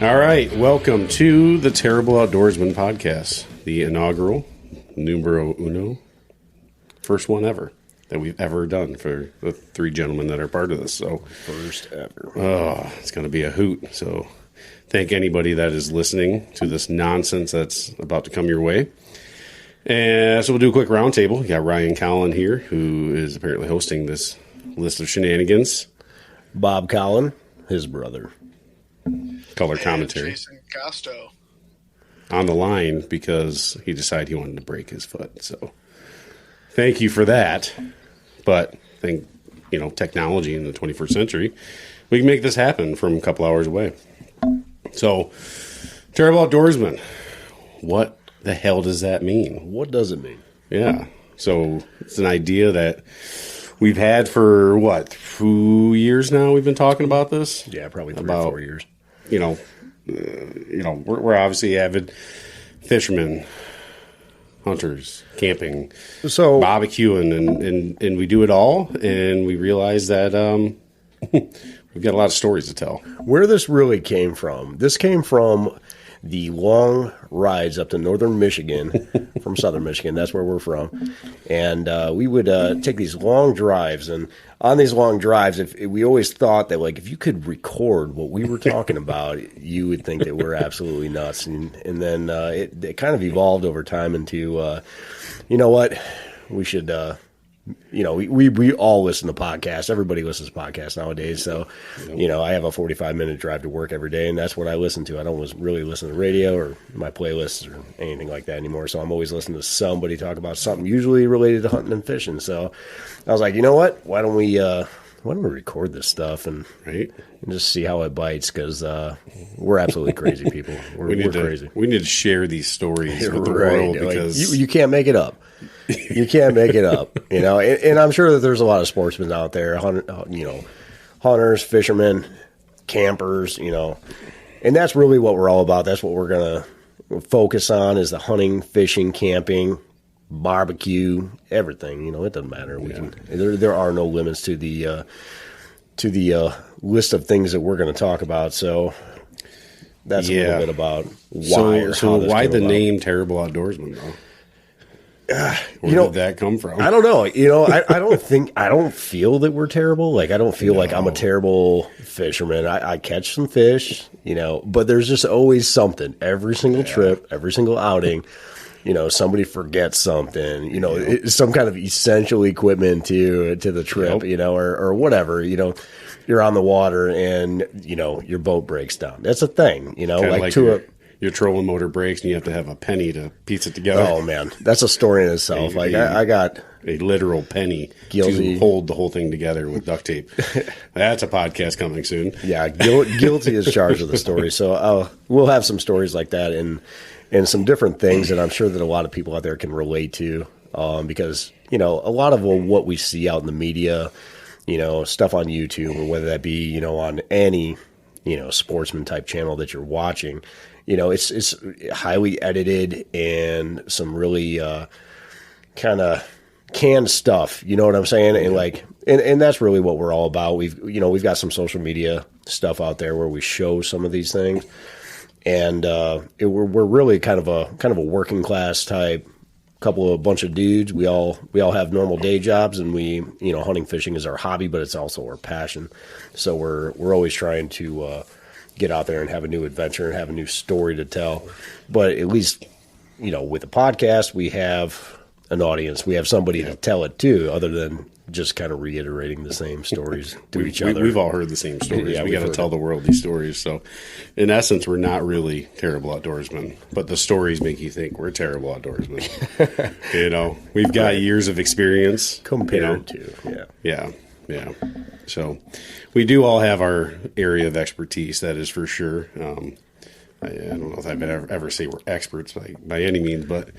All right, welcome to the Terrible Outdoorsman podcast, the inaugural numero uno, first one ever that we've ever done for the three gentlemen that are part of this. So First ever. Oh, it's going to be a hoot. So thank anybody that is listening to this nonsense that's about to come your way. And so we'll do a quick roundtable. We got Ryan Collin here, who is apparently hosting this list of shenanigans. Bob Collin, his brother. Color commentary. Jason Costo. On the line because he decided he wanted to break his foot. So thank you for that. But I think, technology in the 21st century, we can make this happen from a couple hours away. So, Terrible Outdoorsman, what the hell does that mean? What does it mean? Yeah. So it's an idea that we've had for, 2 years now we've been talking about this? Yeah, probably 3 or 4 years. We're obviously avid fishermen, hunters, camping, So barbecuing, and we do it all, and we realize that we've got a lot of stories to tell. where this really came from, this came from the long rides up to northern Michigan, from southern Michigan. That's where we're from. And we would take these long drives. And on these long drives, we always thought that, if you could record what we were talking about, you would think that we're absolutely nuts. And then it kind of evolved over time into, you know what, we should... we all listen to podcasts. Everybody listens to podcasts nowadays. So, I have a 45-minute drive to work every day, and that's what I listen to. I don't really listen to radio or my playlists or anything like that anymore. So I'm always listening to somebody talk about something, usually related to hunting and fishing. So I was like, you know what? Why don't we record this stuff and just see how it bites? Because we're absolutely crazy people. We're crazy. We need to share these stories with the world because you can't make it up. You can't make it up, and I'm sure that there's a lot of sportsmen out there, hunters, fishermen, campers, and that's really what we're all about. That's what we're going to focus on is the hunting, fishing, camping, barbecue, everything. It doesn't matter. There are no limits to the list of things that we're going to talk about. So that's a little bit about why. So why the name Terrible Outdoorsman, though? Where did that come from? I don't know. I don't feel that we're terrible. I don't feel like I'm a terrible fisherman. I catch some fish, but there's just always something. Every single trip, every single outing, somebody forgets something, some kind of essential equipment to the trip, or whatever, you're on the water and, your boat breaks down. That's a thing, your trolling motor breaks and you have to have a penny to piece it together. Oh man, that's a story in itself. I got a literal penny to hold the whole thing together with duct tape. That's a podcast coming soon. Yeah, guilty as charged with the story. So we'll have some stories like that and some different things that I'm sure that a lot of people out there can relate to because a lot of what we see out in the media, stuff on YouTube or whether that be on any sportsman type channel that you're watching. It's highly edited and some really kind of canned stuff. You know what I'm saying? And that's really what we're all about. We've got some social media stuff out there where we show some of these things, and we're really kind of a working class type a bunch of dudes. We all have normal day jobs, and we hunting fishing is our hobby, but it's also our passion. So we're always trying to get out there and have a new adventure and have a new story to tell. But at least, with the podcast, we have an audience. We have somebody to tell it to other than just kind of reiterating the same stories to each other. We've all heard the same stories. We got to tell the world these stories. So in essence, we're not really terrible outdoorsmen, but the stories make you think we're terrible outdoorsmen. We've got years of experience. Compared to. Yeah. So we do all have our area of expertise, that is for sure. I don't know if I've ever say we're experts by any means, but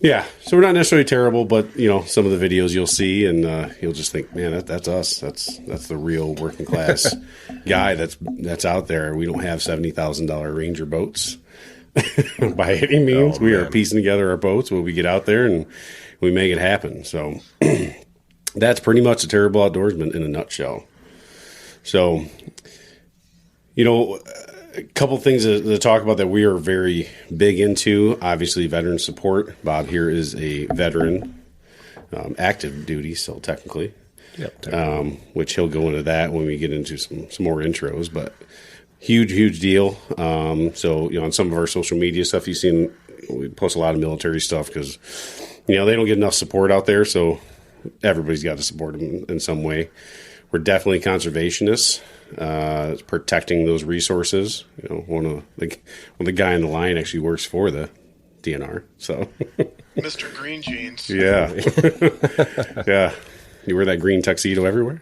yeah. So we're not necessarily terrible, but some of the videos you'll see and you'll just think, man, that's us. That's the real working class guy that's out there. We don't have $70,000 Ranger boats by any means. We are piecing together our boats when we get out there and we make it happen. So that's pretty much a Terrible Outdoorsman in a nutshell. So, a couple things to talk about that we are very big into. Obviously, veteran support. Bob here is a veteran, active duty, still technically. Yep. Which he'll go into that when we get into some more intros. But huge deal. So on some of our social media stuff, you've seen we post a lot of military stuff because they don't get enough support out there. So everybody's got to support them in some way. We're definitely conservationists. Protecting those resources. One of the guy in the line actually works for the DNR. So, Mr. Green Jeans. Yeah, yeah. You wear that green tuxedo everywhere.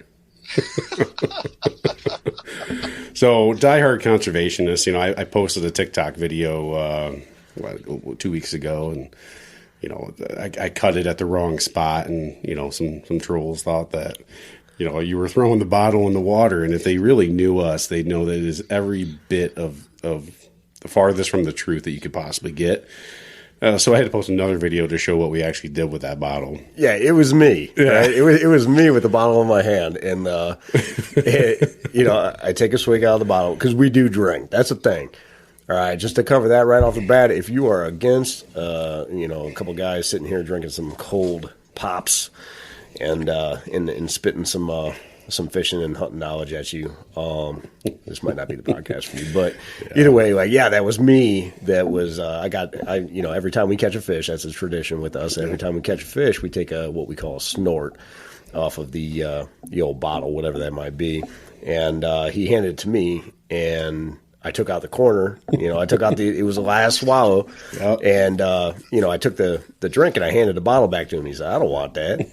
So, diehard conservationist. I posted a TikTok video 2 weeks ago, and I cut it at the wrong spot, and some trolls thought that. You were throwing the bottle in the water, and if they really knew us, they'd know that it is every bit of the farthest from the truth that you could possibly get. So I had to post another video to show what we actually did with that bottle. Yeah, it was me. Yeah. Right? It was me with the bottle in my hand, and I take a swig out of the bottle because we do drink. That's the thing. All right, just to cover that right off the bat, if you are against, a couple guys sitting here drinking some cold pops. And spitting some fishing and hunting knowledge at you. This might not be the podcast for you, but either way, that was me. That was every time we catch a fish, that's a tradition with us. Every time we catch a fish, we take what we call a snort off of the old bottle, whatever that might be. And he handed it to me, and I took out the corner. I took out it was the last swallow, and I took the drink and I handed the bottle back to him. He said, "I don't want that."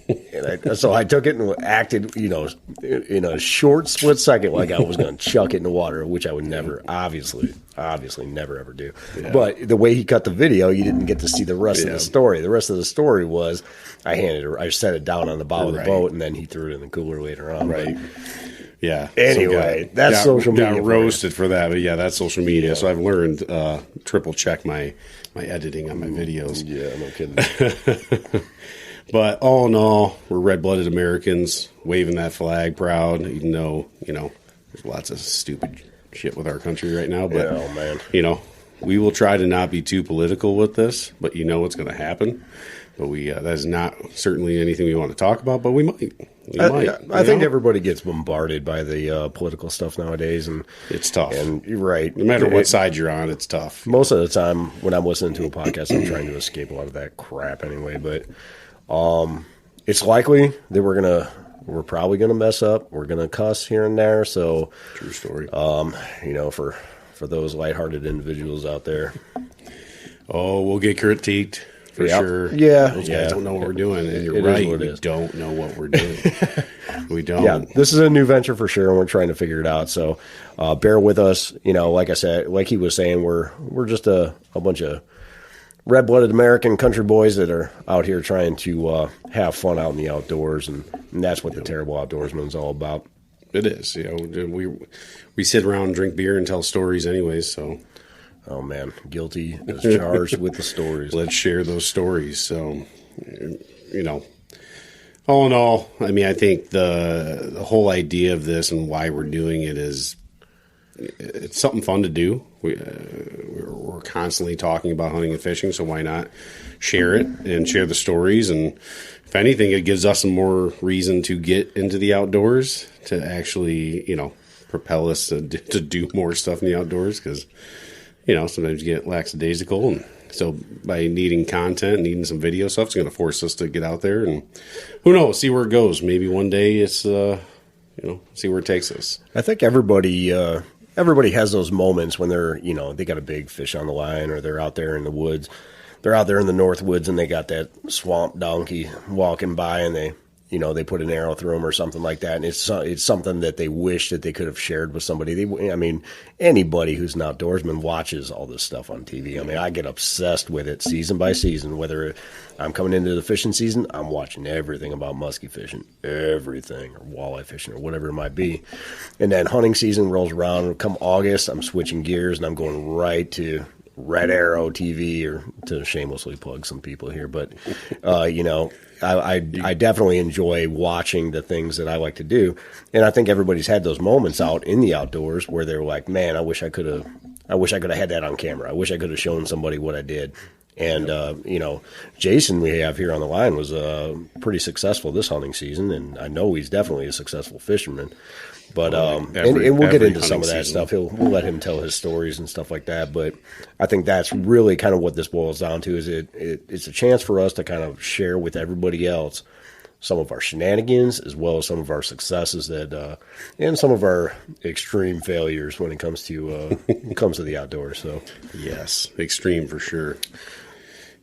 And so I took it and acted, in a short split second, like I was going to chuck it in the water, which I would never, obviously never ever do. Yeah. But the way he cut the video, you didn't get to see the rest of the story. The rest of the story was I set it down on the bottom of the boat, and then he threw it in the cooler later on. Right. Yeah. Anyway, that's social media. Got roasted for that, but yeah, that's social media. Yeah. So I've learned triple check my editing on my videos. Yeah, no kidding. But all in all, we're red-blooded Americans waving that flag proud, even though there's lots of stupid shit with our country right now. But man, we will try to not be too political with this. But what's going to happen. But that is not certainly anything we want to talk about. But we might. I think everybody gets bombarded by the political stuff nowadays, and it's tough. And you're right. No matter what side you're on, it's tough. Most of the time, when I'm listening to a podcast, I'm trying to escape a lot of that crap anyway. But it's likely that we're probably gonna mess up. We're gonna cuss here and there. So true story. For those lighthearted individuals out there, we'll get critiqued. For sure. Yeah. Those guys don't know what we're doing. And you're right. We don't know what we're doing. We don't. Yeah. This is a new venture for sure, and we're trying to figure it out. So bear with us. Like I said, like he was saying, we're just a bunch of red-blooded American country boys that are out here trying to have fun out in the outdoors, and that's what the Terrible Outdoorsman is all about. It is. We sit around and drink beer and tell stories anyways, so... Oh, man. Guilty as charged with the stories. Let's share those stories. So, all in all, I think the whole idea of this and why we're doing it is it's something fun to do. We're constantly talking about hunting and fishing, so why not share it and share the stories? And if anything, it gives us some more reason to get into the outdoors, to actually, propel us to do more stuff in the outdoors, because... sometimes you get lackadaisical, and so by needing content, needing some video stuff, it's going to force us to get out there, and who knows, see where it goes. Maybe one day it's, see where it takes us. I think everybody has those moments when they're, they got a big fish on the line, or they're out there in the woods. They're out there in the North Woods, and they got that swamp donkey walking by, and they put an arrow through them or something like that. And it's something that they wish that they could have shared with somebody. Anybody who's an outdoorsman watches all this stuff on TV. I get obsessed with it season by season. Whether I'm coming into the fishing season, I'm watching everything about musky fishing, everything, or walleye fishing, or whatever it might be. And then hunting season rolls around. Come August, I'm switching gears, and I'm going right to Red Arrow TV, or to shamelessly plug some people here. But, I definitely enjoy watching the things that I like to do. And I think everybody's had those moments out in the outdoors where they're like, man, I wish I could have I wish I could have had that on camera. I wish I could have shown somebody what I did. And, Jason we have here on the line was pretty successful this hunting season, and I know he's definitely a successful fisherman. But and we'll get into some of that stuff. We'll let him tell his stories and stuff like that. But I think that's really kind of what this boils down to, is it's a chance for us to kind of share with everybody else some of our shenanigans, as well as some of our successes and some of our extreme failures when it comes to the outdoors. So yes, extreme for sure.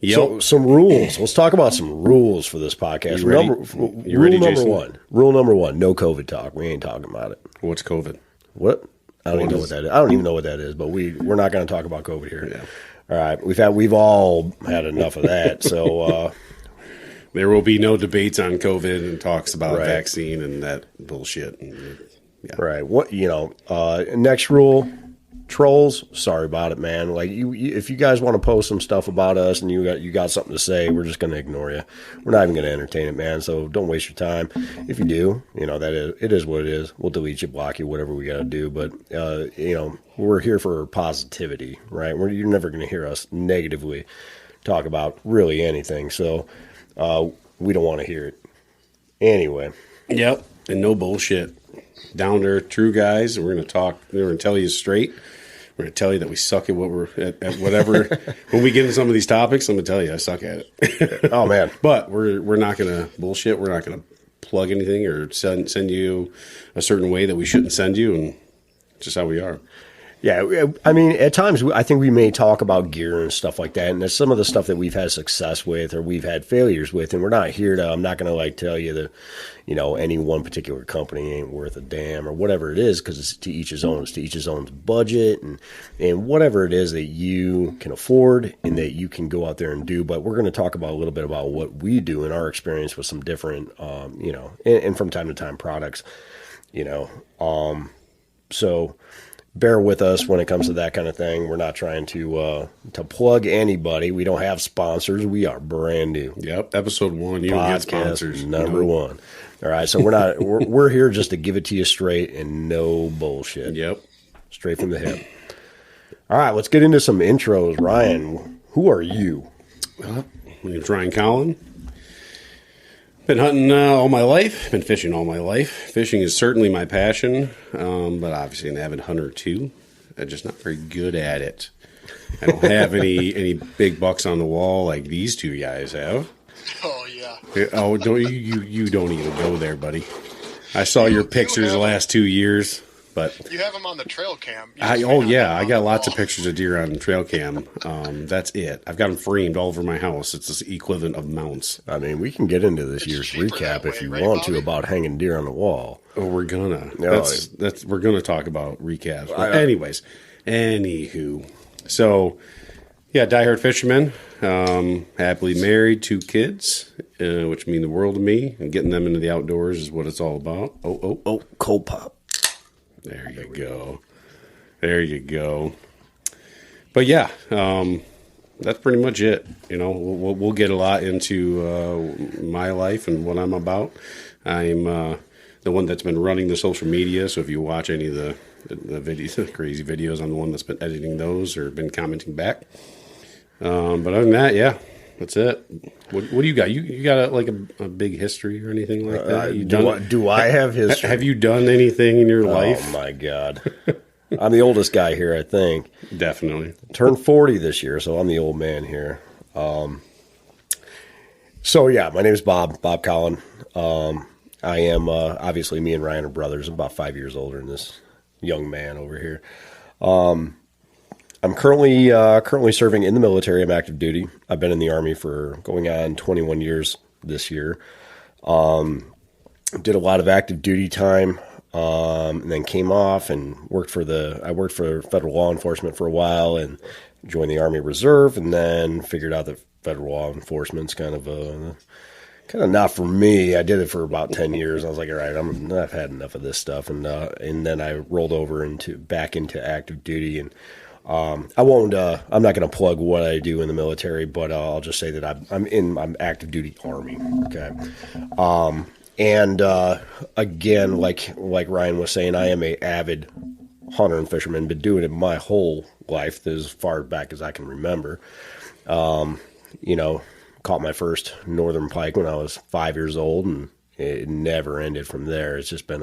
Yep. So some rules. Let's talk about some rules for this podcast. Rule number one: no COVID talk. We ain't talking about it. What's COVID? What? I don't even know what that is. I don't even know what that is. But we're not going to talk about COVID here. Yeah. All right. We've all had enough of that. So there will be no debates on COVID and talks about vaccine and that bullshit. Right. What next rule. Trolls, sorry about it, man. Like if you guys want to post some stuff about us and you got something to say, we're just going to ignore you. We're not even going to entertain it, man. So don't waste your time. If you do, it is what it is. We'll delete you, block you, whatever we got to do. But we're here for positivity, right? You're never going to hear us negatively talk about really anything. So we don't want to hear it anyway. Yep, and no bullshit. Down to earth, true guys. We're going to talk. We're going to tell you straight. We're going to tell you that we suck at at whatever. When we get into some of these topics, I'm going to tell you I suck at it. Oh man! But we're not going to bullshit. We're not going to plug anything or send you a certain way that we shouldn't send you, and it's just how we are. Yeah, I mean, at times I think we may talk about gear and stuff like that, and there's some of the stuff that we've had success with or we've had failures with, and we're not here to. I'm not going to tell you that, any one particular company ain't worth a damn or whatever it is, because it's to each his own. It's to each his own budget and whatever it is that you can afford and that you can go out there and do. But we're going to talk about a little bit about what we do in our experience with some different, and from time to time products, so. Bear with us when it comes to that kind of thing. We're not trying to plug anybody. We don't have sponsors. We are brand new. Yep, episode 1. You don't get sponsors. Number 1. All right, so we're not. We're here just to give it to you straight and no bullshit. Yep, straight from the hip. All right, let's get into some intros. Ryan, who are you? My name's Ryan Collin. Been hunting all my life. Been fishing all my life. Fishing is certainly my passion, but obviously an avid hunter too. I'm just not very good at it. I don't have any big bucks on the wall like these two guys have. Oh yeah. Oh, don't you don't even go there, buddy. I saw your pictures the last 2 years. But you have them on the trail cam. I got lots of pictures of deer on trail cam. That's it. I've got them framed all over my house. It's the equivalent of mounts. I mean, we can get into this year's recap if you want to about hanging deer on the wall. Oh, we're gonna. We're gonna talk about recaps. But anyways, anywho, so yeah, diehard fisherman, happily married, 2 kids, which mean the world to me. And getting them into the outdoors is what it's all about. Oh, cold pop. There you go. There you go. But yeah, that's pretty much it. We'll get a lot into my life and what I'm about. I'm the one that's been running the social media. So if you watch any of the videos, the crazy videos, I'm the one that's been editing those or been commenting back. But other than that, yeah, that's it. What do you got? You got a big history or anything like that? Do I have history? Have you done anything in your life? Oh my God. I'm the oldest guy here, I think. Definitely. Turned 40 this year, so I'm the old man here. So yeah, my name is Bob Collin. I am, obviously me and Ryan are brothers. I'm about 5 years older than this young man over here. I'm currently serving in the military. I'm active duty. I've been in the Army for going on 21 years this year. Did a lot of active duty time, and then came off and worked for federal law enforcement for a while and joined the Army Reserve, and then figured out that federal law enforcement's kind of not for me. I did it for about 10 years. I was like, all right, I've had enough of this stuff. And then I rolled over back into active duty, and I'm not going to plug what I do in the military, but I'll just say that I'm active duty Army. Okay. And again, like Ryan was saying, I am a avid hunter and fisherman, been doing it my whole life, as far back as I can remember. You know, caught my first northern pike when I was 5 years old, and it never ended from there. It's just been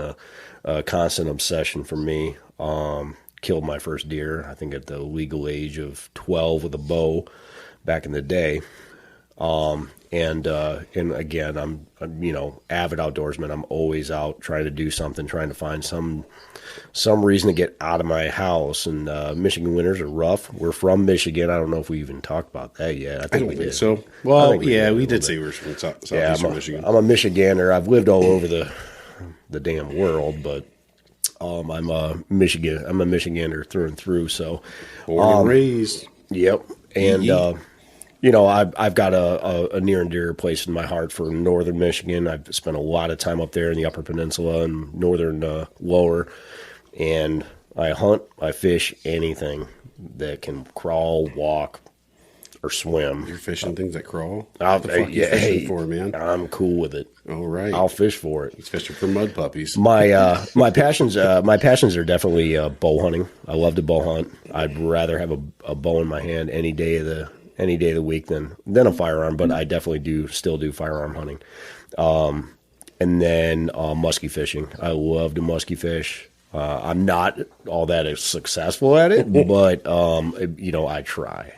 a constant obsession for me. Killed my first deer, I think at the legal age of 12 with a bow back in the day. And again, I'm, you know, avid outdoorsman. I'm always out trying to do something, trying to find some reason to get out of my house. And Michigan winters are rough. We're from Michigan. I don't know if we even talked about that yet. I don't think so. Well, yeah, we did say we're from southeastern Michigan. I'm a Michigander. I've lived all over the damn world, but I'm a Michigander through and through. So born and raised. Yep. And you know, I've got a near and dear place in my heart for northern Michigan. I've spent a lot of time up there in the Upper Peninsula and northern lower, and I hunt, I fish anything that can crawl, walk, or swim. You're fishing things that crawl? What the fuck you fishing for, man? I'm cool with it. All right. I'll fish for it. He's fishing for mud puppies. My passions are definitely bow hunting. I love to bow hunt. I'd rather have a bow in my hand any day of the week than a firearm, but I definitely still do firearm hunting. And then muskie fishing. I love to muskie fish. I'm not all that successful at it, but you know, I try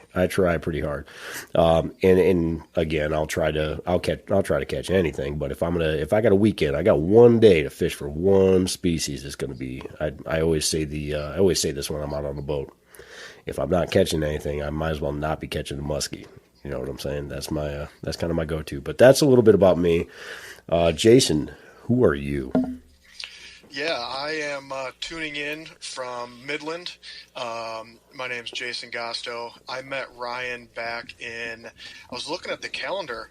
pretty hard. And again, I'll try to catch anything, but if I got a weekend, I got one day to fish for one species, it's going to be, I always say this when I'm out on the boat. If I'm not catching anything, I might as well not be catching the muskie. You know what I'm saying? That's kind of my go-to, but that's a little bit about me. Jason, who are you? Yeah, I am tuning in from Midland. My name's Jason Gosto. I met Ryan back I was looking at the calendar.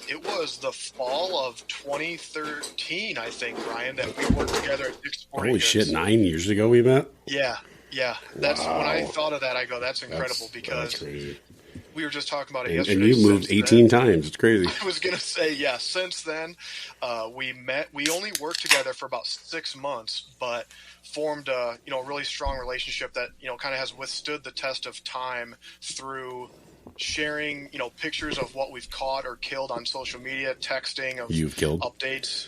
It was the fall of 2013, I think, Ryan, that we worked together at Dick's Sporting Holy Goods. shit, 9 years ago we met? Yeah. That's wow. When I thought of that, I go, that's incredible, because that's crazy. we were just talking about it yesterday. And you moved 18 times. It's crazy. I was going to say, yeah, since then, we met. We only worked together for about 6 months, but formed a really strong relationship that, kind of has withstood the test of time through sharing, pictures of what we've caught or killed on social media, texting of You've killed updates.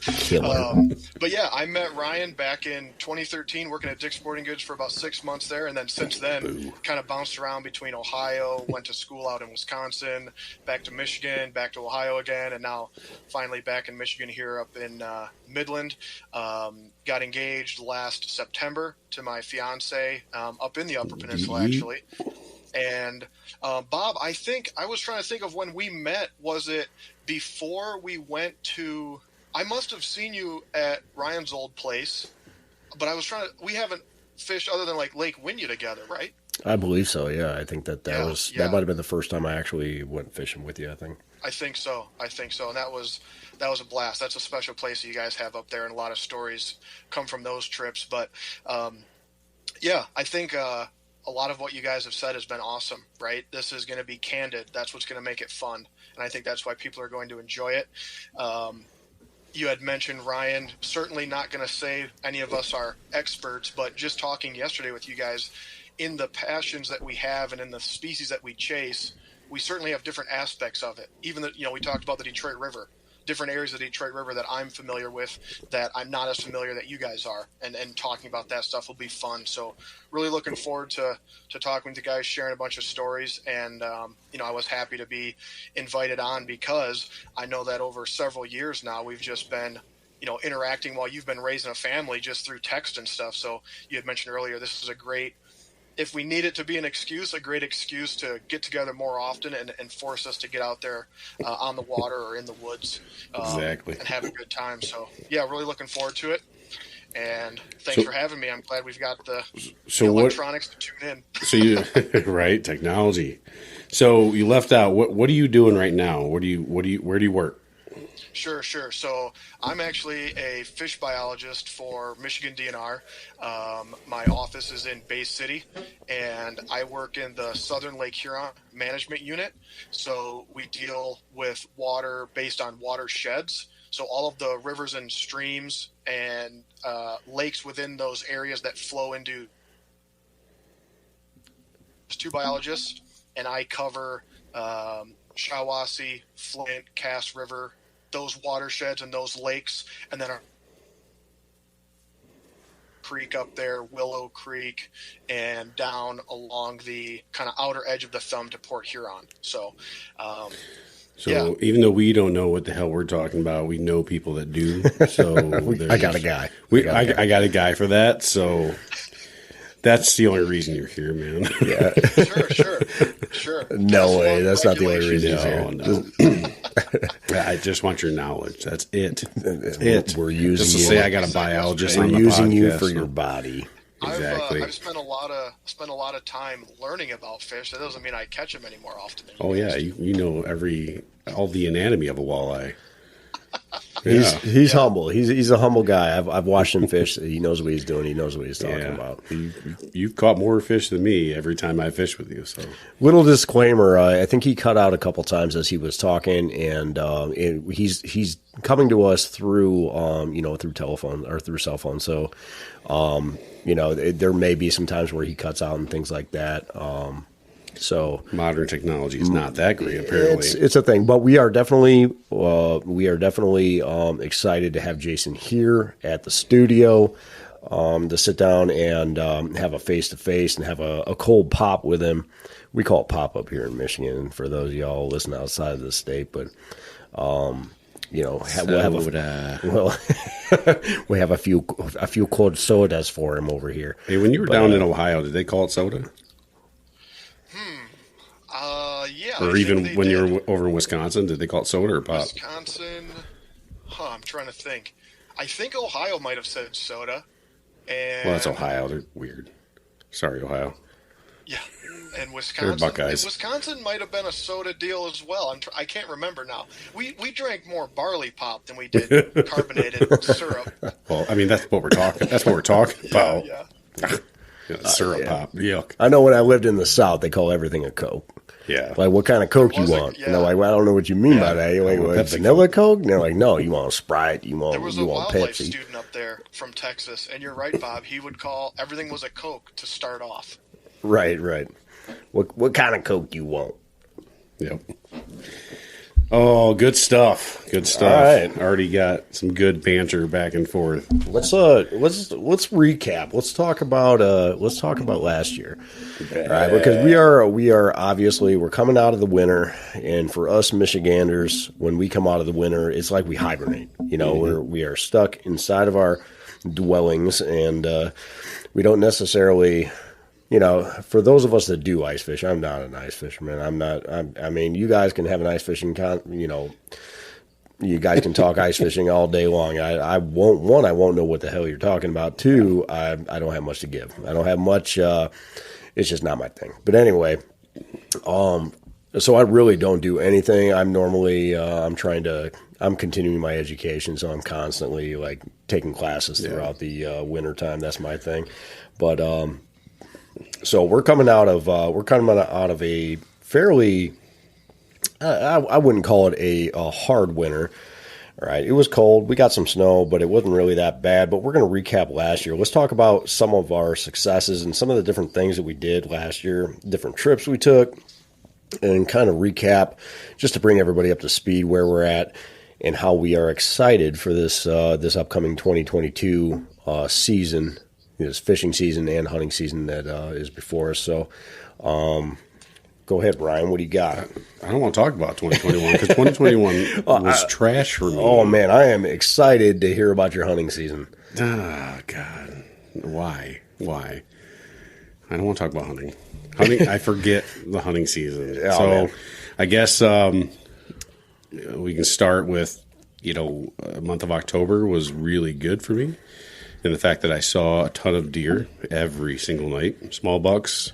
Killer. But yeah, I met Ryan back in 2013 working at Dick's Sporting Goods for about 6 months there, and then since then kind of bounced around between Ohio, went to school out in Wisconsin, back to Michigan, back to Ohio again, and now finally back in Michigan here up in Midland. Got engaged last September to my fiance up in the Upper Peninsula, actually. And Bob, I think I was trying to think of when we met. Was it before we went to? I must have seen you at Ryan's old place, but I was trying to. We haven't fished other than like Lake Wynyard together, right? I believe so. Yeah, I think that might have been the first time I actually went fishing with you. I think so, and that was a blast. That's a special place that you guys have up there, and a lot of stories come from those trips. But yeah, I think. A lot of what you guys have said has been awesome, right? This is going to be candid. That's what's going to make it fun. And I think that's why people are going to enjoy it. You had mentioned Ryan, certainly not going to say any of us are experts, but just talking yesterday with you guys, in the passions that we have and in the species that we chase, we certainly have different aspects of it. Even that, we talked about the Detroit River, different areas of the Detroit River that I'm familiar with that I'm not as familiar that you guys are, and talking about that stuff will be fun. So really looking forward to talking with you guys, sharing a bunch of stories. And, I was happy to be invited on because I know that over several years now, we've just been, interacting while you've been raising a family just through text and stuff. So you had mentioned earlier, this is a great, if we need it to be a great excuse to get together more often and force us to get out there on the water or in the woods exactly. And have a good time. So, yeah, really looking forward to it. And thanks for having me. I'm glad we've got the electronics to tune in. So you right, technology. So you left out. What are you doing right now? Where do you work? Sure. So I'm actually a fish biologist for Michigan DNR. My office is in Bay City, and I work in the Southern Lake Huron Management Unit. So we deal with water based on watersheds. So all of the rivers and streams and lakes within those areas that flow into two biologists, and I cover Shiawassee, Flint, Cass River, those watersheds and those lakes, and then our creek up there, Willow Creek, and down along the kind of outer edge of the thumb to Port Huron. So even though we don't know what the hell we're talking about, we know people that do. So I got a guy. I got a guy for that. So that's the only reason you're here, man. Yeah. Sure. No way. That's not the only reason he's here. No. I just want your knowledge. That's it. We're using just to you. say I got a biologist on We're the using you podcast, for so. your body. Exactly. I've spent a lot of time learning about fish. That doesn't mean I catch them any more often. Oh yeah, you know all the anatomy of a walleye. He's humble. He's a humble guy. I've watched him fish. He knows what he's doing. He knows what he's talking about. You've caught more fish than me every time I fish with you. So little disclaimer. I think he cut out a couple times as he was talking, and he's coming to us through through telephone or through cell phone. So there may be some times where he cuts out and things like that. So modern technology is not that great, apparently. It's a thing, but we are definitely excited to have Jason here at the studio to sit down and have a face to face and have a cold pop with him. We call it pop up here in Michigan. For those of y'all listening outside of the state, but we have a few cold sodas for him over here. Hey, when you were down in Ohio, did they call it soda? Yeah. Or even when you were over in Wisconsin, did they call it soda or pop? Wisconsin, I'm trying to think. I think Ohio might have said soda. And Well, that's Ohio. They're weird. Sorry, Ohio. Yeah, and Wisconsin. They're Buckeyes. Wisconsin might have been a soda deal as well. I can't remember now. We drank more barley pop than we did carbonated syrup. Well, I mean that's what we're talking. That's what we're talking about. Yeah. Syrup pop. Yuck. I know when I lived in the South, they call everything a Coke. Yeah. Like, what kind of Coke you want? Yeah. And they're like, well, I don't know what you mean by that. You're like, well, vanilla Coke? And they're like, no, you want Sprite. You want There was a wildlife Pepsi. student up there from Texas, and you're right, Bob. He would call everything was a Coke to start off. Right. What kind of Coke you want? Yep. Oh, good stuff. Good stuff. All right. Already got some good banter back and forth. Let's recap. Let's talk about last year. All right, because we are obviously we're coming out of the winter, and for us Michiganders, when we come out of the winter, it's like we hibernate. We are stuck inside of our dwellings, and we don't necessarily. For those of us that do ice fish, I'm not an ice fisherman. I mean, you guys can have an ice fishing you guys can talk ice fishing all day long. I won't know what the hell you're talking about. Two, I don't have much to give. I don't have much. It's just not my thing. But anyway, so I really don't do anything. I'm normally, I'm continuing my education. So I'm constantly like taking classes throughout the winter time. That's my thing. But, so we're coming out of a fairly, I wouldn't call it a hard winter. All right, it was cold. We got some snow, but it wasn't really that bad. But we're going to recap last year. Let's talk about some of our successes and some of the different things that we did last year, different trips we took, and kind of recap just to bring everybody up to speed where we're at and how we are excited for this upcoming 2022 season. This fishing season and hunting season that is before us. So go ahead, Brian. What do you got? I don't want to talk about 2021 because 2021 was trash for me. Oh, man. I am excited to hear about your hunting season. Ah, God. Why? I don't want to talk about hunting. I forget the hunting season. Oh, so man. I guess we can start with, a month of October was really good for me. And the fact that I saw a ton of deer every single night, small bucks,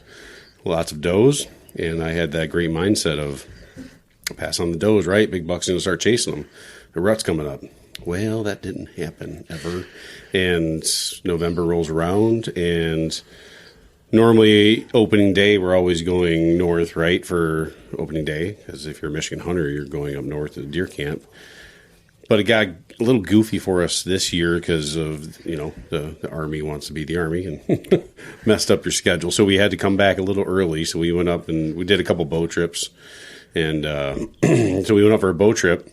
lots of does, and I had that great mindset of pass on the does, right? Big buck's going to start chasing them. The rut's coming up. Well, that didn't happen ever. And November rolls around, and normally opening day, we're always going north, right, for opening day, because if you're a Michigan hunter, you're going up north to the deer camp. But it got a little goofy for us this year because of, the Army wants to be the Army and messed up your schedule. So we had to come back a little early. So we went up and we did a couple bow trips. And so we went up for a bow trip,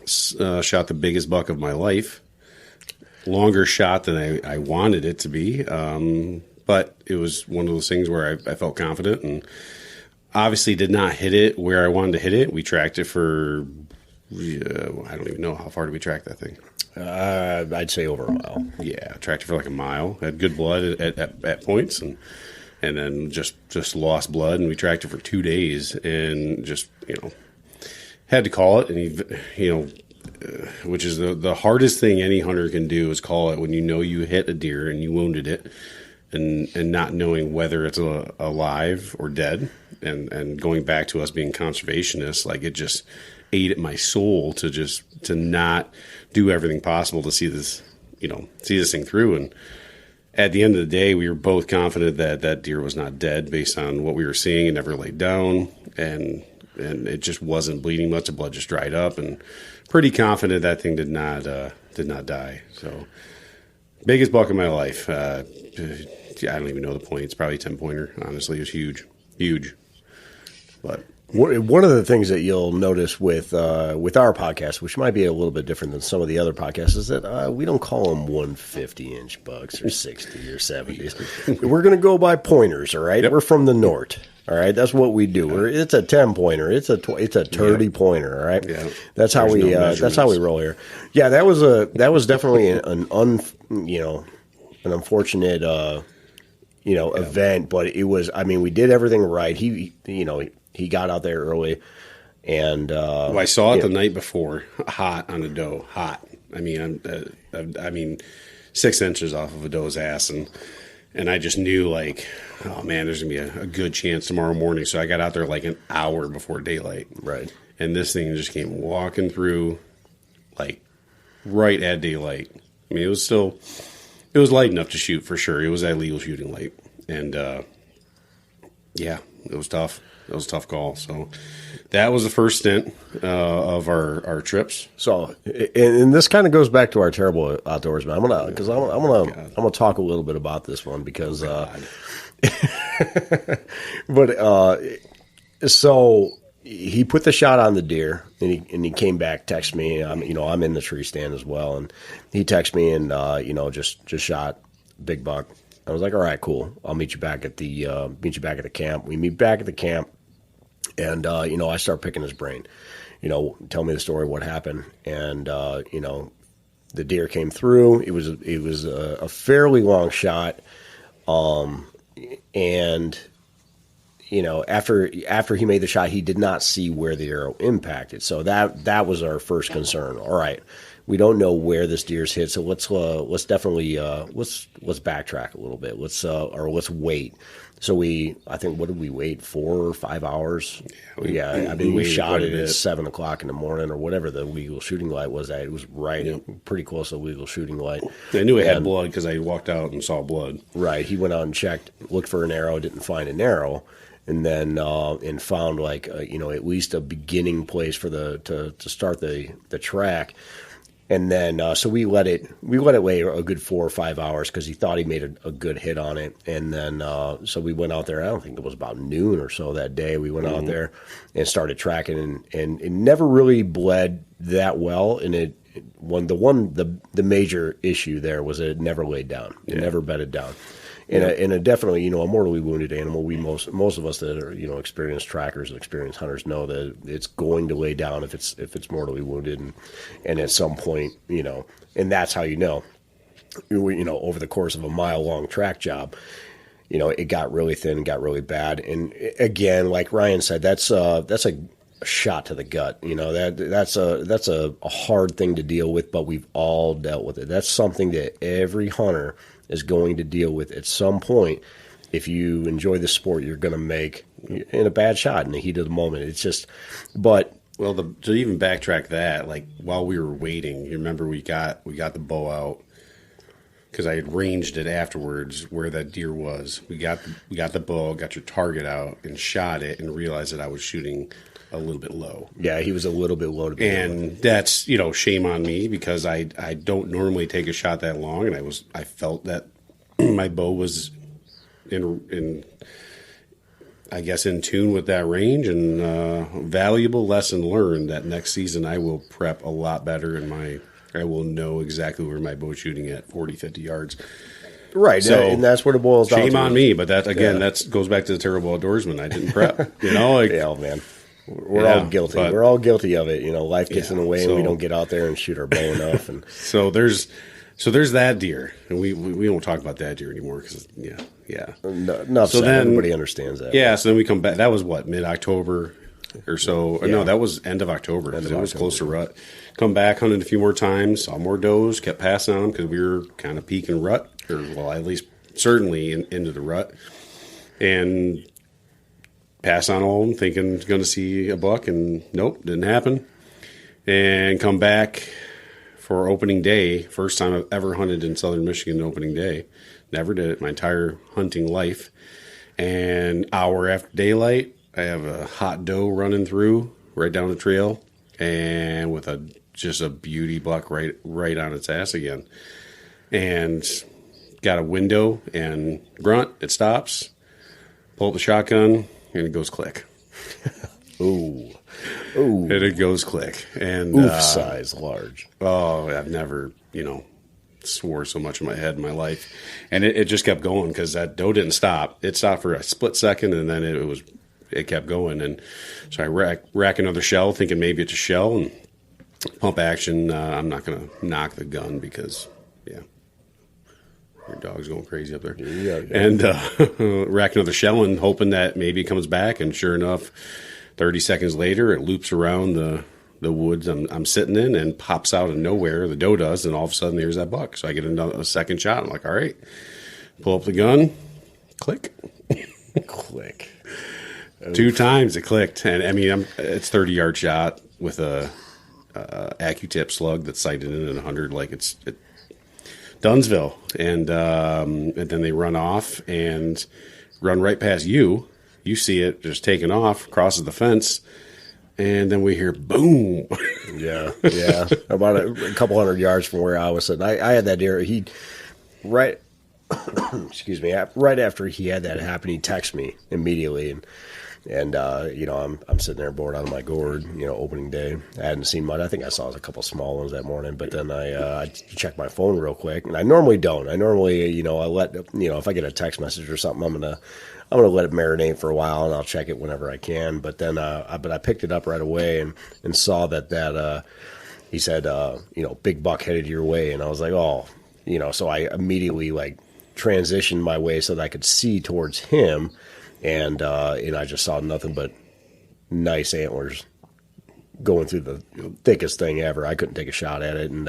shot the biggest buck of my life. Longer shot than I wanted it to be. But it was one of those things where I felt confident and obviously did not hit it where I wanted to hit it. We tracked it for... I don't even know how far did we track that thing. I'd say over a mile. Yeah, tracked it for like a mile. Had good blood at points, and then just lost blood. And we tracked it for 2 days, and just had to call it. And which is the hardest thing any hunter can do is call it when you hit a deer and you wounded it, and not knowing whether it's alive or dead. And going back to us being conservationists, like it just ate at my soul to not do everything possible to see this thing through. And at the end of the day, we were both confident that that deer was not dead based on what we were seeing. It never laid down, and it just wasn't bleeding much. The blood just dried up, and pretty confident that thing did not die. So biggest buck of my life. I don't even know the point. It's probably 10-pointer. Honestly, it was huge. But one of the things that you'll notice with our podcast, which might be a little bit different than some of the other podcasts, is that we don't call them 150-inch bucks or 60 or 70s. We're going to go by pointers, all right? Yep. We're from the North, all right? That's what we do. It's a 10-pointer. It's a 30-pointer, all right? Yeah. That's how we roll here. Yeah, that was definitely an unfortunate event, but it was. I mean, we did everything right. He got out there early, and I saw it the night before, hot on a doe, hot. I mean, 6 inches off of a doe's ass, and I just knew like, oh man, there's gonna be a good chance tomorrow morning. So I got out there like an hour before daylight, right? And this thing just came walking through, like right at daylight. I mean, it was light enough to shoot for sure. It was that legal shooting light, and it was tough. It was a tough call. So that was the first stint of our trips. So, and this kind of goes back to our Terrible Outdoorsman. I'm gonna talk a little bit about this one because, so he put the shot on the deer and he came back, texted me. I'm in the tree stand as well, and he texted me and just shot big buck. I was like, all right, cool. I'll meet you back at the camp. We meet back at the camp, and I start picking his brain. Tell me the story, what happened, and the deer came through. It was a fairly long shot, and after he made the shot, he did not see where the arrow impacted. So that was our first concern. All right. We don't know where this deer's hit, so let's definitely let's backtrack a little bit. Let's wait. So I think what did we wait, 4 or 5 hours? We shot it at 7 o'clock in the morning or whatever the legal shooting light was at. It was pretty close to the legal shooting light. I knew it had blood because I walked out and saw blood. Right. He went out and checked, looked for an arrow, didn't find an arrow. And then and found at least a beginning place for to start the track. And then, so we let it lay a good 4 or 5 hours because he thought he made a good hit on it. And then, so we went out there. I don't think it was about noon or so that day. We went out there and started tracking, and it never really bled that well. And the major issue there was that it never laid down. It never bedded down. And a definitely, a mortally wounded animal. We most of us that are experienced trackers and experienced hunters know that it's going to lay down if it's mortally wounded, and at some point, and that's how over the course of a mile-long track job, it got really thin, got really bad, and again, like Ryan said, that's a shot to the gut. That's a hard thing to deal with, but we've all dealt with it. That's something that every hunter is going to deal with at some point. If you enjoy the sport, you're going to make in a bad shot in the heat of the moment. It's just, but to even backtrack that, like while we were waiting, you remember we got the bow out because I had ranged it afterwards where that deer was. We got the bow, got your target out, and shot it, and realized that I was shooting a little bit low. Yeah, he was a little bit low to be. And that's, you know, shame on me because I don't normally take a shot that long, and I felt that my bow was in I guess in tune with that range, and valuable lesson learned that next season I will prep a lot better, and I will know exactly where my bow's shooting at 40, 50 yards. Right, So, and that's what it boils down to. Shame on me, but that again, that goes back to the Terrible Outdoorsman. I didn't prep, you know. Like, yeah, man. We're all guilty. We're all guilty of it. You know, life gets in the way, and we don't get out there and shoot our bow enough. And so there's that deer, and we don't talk about that deer anymore because no, so then everybody understands that. Yeah, so then we come back. That was what, mid-October or so? Or no, that was end of October because it was close to rut. Come back, hunted a few more times, saw more does, kept passing on them because we were kind of peaking rut, or well, at least certainly into the rut, and pass on all of them, thinking going to see a buck, and nope, didn't happen. And come back for opening day, first time I've ever hunted in southern Michigan opening day. Never did it my entire hunting life. And hour after daylight, I have a hot doe running through right down the trail, and with just a beauty buck right on its ass again. And got a window and grunt, it stops, pull up the shotgun, and it goes click. Ooh. And it goes click. And size large. Oh, I've never, swore so much in my head in my life. And it just kept going because that doe didn't stop. It stopped for a split second, and then it kept going. And so I rack another shell, thinking maybe it's a shell, and pump action. I'm not going to knock the gun because, your dog's going crazy up there. Yeah. And rack another shell and hoping that maybe it comes back. And sure enough, 30 seconds later, it loops around the woods I'm sitting in and pops out of nowhere. The doe does, and all of a sudden there's that buck. So I get a second shot. I'm like, all right, pull up the gun, click, click. Oof. 2 times it clicked, and I mean it's 30-yard shot with a AccuTip slug that's sighted in at 100, like it's Dunsville, and then they run off and run right past you. You see it just taking off, crosses the fence, and then we hear boom. Yeah. About a couple hundred yards from where I was sitting. I had that deer. Excuse me. Right after he had that happen, he texted me immediately, and I'm sitting there bored out of my gourd, opening day. I hadn't seen much. I think I saw a couple small ones that morning, but then I checked my phone real quick, and I normally don't. I normally, I let, if I get a text message or something, I'm gonna let it marinate for a while, and I'll check it whenever I can. But then, I picked it up right away and saw that he said, big buck headed your way, and I was like, oh, so I immediately transitioned my way so that I could see towards him. And I just saw nothing but nice antlers going through the thickest thing ever. I couldn't take a shot at it, and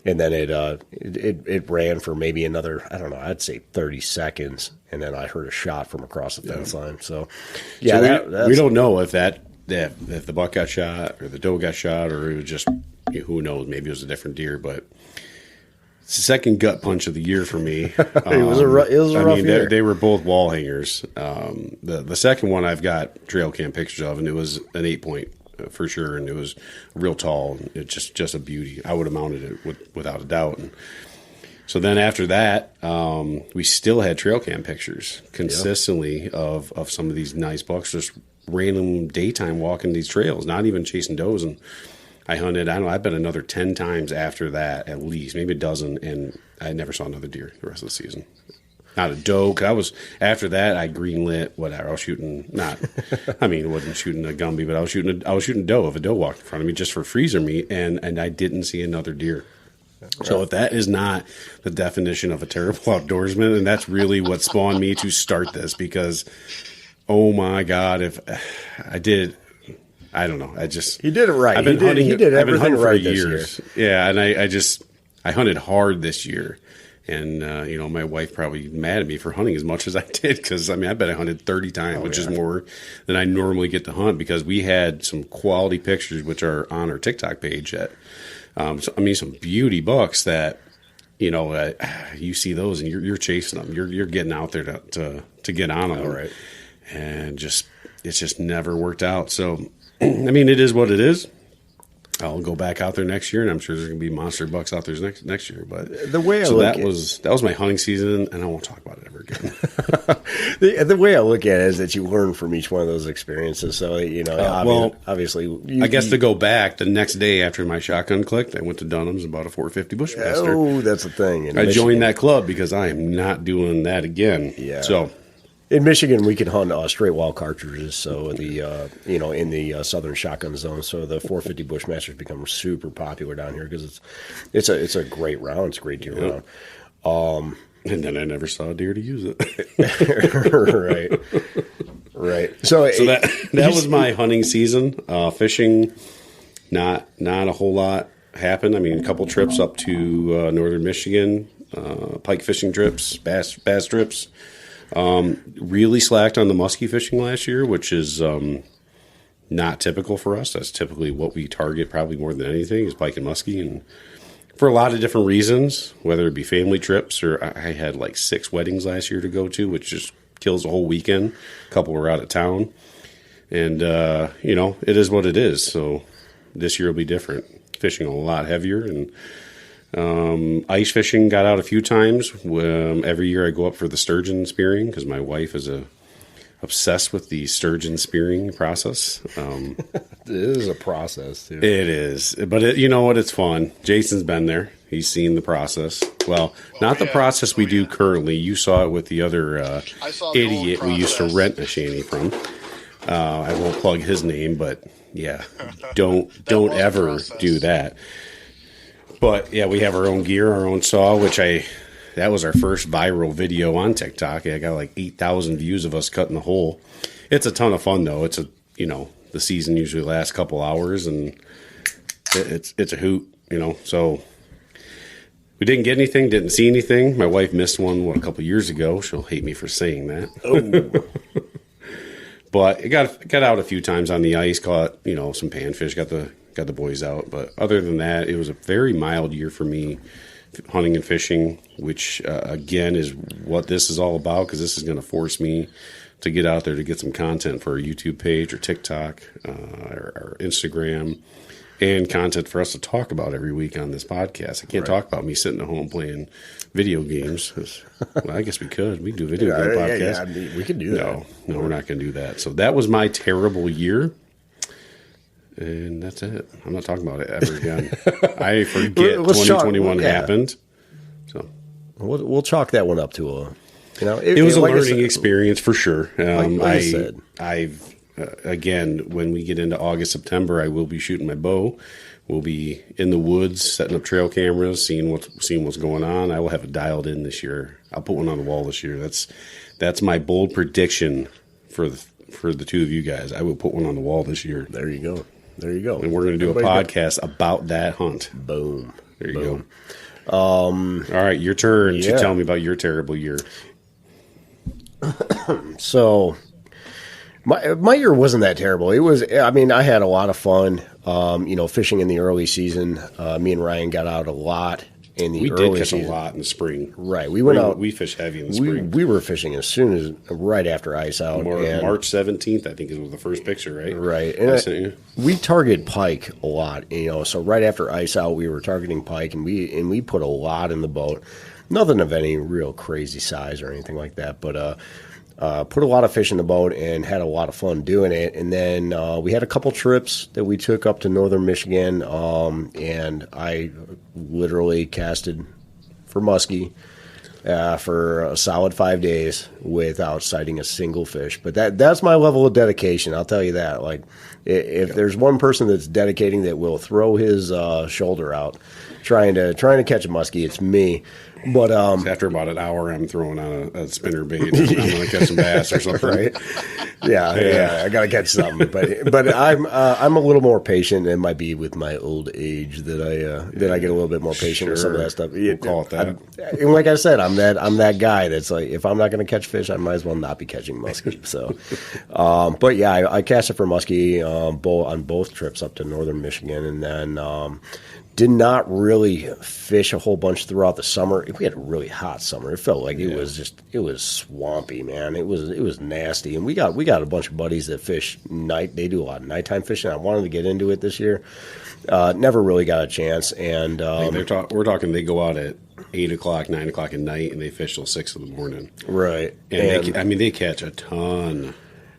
then it ran for maybe another, I don't know, I'd say 30 seconds, and then I heard a shot from across the fence line. So, yeah, so we don't know if if the buck got shot or the doe got shot, or it was just, who knows, maybe it was a different deer, but. It's the second gut punch of the year for me. It was a rough year. They were both wall hangers. The second one I've got trail cam pictures of, and it was an 8-point for sure, and it was real tall. It's just a beauty. I would have mounted it without a doubt. And so then after that, we still had trail cam pictures consistently of some of these nice bucks, just random daytime walking these trails, not even chasing does. And I hunted, I bet another 10 times after that, at least, maybe a dozen, and I never saw another deer the rest of the season. Not a doe, because after that, I greenlit, whatever. I was shooting, it wasn't shooting a Gumby, but I was shooting doe if a doe walked in front of me just for freezer meat, and I didn't see another deer. So if that is not the definition of a terrible outdoorsman, and that's really what spawned me to start this, because, oh my God, if I did... I don't know. He did it right. I've been hunting. He did everything right this year. Yeah, and I hunted hard this year, and my wife probably mad at me for hunting as much as I did, because I bet I hunted 30 times, which is more than I normally get to hunt, because we had some quality pictures which are on our TikTok page some beauty bucks that you see those and you're chasing them. You're getting out there to get on them. All right. And it's just never worked out. So, I mean, it is what it is. I'll go back out there next year, and I'm sure there's going to be monster bucks out there next year. But the way that was my hunting season, and I won't talk about it ever the again. way I look at it is that you learn from each one of those experiences. So obviously, I guess to go back the next day after my shotgun clicked, I went to Dunham's and bought a 450 Bushmaster. Oh, that's the thing. I joined that club because I am not doing that again. Yeah. So. In Michigan, we can hunt straight wall cartridges, so in the southern shotgun zone. So the 450 Bushmasters become super popular down here because it's a great round. It's a great deer round. And then I never saw a deer to use it. Right. So that was my hunting season. Fishing, not a whole lot happened. I mean, a couple trips up to northern Michigan, pike fishing trips, bass trips. Really slacked on the muskie fishing last year, which is not typical for us. That's typically what we target probably more than anything is pike and muskie, and for a lot of different reasons, whether it be family trips or I had like 6 weddings last year to go to, which just kills a whole weekend. A couple were out of town, and it is what it is. So this year will be different. Fishing a lot heavier and. Ice fishing got out a few times. Every year I go up for the sturgeon spearing because my wife is obsessed with the sturgeon spearing process. It is a process, too. It is. But you know what? It's fun. Jason's been there. He's seen the process. Well, not the process we do currently. You saw it with the other idiot we used to rent a shanty from. I won't plug his name, but yeah, don't ever do that. But yeah, we have our own gear, our own saw, that was our first viral video on TikTok. I got like 8,000 views of us cutting the hole. It's a ton of fun though. It's the season usually lasts a couple hours and it's a hoot, so we didn't get anything, didn't see anything. My wife missed one a couple years ago. She'll hate me for saying that. Oh. But it got out a few times on the ice, caught, some panfish, got the boys out. But other than that, it was a very mild year for me, hunting and fishing, which, again, is what this is all about because this is going to force me to get out there to get some content for our YouTube page or TikTok or Instagram and content for us to talk about every week on this podcast. I can't talk about me sitting at home playing video games. Well, I guess we could. We do video game podcasts. Yeah, we could do that. No, we're not going to do that. So that was my terrible year. And that's it. I'm not talking about it ever again. I forget 2021 happened. So we'll chalk that one up to it was a learning experience for sure. I've again, when we get into August, September, I will be shooting my bow. We'll be in the woods, setting up trail cameras, seeing what's going on. I will have it dialed in this year. I'll put one on the wall this year. That's my bold prediction for the two of you guys. I will put one on the wall this year. There you go. And we're going to do a podcast about that hunt. Boom. There you go. All right, your turn to tell me about your terrible year. So, my year wasn't that terrible. It was. I mean, I had a lot of fun. Fishing in the early season. Me and Ryan got out a lot in the early season. We did catch a lot in the spring. Right. We went out. We fished heavy in the spring. We were fishing as soon as right after ice out. March 17th, I think, is the first picture, right? Right. And we target pike a lot. So right after ice out, we were targeting pike, and we put a lot in the boat. Nothing of any real crazy size or anything like that, but put a lot of fish in the boat and had a lot of fun doing it. And then we had a couple trips that we took up to northern Michigan, and I literally casted for muskie for a solid 5 days without sighting a single fish. But that's my level of dedication, I'll tell you that. Like, if there's one person that's dedicating that will throw his shoulder out trying to catch a muskie, it's me. But after about an hour, I'm throwing on a spinner bait. And I'm going to catch some bass or something, right? Yeah, I got to catch something. But I'm a little more patient. It might be with my old age that I get a little bit more patient with some of that stuff. We'll call it that. And like I said, I'm I'm that guy that's like, if I'm not going to catch fish, I might as well not be catching muskie. So, but yeah, I cast it for muskie on both trips up to northern Michigan, and then did not really fish a whole bunch throughout the summer. We had a really hot summer. It felt like it was swampy, man. It was nasty, and we got a bunch of buddies that fish night. They do a lot of nighttime fishing. I wanted to get into it this year. Never really got a chance, and we're talking. They go out at 8 o'clock, 9 o'clock at night, and they fish till 6 in the morning. Right, and they catch a ton,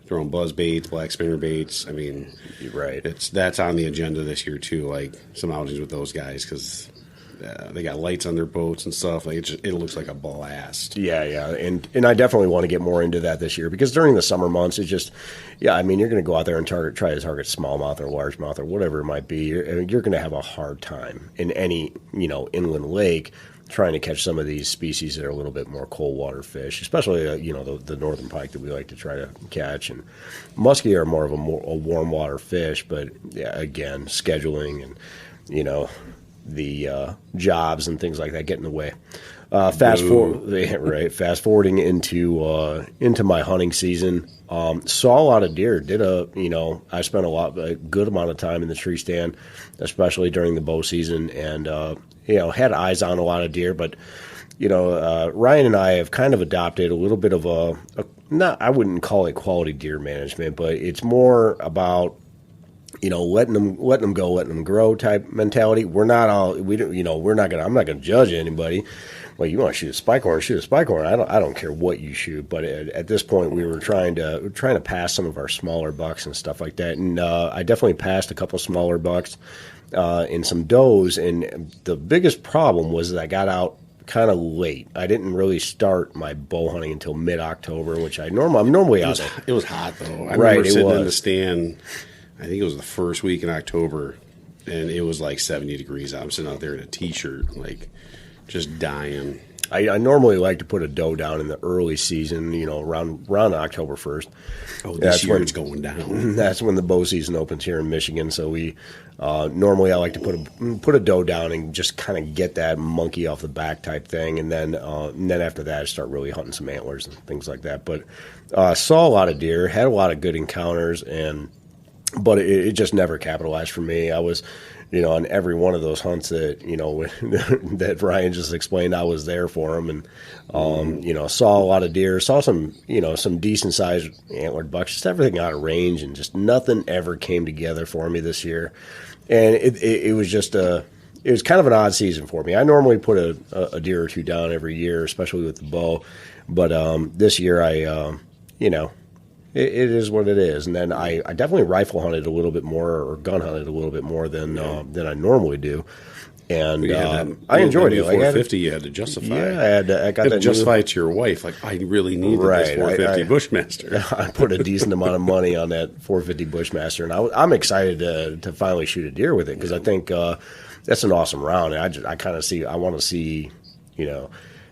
throwing buzz baits, black spinner baits. I mean, right. That's on the agenda this year too. Like some outings with those guys because they got lights on their boats and stuff. Like it looks like a blast. Yeah, and I definitely want to get more into that this year because during the summer months, it's just, I mean, you're going to go out there and try to target smallmouth or largemouth or whatever it might be. You're going to have a hard time in any inland lake trying to catch some of these species that are a little bit more cold water fish, especially the northern pike that we like to try to catch. And muskie are more of a warm water fish, but yeah, again, scheduling and the jobs and things like that get in the way. Fast forwarding into my hunting season, saw a lot of deer. I spent a good amount of time in the tree stand, especially during the bow season, and had eyes on a lot of deer. But Ryan and I have kind of adopted a little bit of I wouldn't call it quality deer management, but it's more about letting them go, letting them grow type mentality. I'm not going to judge anybody. Well, you want to shoot a spike horn, shoot a spike horn. I don't care what you shoot. But at this point, we were trying to pass some of our smaller bucks and stuff like that. And I definitely passed a couple smaller bucks and some does. And the biggest problem was that I got out kind of late. I didn't really start my bow hunting until mid-October, which I'm normally out there. It was hot though. I remember sitting in the stand. I think it was the first week in October, and it was like 70 degrees out. I'm sitting out there in a T-shirt, like just dying. I normally like to put a doe down in the early season, around October 1st. Oh, this year it's going down. That's when the bow season opens here in Michigan. So we normally I like to put a doe down and just kind of get that monkey off the back type thing, and then after that I start really hunting some antlers and things like that. But saw a lot of deer, had a lot of good encounters, but it just never capitalized for me. I was, on every one of those hunts that, that Ryan just explained, I was there for him, and, saw a lot of deer, saw some, some decent sized antlered bucks, just everything out of range, and just nothing ever came together for me this year. And it was just it was kind of an odd season for me. I normally put a deer or two down every year, especially with the bow. But this year it is what it is. And then I definitely rifle hunted a little bit more, or gun hunted a little bit more than I normally do. And I enjoyed it. 450 you had to justify. Yeah, I got to justify it to your wife. Like, I really need this 450 Bushmaster. I put a decent amount of money on that 450 Bushmaster, and I'm excited to finally shoot a deer with it, because I think that's an awesome round. And I want to see,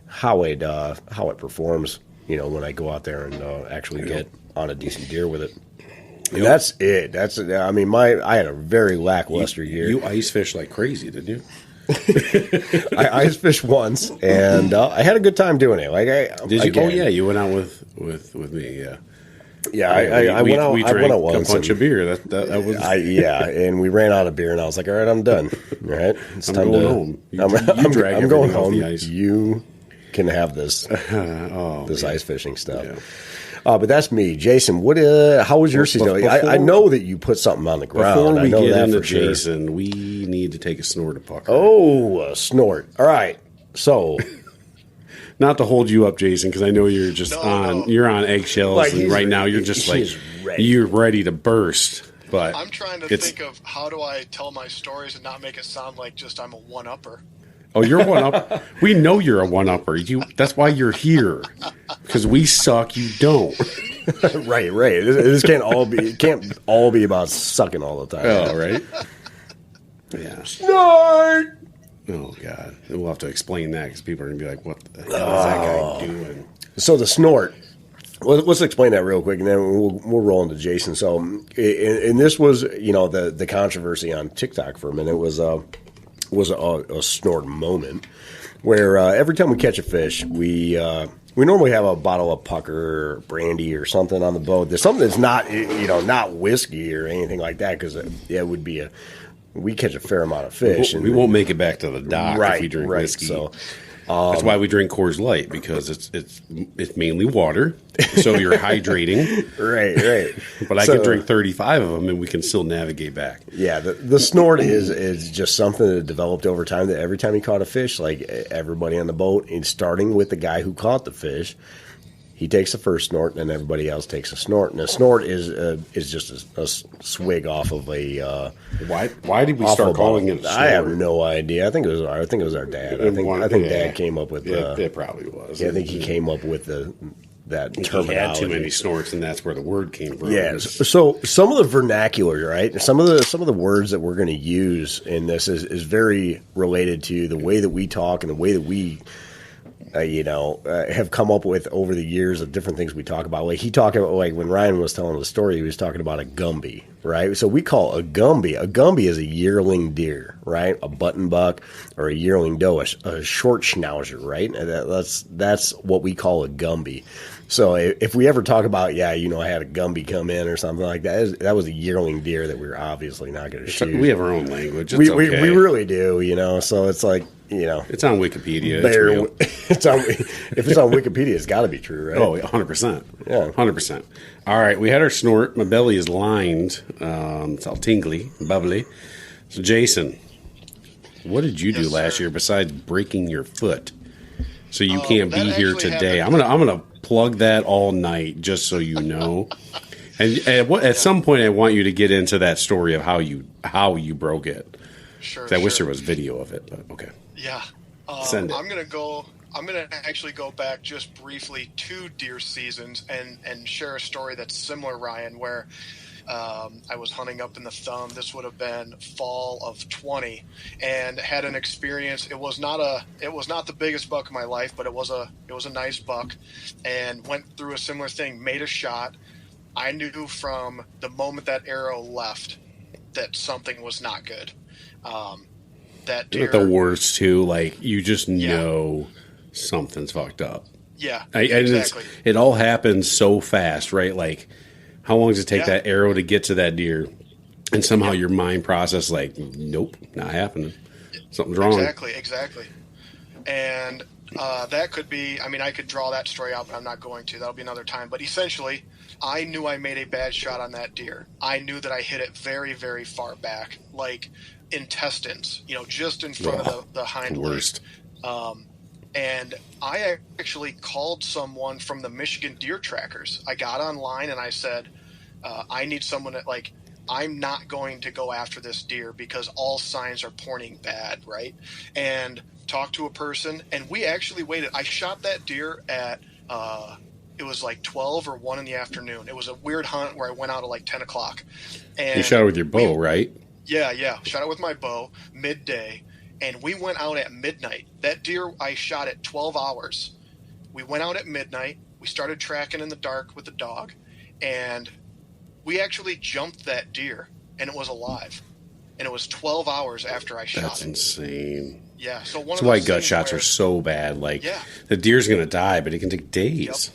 how it performs, when I go out there and actually get on a decent deer with it. And that's it. I had a very lackluster year. You ice fish like crazy, didn't you? I ice fished once, and I had a good time doing it. Did you? Oh yeah, you went out with me. Yeah. Yeah, I went out. We drank a bunch of beer. That was. And we ran out of beer, and I was like, "All right, I'm done. All right, it's I'm time going to home. I'm going home. Ice. You can have this ice fishing stuff." Yeah. But that's me, Jason. How was your season? I know that you put something on the ground. Before we get into for sure. Jason, we need to take a snort of pucker. Oh, a snort! All right, so. Not to hold you up, Jason, because I know you're just you're on eggshells, and right now you're just you're ready to burst. But I'm trying to think of how do I tell my stories and not make it sound like just I'm a one-upper. Oh, you're a one-up. We know you're a one-upper. That's why you're here, because we suck. You don't. Right. This can't all be about sucking all the time. Oh, right. Yeah. Snort. Oh, God. We'll have to explain that, because people are going to be like, what the hell is that guy doing? So the snort, let's explain that real quick, and then we'll roll into Jason. So, and this was, the controversy on TikTok for a minute was was a snort moment where every time we catch a fish, we normally have a bottle of pucker or brandy or something on the boat. There's something that's not, not whiskey or anything like that, because it would be we catch a fair amount of fish. We won't make it back to the dock if we drink whiskey. So that's why we drink Coors Light, because it's mainly water, so you're hydrating. Right. But I can drink 35 of them, and we can still navigate back. Yeah, the snort is just something that developed over time. That every time he caught a fish, like everybody on the boat, and starting with the guy who caught the fish, he takes the first snort, and then everybody else takes a snort. And a snort is just a swig off of a. Why did we start calling it a snort? I have no idea. I think it was our dad. I think Dad came up with. It probably was. Yeah, I think he came up with that terminology. He had too many snorts, and that's where the word came from. Yeah. So some of the vernacular, right? Some of the words that we're going to use in this is very related to the way that we talk and the way that we. Have come up with over the years of different things we talk about. Like he talked about, like when Ryan was telling the story, he was talking about a Gumby, right? So we call a Gumby. A Gumby is a yearling deer, right? A button buck or a yearling doe, a short schnauzer, right? And that's what we call a Gumby. So if we ever talk about, I had a Gumby come in or something like that, that was a yearling deer that we were obviously not going to shoot. We have our own language. We really do, so it's like, it's on Wikipedia. If it's on Wikipedia, it's got to be true, right? Oh, 100%. Yeah. 100%. All right, we had our snort. My belly is lined. It's all tingly, bubbly. So, Jason, what did you do last year besides breaking your foot? So you can't be here today. I'm gonna plug that all night, just so you know. And at some point, I want you to get into that story of how you broke it. Sure. I wish there was video of it, but okay. Yeah. Send it. I'm gonna actually go back just briefly 2 deer seasons and share a story that's similar, Ryan, where I was hunting up in the Thumb. This would have been fall of 20, and had an experience. It was not the biggest buck of my life, but it was a nice buck, and went through a similar thing. Made a shot. I knew from the moment that arrow left that something was not good. That deer, the worst too. Like you just know something's fucked up. Yeah, exactly. It all happens so fast, right? Like, how long does it take that arrow to get to that deer? And somehow your mind process like, nope, not happening. Something's wrong. Exactly. And that could be, I could draw that story out, but I'm not going to. That'll be another time. But essentially, I knew I made a bad shot on that deer. I knew that I hit it very, very far back, like intestines, just in front of the hind worst. And I actually called someone from the Michigan Deer Trackers. I got online and I said, I need someone that, like, I'm not going to go after this deer because all signs are pointing bad, right? And talked to a person, and we actually waited. I shot that deer at, it was like 12 or 1 in the afternoon. It was a weird hunt where I went out at like 10 o'clock. And you shot it with your bow, right? Yeah. Shot it with my bow, midday. And we went out at midnight. That deer I shot at 12 hours. We went out at midnight. We started tracking in the dark with the dog. And we actually jumped that deer, and it was alive. And it was 12 hours after I shot it. That's insane. Yeah. So that's why gut shots are so bad. Like, the deer's going to die, but it can take days.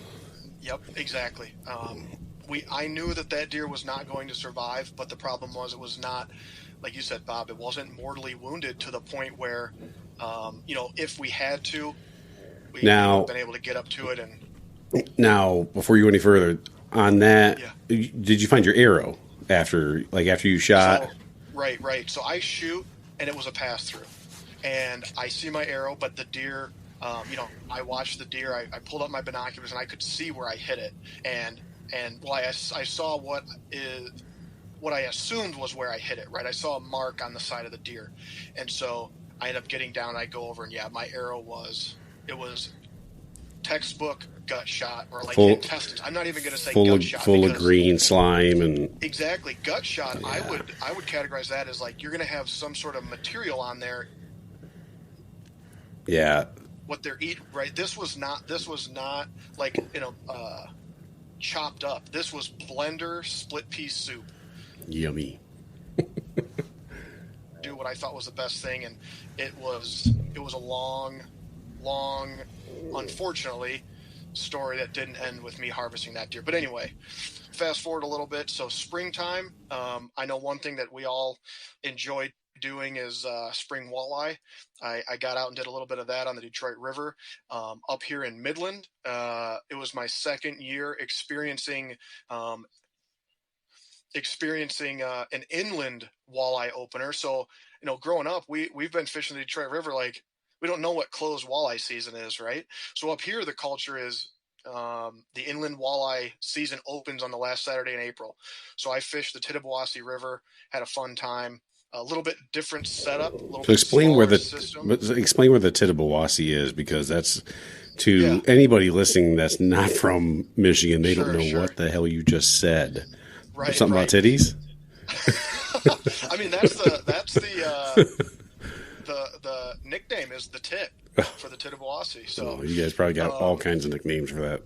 Yep, exactly. I knew that deer was not going to survive, but the problem was it was not, like you said, Bob, it wasn't mortally wounded to the point where, if we had to, we would have been able to get up to it. And now, before you go any further on that, did you find your arrow after you shot? So, right. So I shoot, and it was a pass through, and I see my arrow, but the deer, I watched the deer. I pulled up my binoculars, and I could see where I hit it, and I saw what I assumed was where I hit it, right? I saw a mark on the side of the deer. And so I ended up getting down, I go over, and my arrow was textbook gut shot, or like intestines. I'm not even going to say gut shot. Full of green slime and... Exactly. Gut shot, I would categorize that as like, you're going to have some sort of material on there. Yeah. What they're eating, right? This was not like, chopped up. This was blender split pea soup. Yummy. Do what I thought was the best thing, and it was a long, unfortunately, story that didn't end with me harvesting that deer. But anyway, fast forward a little bit. So springtime, I know one thing that we all enjoy doing is spring walleye. I got out and did a little bit of that on the Detroit River up here in Midland. It was my second year experiencing an inland walleye opener. So, growing up, we've been fishing the Detroit River. Like, we don't know what closed walleye season is, right? So up here, the culture is the inland walleye season opens on the last Saturday in April. So I fished the Tittabawassee River, had a fun time. A little bit different setup. So explain where the Tittabawassee is, because that's anybody listening that's not from Michigan. They don't know what the hell you just said. Right. Something about titties. I mean, that's the nickname is the tit for the Tittabawassee. So you guys probably got all kinds of nicknames for that.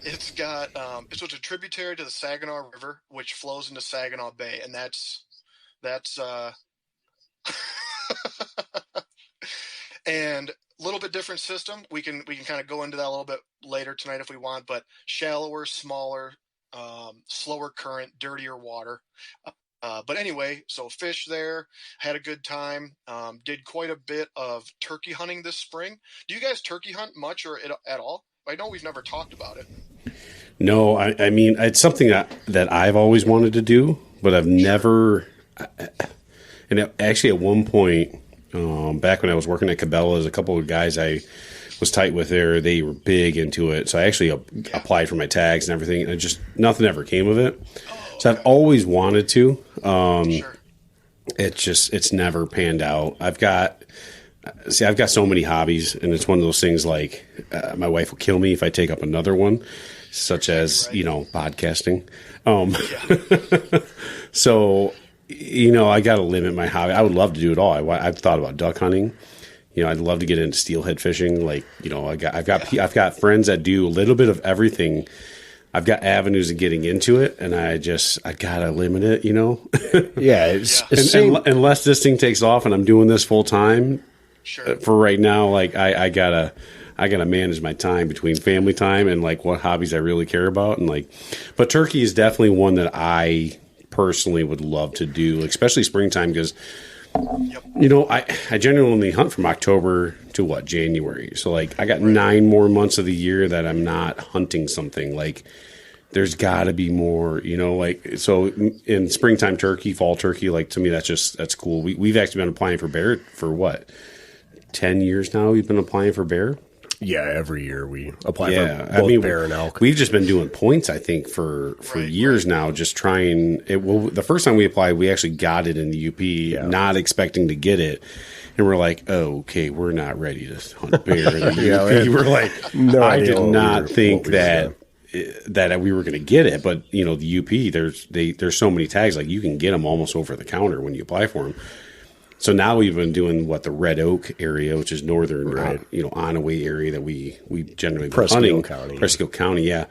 It's got it's a tributary to the Saginaw River, which flows into Saginaw Bay, and that's and a little bit different system. We can kind of go into that a little bit later tonight if we want, but shallower, smaller, slower current, dirtier water. But anyway, so fish there, had a good time, did quite a bit of turkey hunting this spring. Do you guys turkey hunt much or at all? I know we've never talked about it. No, I mean, it's something that I've always wanted to do, but I've never. And actually, at one point, back when I was working at Cabela's, a couple of guys I was tight with there, they were big into it. So I actually applied for my tags and everything, and nothing ever came of it. So I've always wanted to. It's never panned out. I've got so many hobbies, and it's one of those things like my wife will kill me if I take up another one, such as podcasting. So I got to limit my hobby. I would love to do it all. I've thought about duck hunting. I'd love to get into steelhead fishing. Like, I've got friends that do a little bit of everything. I've got avenues of getting into it, and I gotta limit it. Yeah, unless this thing takes off and I'm doing this full time. Sure. For right now, like I gotta manage my time between family time and like what hobbies I really care about, and but turkey is definitely one that I personally would love to do, especially springtime, because I generally only hunt from October to January. So I got 9 more months of the year that I'm not hunting something. Like, there's got to be more, so in springtime turkey, fall turkey, to me, that's cool. We've actually been applying for bear for 10 years now. We've been applying for bear. Yeah, every year we apply for both bear and elk. We've just been doing points, I think, for years now, just trying it. Well, the first time we applied, we actually got it in the UP, not expecting to get it. And we're like, oh, okay, we're not ready to hunt bear in the UP. We're like, I did not think that we were going to get it. But, the UP, there's so many tags, you can get them almost over the counter when you apply for them. So now we've been doing the Red Oak area, which is northern, Onaway area that we generally been hunting. Presco County, yeah.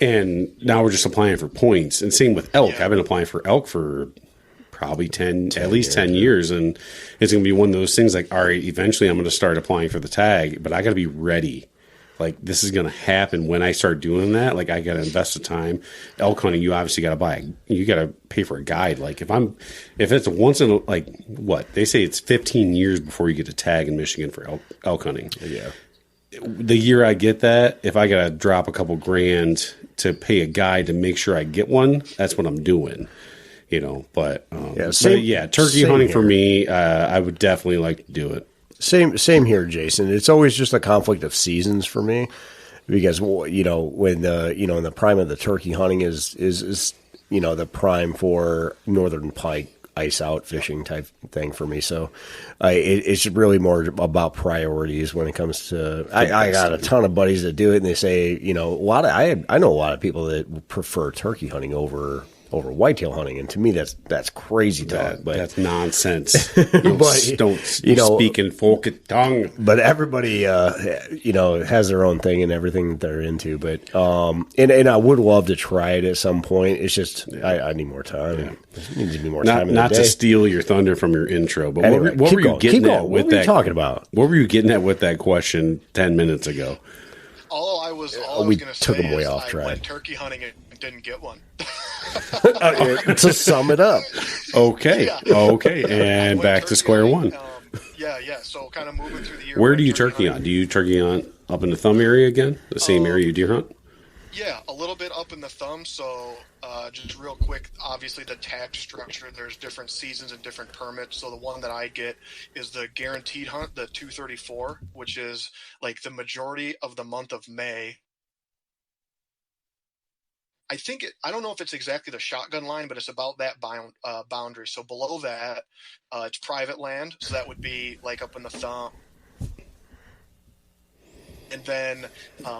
And now we're just applying for points. And same with elk. Yeah. I've been applying for elk for probably 10 years. 10 years. And it's going to be one of those things all right, eventually I'm going to start applying for the tag, but I got to be ready. This is going to happen when I start doing that. I got to invest the time. Elk hunting, you obviously got to you got to pay for a guide. If it's once in they say it's 15 years before you get a tag in Michigan for elk hunting. Yeah. The year I get that, if I got to drop a couple grand to pay a guide to make sure I get one, that's what I'm doing. Turkey hunting for me, I would definitely like to do it. Same here, Jason. It's always just a conflict of seasons for me, because when in the prime of the turkey hunting is the prime for northern pike ice out fishing type thing for me. So it's really more about priorities when it comes to. I got a ton of buddies that do it, and they say I know a lot of people that prefer turkey hunting over over whitetail hunting, and to me that's crazy talk. But that's nonsense. But, don't speak in folk tongue. But everybody, has their own thing and everything that they're into. But and I would love to try it at some point. It's just I need more time. Yeah. It needs to be more time. Not to steal your thunder from your intro, but anyway, what were you getting at with that? What were you talking about? What were you getting at with that question 10 minutes ago? All I was going to say is I went turkey hunting and didn't get one. To sum it up. Okay. Yeah. Okay. And back to square one. Yeah. So kind of moving through the year. Where do you turkey hunt? Do you turkey hunt up in the thumb area again? The same area you deer hunt? Yeah, a little bit up in the thumb. So just real quick, obviously the tag structure, there's different seasons and different permits. So the one that I get is the guaranteed hunt, the 234, which is like the majority of the month of May. I don't know if it's exactly the shotgun line, but it's about that boundary. So below that, it's private land. So that would be like up in the thumb. And then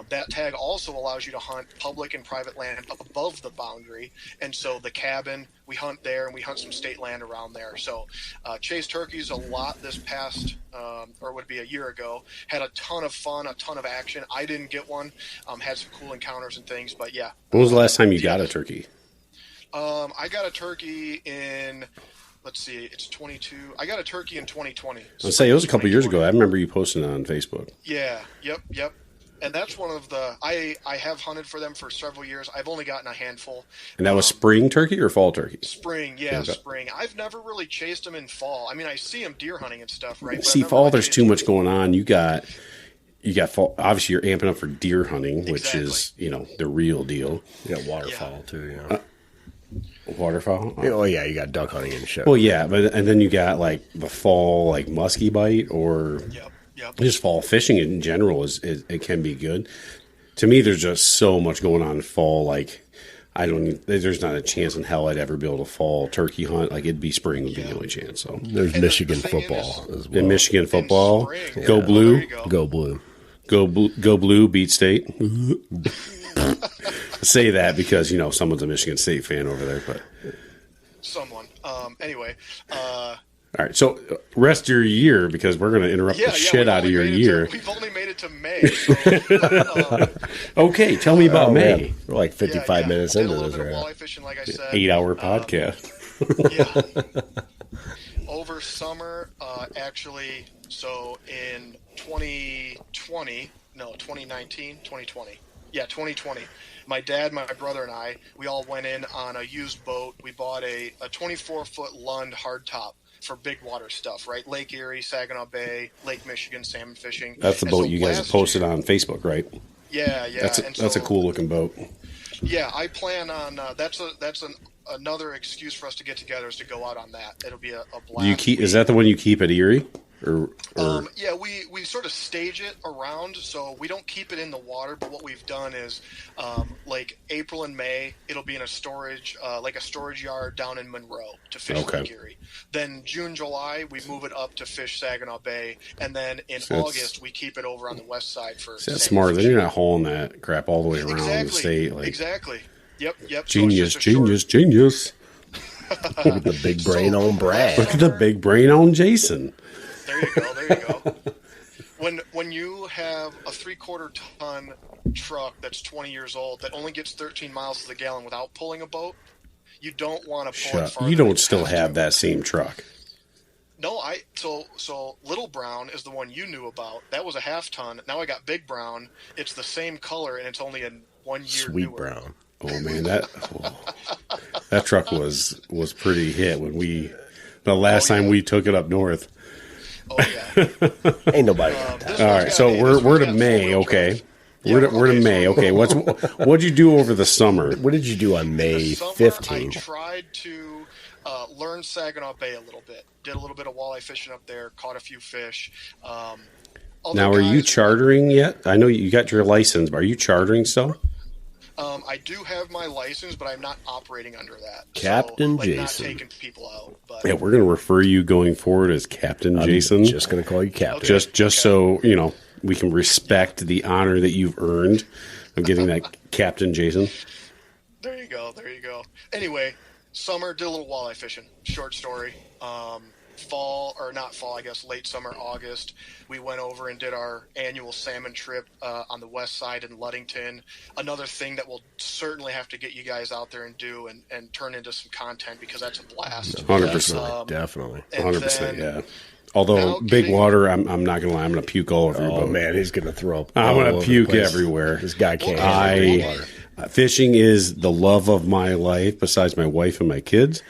that tag also allows you to hunt public and private land up above the boundary. And so the cabin, we hunt there, and we hunt some state land around there. So chased turkeys a lot this past, or it would be a year ago. Had a ton of fun, a ton of action. I didn't get one. Had some cool encounters and things, but yeah. When was the last time you got a turkey? I got a turkey in... Let's see, it's 22. I got a turkey in 2020. I'll say it was a couple years ago. I remember you posting it on Facebook. Yeah, yep. And that's one of the, I have hunted for them for several years. I've only gotten a handful. And that was spring turkey or fall turkey? Spring. Spring. I've never really chased them in fall. I mean, I see them deer hunting and stuff, right? See, fall, there's too much going on. You got fall. Obviously, you're amping up for deer hunting, which is, the real deal. You got waterfowl too, Waterfowl? Oh yeah, you got duck hunting and shit. Well, yeah, and then you got like the fall, like musky bite, or just fall fishing in general it can be good. To me, there's just so much going on in fall. Like there's not a chance in hell I'd ever be able to fall turkey hunt. Like it'd be spring would be the only chance. So there's Michigan football as well. In Michigan football, go blue, go blue, go blue, beat state. Say that because someone's a Michigan State fan over there, but someone. Anyway. All right, so rest of your year, because we're going to interrupt the shit out of your year. We've only made it to May. So, okay, tell me about May. Man. We're like 55 minutes into this, right? Walleye fishing, like I said. 8-hour podcast. Over summer, actually. So in 2020. Yeah, 2020. My dad, my brother, and I, we all went in on a used boat. We bought a 24-foot Lund hardtop for big water stuff, right? Lake Erie, Saginaw Bay, Lake Michigan, salmon fishing. That's the boat you guys posted on Facebook, right? Yeah. That's a cool-looking boat. Yeah, I plan on another excuse for us to get together is to go out on that. It'll be a blast. Is that the one you keep at Erie? Yeah, we sort of stage it around, so we don't keep it in the water. But what we've done is, like April and May, it'll be in a storage yard down in Monroe to fish Lake Erie. Then June, July, we move it up to fish Saginaw Bay, and then in August we keep it over on the west side for. That's smart. Then you're not hauling that crap all the way around the state. Exactly. Yep. Genius. Look at the big brain on Brad. Look at the big brain on Jason. There you go. When you have a 3/4 ton truck that's 20 years old that only gets 13 miles to the gallon without pulling a boat, you don't want to pull it farther. You don't still have that same truck. No, so Little Brown is the one you knew about. That was a 1/2 ton. Now I got Big Brown. It's the same color and it's only a 1 year Sweet newer. Brown. Oh man, that truck was pretty hit when the last time we took it up north. Oh yeah. Ain't nobody. All right, so we're to May, okay. We're to May, okay. What'd you do over the summer? What did you do on May 15th? I tried to learn Saginaw Bay a little bit. Did a little bit of walleye fishing up there. Caught a few fish. Now, are you chartering yet? I know you got your license, but are you chartering still? I do have my license, but I'm not operating under that. Captain Jason. Not taking people out. But. Yeah, we're going to refer you going forward as Captain Jason. I'm just going to call you Captain. Just so, we can respect the honor that you've earned of getting that Captain Jason. There you go. There you go. Anyway, summer, did a little walleye fishing. Short story. Fall, or not fall, I guess, late summer, August, we went over and did our annual salmon trip on the west side in Ludington. Another thing that we'll certainly have to get you guys out there and do and turn into some content, because that's a blast. 100%. Definitely. 100%, yeah. Although big water, I'm not gonna lie, I'm gonna puke all over your boat. Oh man, he's gonna throw up. I'm gonna puke everywhere. This guy can't handle water. Fishing is the love of my life, besides my wife and my kids,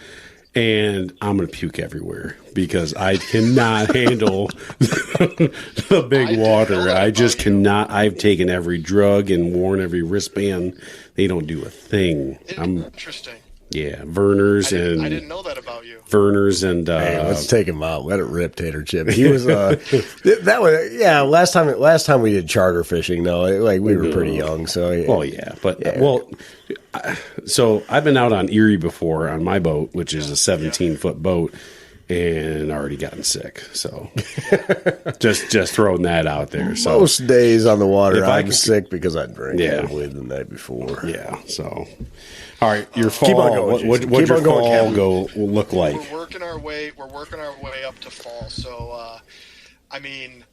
and I'm gonna puke everywhere because I cannot handle the big water. I just cannot. I've taken every drug and worn every wristband. They don't do a thing. Interesting. Yeah, Verner's I didn't know that about you. Verner's and hey, let's take him out. Let it rip, Tater Chip. He was that was Last time we did charter fishing, though, like we were pretty young. So well, yeah, but so I've been out on Erie before on my boat, which is a 17-foot boat, and already gotten sick. So just throwing that out there. So most days on the water, I'm sick because I drank heavily the night before. Yeah, so. All right, your fall. Keep on going. What's your fall look like? We're working our way up to fall. So, I mean,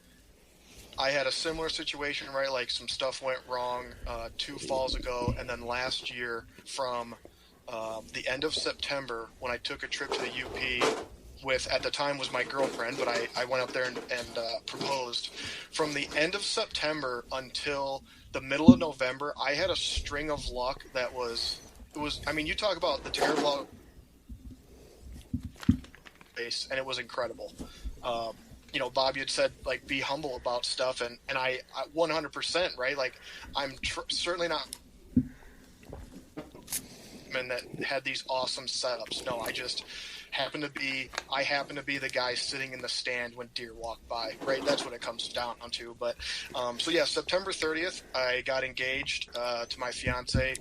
I had a similar situation, right? Like some stuff went wrong 2 falls ago, and then last year from the end of September when I took a trip to the UP with, at the time was my girlfriend, but I went up there and proposed. From the end of September until the middle of November, I had a string of luck that was. I mean, you talk about the terrible base, and it was incredible. You know, Bob, you had said, like, be humble about stuff, and I 100%, right? Like, I'm certainly not man that had these awesome setups. No, I just happen to be the guy sitting in the stand when deer walk by, right? That's what it comes down to. But so yeah, September 30th, I got engaged to my fiance.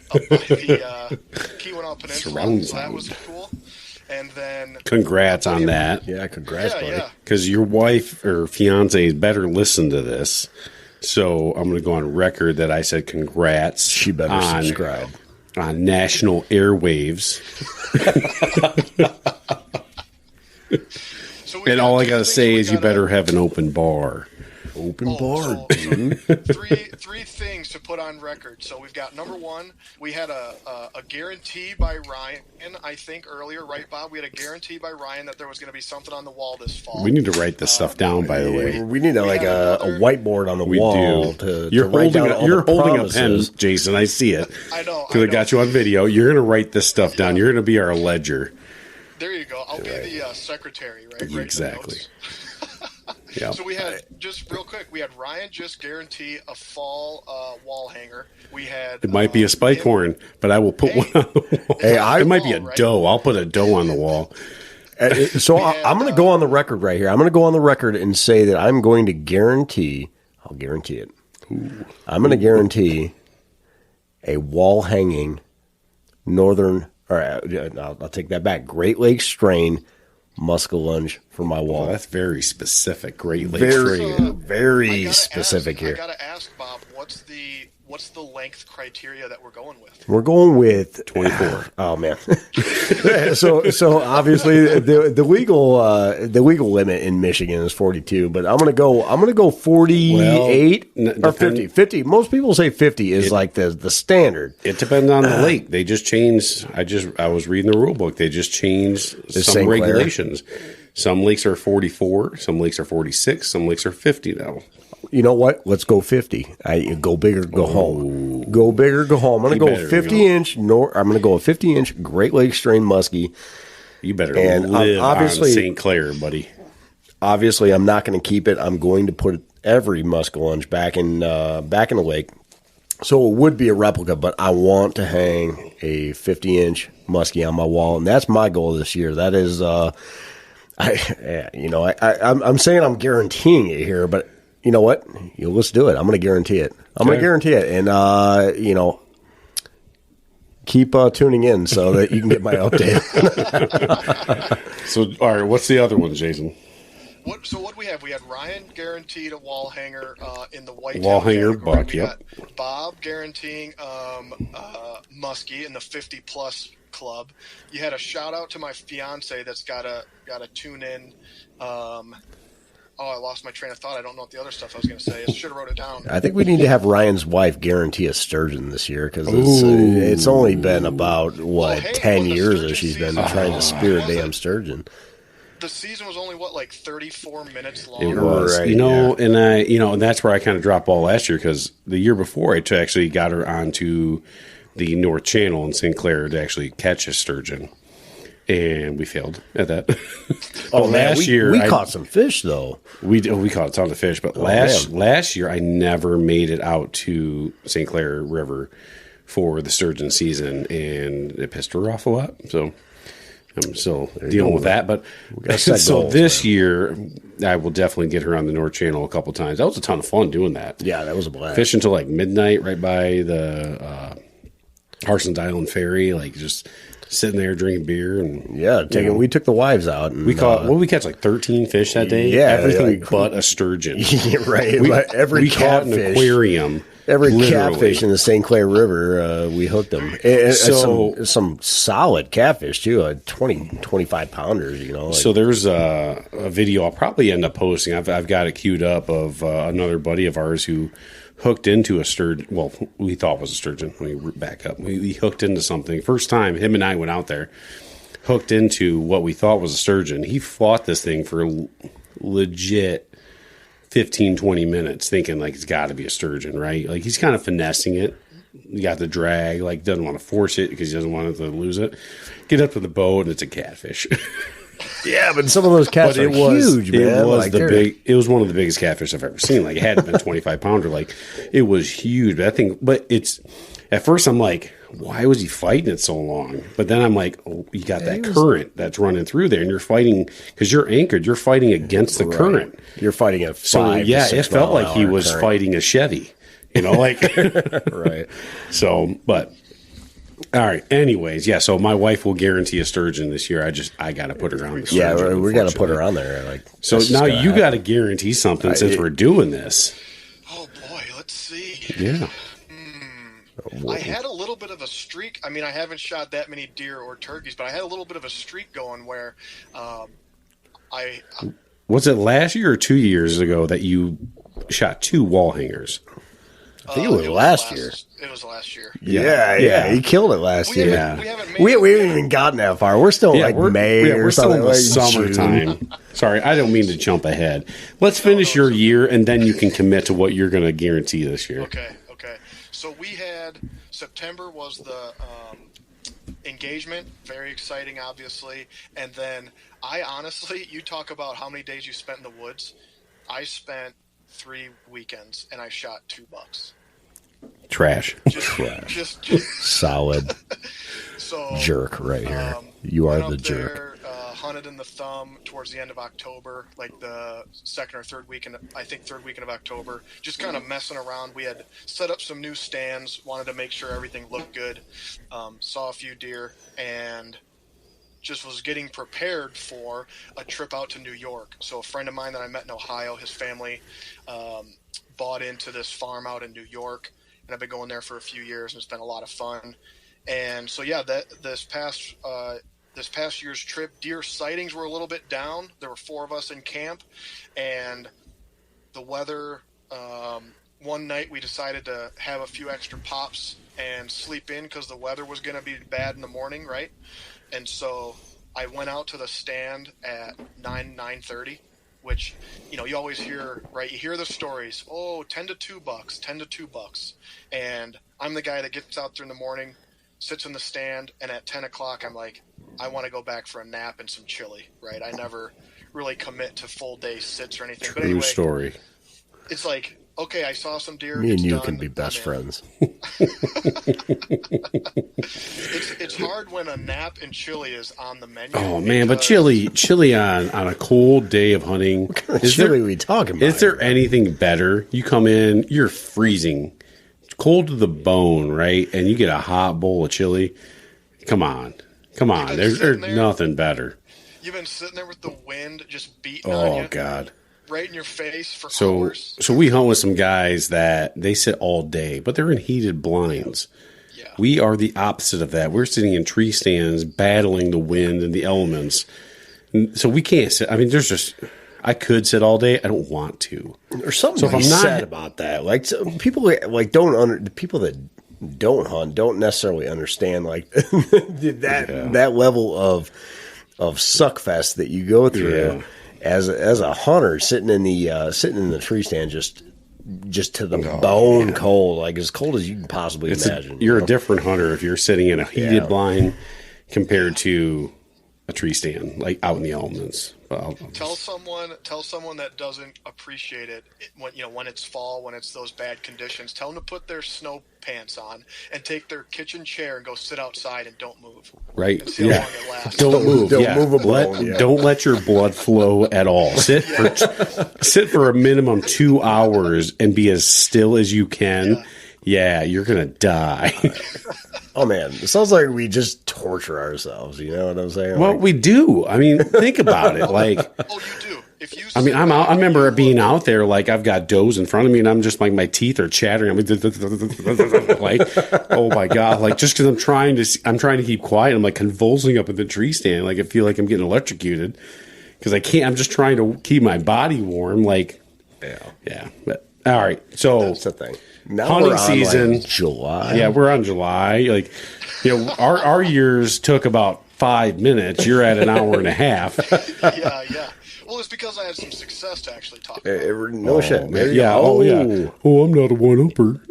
Up by the Keweenaw Peninsula, so that was cool. And then congrats on that. Yeah, congrats, buddy. Because your wife or fiance better listen to this. So I'm going to go on record that I said congrats. She better subscribe on national airwaves. And all I got to say is you better have an open bar. Open bar, dude. Three things to put on record. So we've got number one, we had a guarantee by Ryan, I think earlier, right, Bob? We had a guarantee by Ryan that there was going to be something on the wall this fall. We need to write this stuff down, by the way. We need a whiteboard on the wall. You're holding a pen, Jason. I see it. I know. Because I got you on video. You're going to write this stuff down. You're going to be our ledger. There you go. I'll be the secretary, right? Exactly. Yeah. So we had, just real quick, we had Ryan just guarantee a fall wall hanger. We had it might be a spike horn, but I will put one on the wall. It might be a doe. I'll put a doe on the wall. So I'm going to go on the record right here. I'm going to go on the record and say that I'm going to guarantee. I'll guarantee it. I'm going to guarantee a wall hanging northern. Or I'll take that back. Great Lakes strain muskellunge for my wall. Oh, that's very specific. Great Lakes strain. Very specific here. I got to ask, Bob, what's the length criteria that we're going with? We're going with 24. Oh man. so obviously the legal limit in Michigan is 42, but I'm gonna go 48 or 50. 50. Most people say 50 is like the standard. It depends on the lake. They just changed. I was reading the rule book. They just changed some regulations. Some lakes are 44. Some lakes are 46. Some lakes are 50 now. You know what? Let's go 50. Go big or go home. Go big or go home. I'm going to go 50 inch. I'm going to go a 50 inch Great Lakes strain muskie. You better live on St. Clair, buddy. Obviously, I'm not going to keep it. I'm going to put every muskellunge back in the lake. So it would be a replica, but I want to hang a 50 inch muskie on my wall, and that's my goal this year. That is, I'm saying I'm guaranteeing it here, but. You know what? Let's do it. I'm going to guarantee it. I'm going to guarantee it. And, keep tuning in so that you can get my update. So, all right, what's the other one, Jason? what we have? We had Ryan guaranteed a wall hanger in the white wall hanger buck. We Yep. got Bob guaranteeing muskie in the 50+ club. You had a shout out to my fiance that's got a tune in. I lost my train of thought. I don't know what the other stuff I was going to say. I should have wrote it down. I think we need to have Ryan's wife guarantee a sturgeon this year because it's only been about, 10 years that she's been trying to spear a damn sturgeon. The season was only, 34 minutes long? It was, Right, and that's where I kind of dropped ball last year because the year before I actually got her onto the North Channel in St. Clair to actually catch a sturgeon. And we failed at that. Last year we caught some fish though. We caught a ton of fish, but last year I never made it out to St. Clair River for the sturgeon season, and it pissed her off a lot. So I'm still dealing with that. But so this year I will definitely get her on the North Channel a couple times. That was a ton of fun doing that. Yeah, that was a blast. Fishing until like midnight, right by the Harson's Island Ferry, like just sitting there drinking beer and we took the wives out and we caught we catch like 13 fish that day. Yeah, everything but a sturgeon. Right, we caught an aquarium. Every literally. catfish in the St. Clair River, we hooked them. And some solid catfish too, 20, 25 pounders. So there's a video I'll probably end up posting. I've got it queued up of another buddy of ours who hooked into a sturgeon. Well, we thought it was a sturgeon. Let me back up. We hooked into something. First time him and I went out there, hooked into what we thought was a sturgeon. He fought this thing for legit 15, 20 minutes thinking like it's got to be a sturgeon, right? Like he's kind of finessing it. You got the drag, like doesn't want to force it because he doesn't want it to lose it. Get up to the boat and it's a catfish. Yeah, but some of those cats are huge, man. It was one of the biggest catfish I've ever seen. Like it had to been 25 pounder. Like it was huge. But it's at first I'm like, why was he fighting it so long? But then I'm like, oh, you got that current that's running through there, and you're fighting because you're anchored. You're fighting against the current. You're fighting a 5 it felt like he was fighting a Chevy. Right. So, but. All right. Anyways, so my wife will guarantee a sturgeon this year. I got to put her on the sturgeon. Yeah, we got to put her on there. So now you got to guarantee something since we're doing this. Oh boy, let's see. Yeah. I had a little bit of a streak. I mean, I haven't shot that many deer or turkeys, but I had a little bit of a streak going where Was it last year or 2 years ago that you shot 2 wall hangers? I think it was last year. It was last year. Yeah. He killed it last year. We haven't even gotten that far. We're still May or something. We're still in the summertime. Sorry, I don't mean to jump ahead. Let's finish your year, and then you can commit to what you're going to guarantee this year. Okay. So we had September was the engagement. Very exciting, obviously. And then I honestly, you talk about how many days you spent in the woods. I spent 3 weekends, and I shot 2 bucks. Trash. Just solid. So jerk right here. You are the jerk. There, hunted in the thumb towards the end of October, like the second or third weekend. I think third weekend of October. Just kind of messing around. We had set up some new stands. Wanted to make sure everything looked good. Saw a few deer and just was getting prepared for a trip out to New York. So a friend of mine that I met in Ohio, his family bought into this farm out in New York, and I've been going there for a few years, and it's been a lot of fun. And so, this past year's trip, deer sightings were a little bit down. There were 4 of us in camp, and the weather, one night we decided to have a few extra pops and sleep in because the weather was going to be bad in the morning, right? And so I went out to the stand at 9:30, which, you always hear, right? You hear the stories, 10 to 2 bucks, 10 to 2 bucks. And I'm the guy that gets out there in the morning, sits in the stand, and at 10 o'clock, I'm like, I want to go back for a nap and some chili, right? I never really commit to full day sits or anything. But anyway, story. It's like, okay, I saw some deer. Me and you can be best friends. It's hard when a nap and chili is on the menu. Oh man, but chili on a cold day of hunting. What kind of chili are we talking about? Is there anything better? You come in, you're freezing, cold to the bone, right? And you get a hot bowl of chili. Come on. There's nothing better. You've been sitting there with the wind just beating on you. Oh God. Right in your face for So hours. so we hunt with some guys that they sit all day, but they're in heated blinds. Yeah. We are the opposite of that. We're sitting in tree stands, battling the wind and the elements. So we can't sit. I mean, I could sit all day. I don't want to. There's something to be said about that. Like people like the people that don't hunt don't necessarily understand like that level of suckfest that you go through as a hunter sitting in the tree stand just to the bone cold, like as cold as you can possibly imagine. You're a different hunter if you're sitting in a heated blind compared to a tree stand, like out in the elements. Tell someone that doesn't appreciate it when it's fall, when it's those bad conditions. Tell them to put their snow pants on and take their kitchen chair and go sit outside and don't move. Right? And see how long it lasts. Don't move. Don't move a bone. Don't let your blood flow at all. Sit for a minimum 2 hours and be as still as you can. Yeah, you're gonna die. Oh man, it sounds like we just torture ourselves. You know what I'm saying? Well, we do. I mean, think about it. Like, oh, you do. If you, I'm out. I remember being out there. Like, I've got does in front of me, and I'm just like my teeth are chattering. I'm like, oh my god! Like, just because I'm trying to keep quiet. I'm like convulsing up in the tree stand. Like, I feel like I'm getting electrocuted because I can't. I'm just trying to keep my body warm. Like, yeah. But all right, so that's the thing. Now hunting we're on, season, like, July. Yeah, we're on July. Like, our years took about 5 minutes. You're at an hour and a half. Yeah. Well, it's because I had some success to actually talk about. No shit. Man. Yeah. Oh, I'm not a one-upper.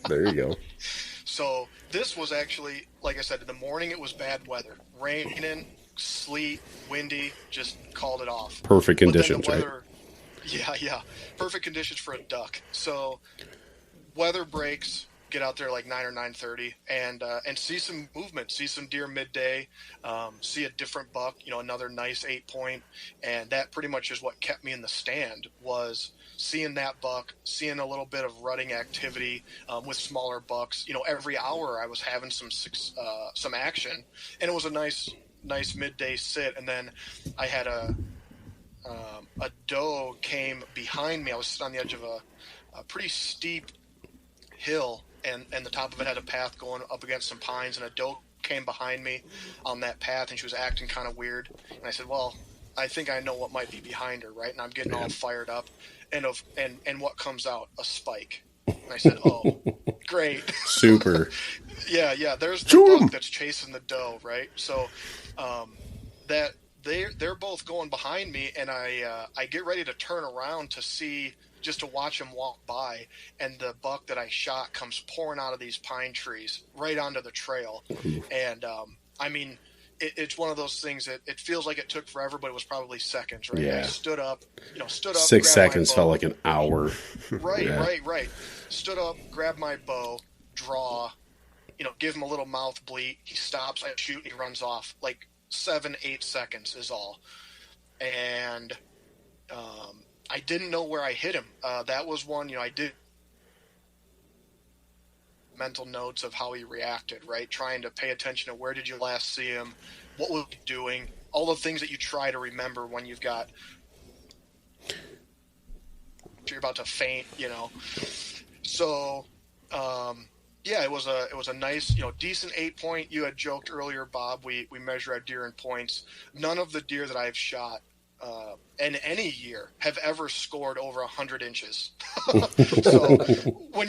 There you go. So this was actually, like I said, in the morning it was bad weather, raining, sleet, windy. Just called it off. Perfect conditions, right? Yeah. Perfect conditions for a duck. So weather breaks, get out there like 9 or 9:30 and see some movement, see some deer midday, see a different buck, another nice 8-point. And that pretty much is what kept me in the stand, was seeing that buck, seeing a little bit of rutting activity with smaller bucks. Every hour I was having some action, and it was a nice midday sit. And then I had a doe came behind me. I was sitting on the edge of a pretty steep hill, and the top of it had a path going up against some pines, and a doe came behind me on that path, and she was acting kind of weird. And I said, well, I think I know what might be behind her, right? And I'm getting all fired up, and what comes out? A spike. And I said, oh, great. Super. Yeah. There's the buck that's chasing the doe, right? So that they're both going behind me, and I get ready to turn around just to watch them walk by, and the buck that I shot comes pouring out of these pine trees right onto the trail. And I mean, it's one of those things that it feels like it took forever, but it was probably seconds, right? Yeah. I stood up. 6 seconds felt like an hour. Right. Stood up, grabbed my bow, draw, give him a little mouth bleat. He stops, I shoot, he runs off. Like 7-8 seconds is all. And I didn't know where I hit him. That was one, I did mental notes of how he reacted, right? Trying to pay attention to where did you last see him, what was he doing, all the things that you try to remember when you're about to faint, So, it was a nice, decent 8-point. You had joked earlier, Bob, we measure our deer in points. None of the deer that I've shot in any year have ever scored over 100 inches. So when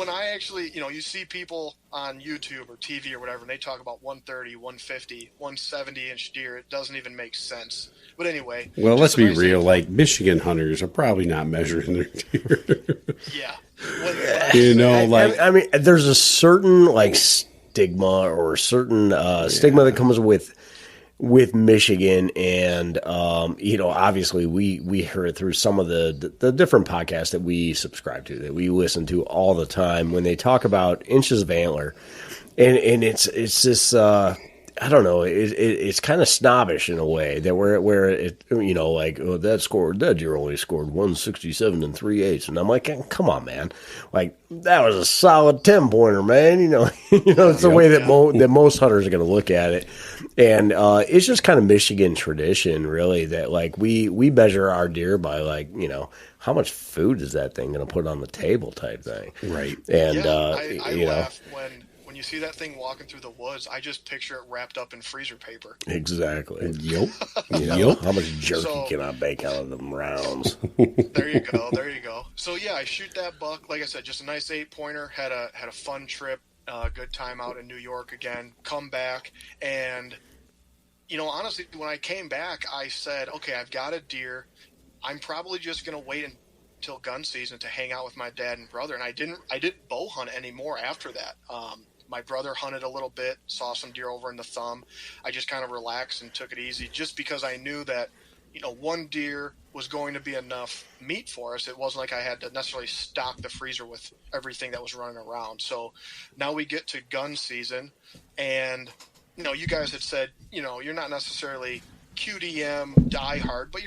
I actually, you see people on YouTube or TV or whatever, and they talk about 130, 150, 170 inch deer, it doesn't even make sense. But anyway. Well, let's be real. Like, Michigan hunters are probably not measuring their deer. Yeah. I mean, there's a certain stigma or a certain stigma that comes with Michigan, and obviously we heard it through some of the different podcasts that we subscribe to, that we listen to all the time, when they talk about inches of antler, and it's this I don't know. It's kind of snobbish in a way that where it, you know, like, oh, that deer only scored 167 and 3/8, and I'm like, come on, man, like that was a solid 10-pointer, man. You know, it's the way that that most hunters are going to look at it, and it's just kind of Michigan tradition, really, that like we measure our deer by like, you know, how much food is that thing going to put on the table type thing, right? And I you know. laugh when you see that thing walking through the woods. I just picture it wrapped up in freezer paper. Exactly. Yep. You know, Yep. how much jerky can I bake out of them rounds? There you go. There you go. So yeah, I shoot that buck. Like I said, just a nice 8-pointer. Had a fun trip. Good time out in New York again. Come back, and you know, honestly, when I came back, I said, okay, I've got a deer. I'm probably just gonna wait until gun season to hang out with my dad and brother. And I didn't bow hunt anymore after that. My brother hunted a little bit, saw some deer over in the thumb. I just kind of relaxed and took it easy, just because I knew that, you know, one deer was going to be enough meat for us. It wasn't like I had to necessarily stock the freezer with everything that was running around. So now we get to gun season, and, you know, you guys had said, you know, you're not necessarily QDM diehard, but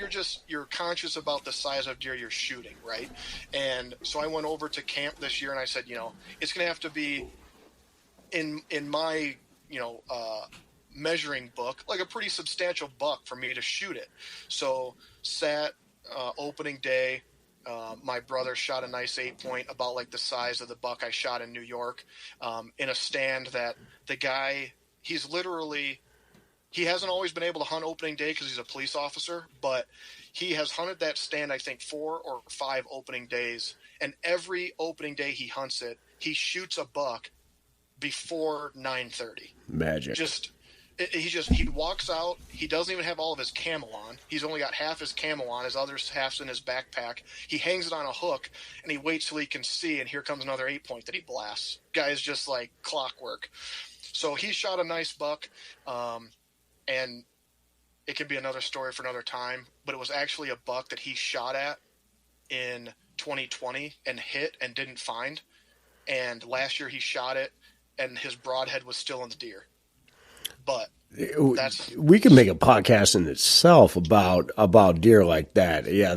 you're conscious about the size of deer you're shooting, right? And so I went over to camp this year, and I said, you know, it's going to have to be in my, you know, measuring book, like a pretty substantial buck for me to shoot it. So opening day, my brother shot a nice 8-point, about like the size of the buck I shot in New York, in a stand that the guy, he hasn't always been able to hunt opening day because he's a police officer, but he has hunted that stand, I think, 4 or 5 opening days. And every opening day he hunts it, he shoots a buck before 9:30. Magic. He walks out. He doesn't even have all of his camo on. He's only got half his camo on. His other half's in his backpack. He hangs it on a hook, and he waits till he can see, and here comes another 8-point that he blasts. Guy's just like clockwork. So he shot a nice buck, and it could be another story for another time, but it was actually a buck that he shot at in 2020 and hit and didn't find. And last year he shot it, and his broadhead was still in the deer. But we can make a podcast in itself about deer like that. Yeah,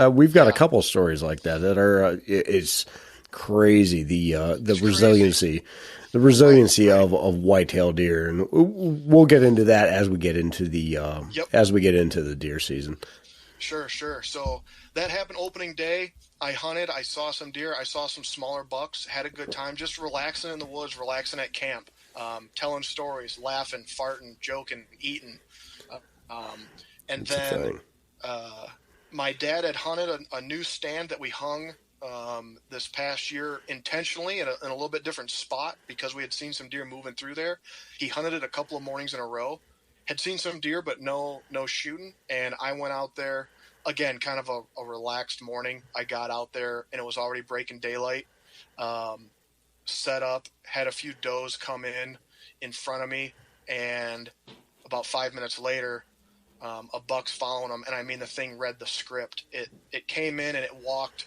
we've got a couple of stories like that are it's crazy, the resiliency. Crazy. The resiliency of whitetail deer, and we'll get into that as we get into the deer season. Sure. So that happened opening day. I hunted. I saw some deer. I saw some smaller bucks. Had a good time, just relaxing in the woods, relaxing at camp, telling stories, laughing, farting, joking, eating. And then my dad had hunted a new stand that we hung this past year intentionally in a little bit different spot because we had seen some deer moving through there. He hunted it a couple of mornings in a row, had seen some deer, but no shooting. And I went out there again, kind of a relaxed morning. I got out there and it was already breaking daylight. Set up, had a few does come in front of me. And about 5 minutes later, a buck's following them, and I mean the thing read the script. It came in and it walked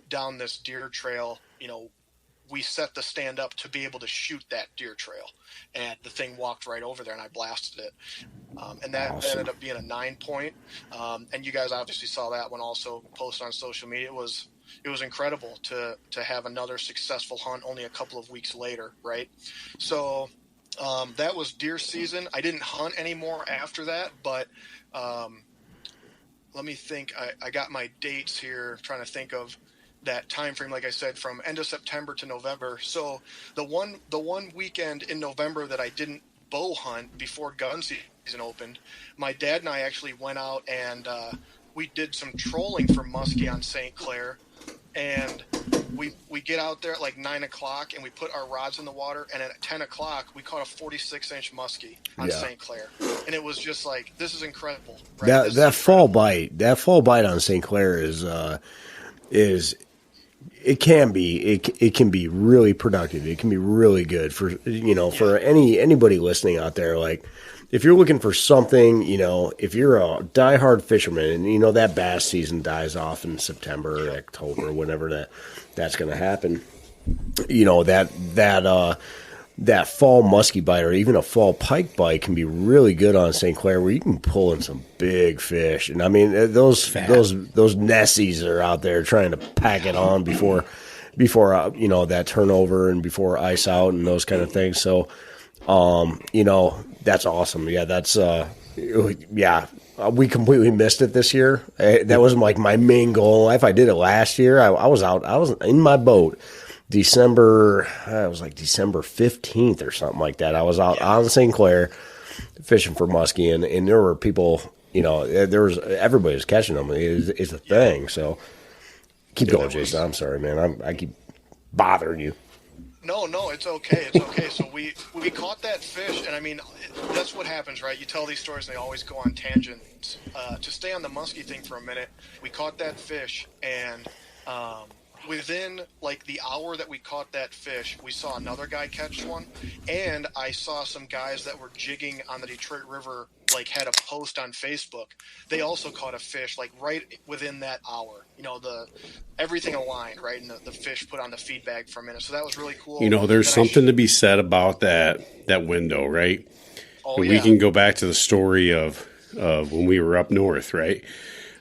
down this deer trail. You know, we set the stand up to be able to shoot that deer trail, and the thing walked right over there, and I blasted it. And that Awesome. ended up being a 9-point. And you guys obviously saw that one also posted on social media. It was incredible to have another successful hunt only a couple of weeks later, right? So that was deer season. I didn't hunt anymore after that, but let me think. I got my dates here, trying to think of that time frame, like I said, from end of September to November. So the one weekend in November that I didn't bow hunt before gun season opened, my dad and I actually went out and we did some trolling for muskie on St. Clair. And we get out there at like 9 o'clock and we put our rods in the water, and at 10 o'clock we caught a 46-inch muskie on St. Clair, and it was just like, this is incredible. Right? That fall bite on St. Clair is it can be really productive. It can be really good for for anybody listening out there. Like, if you're looking for something, if you're a diehard fisherman and that bass season dies off in September or October, whenever that's going to happen, that that fall muskie bite or even a fall pike bite can be really good on St. Clair, where you can pull in some big fish. And I mean, those Nessies are out there trying to pack it on before that turnover and before ice out and those kind of things. So, that's awesome. Yeah, that's we completely missed it this year. That was like my main goal. If I did it last year, I was in my boat. December 15th or something like that. I was out on St. Clair fishing for muskie, and there were people, everybody was catching them. It's a thing. So keep going, Jason. I'm sorry, man. I keep bothering you. No, it's okay. It's okay. So we caught that fish, and I mean, that's what happens, right? You tell these stories, and they always go on tangents. To stay on the muskie thing for a minute, we caught that fish, and within like the hour that we caught that fish, we saw another guy catch one, and I saw some guys that were jigging on the Detroit River, like had a post on Facebook. They also caught a fish like right within that hour. Everything aligned, right? And the fish put on the feed bag for a minute. So that was really cool. There's something to be said about that window, right? Oh, we can go back to the story of when we were up north, right?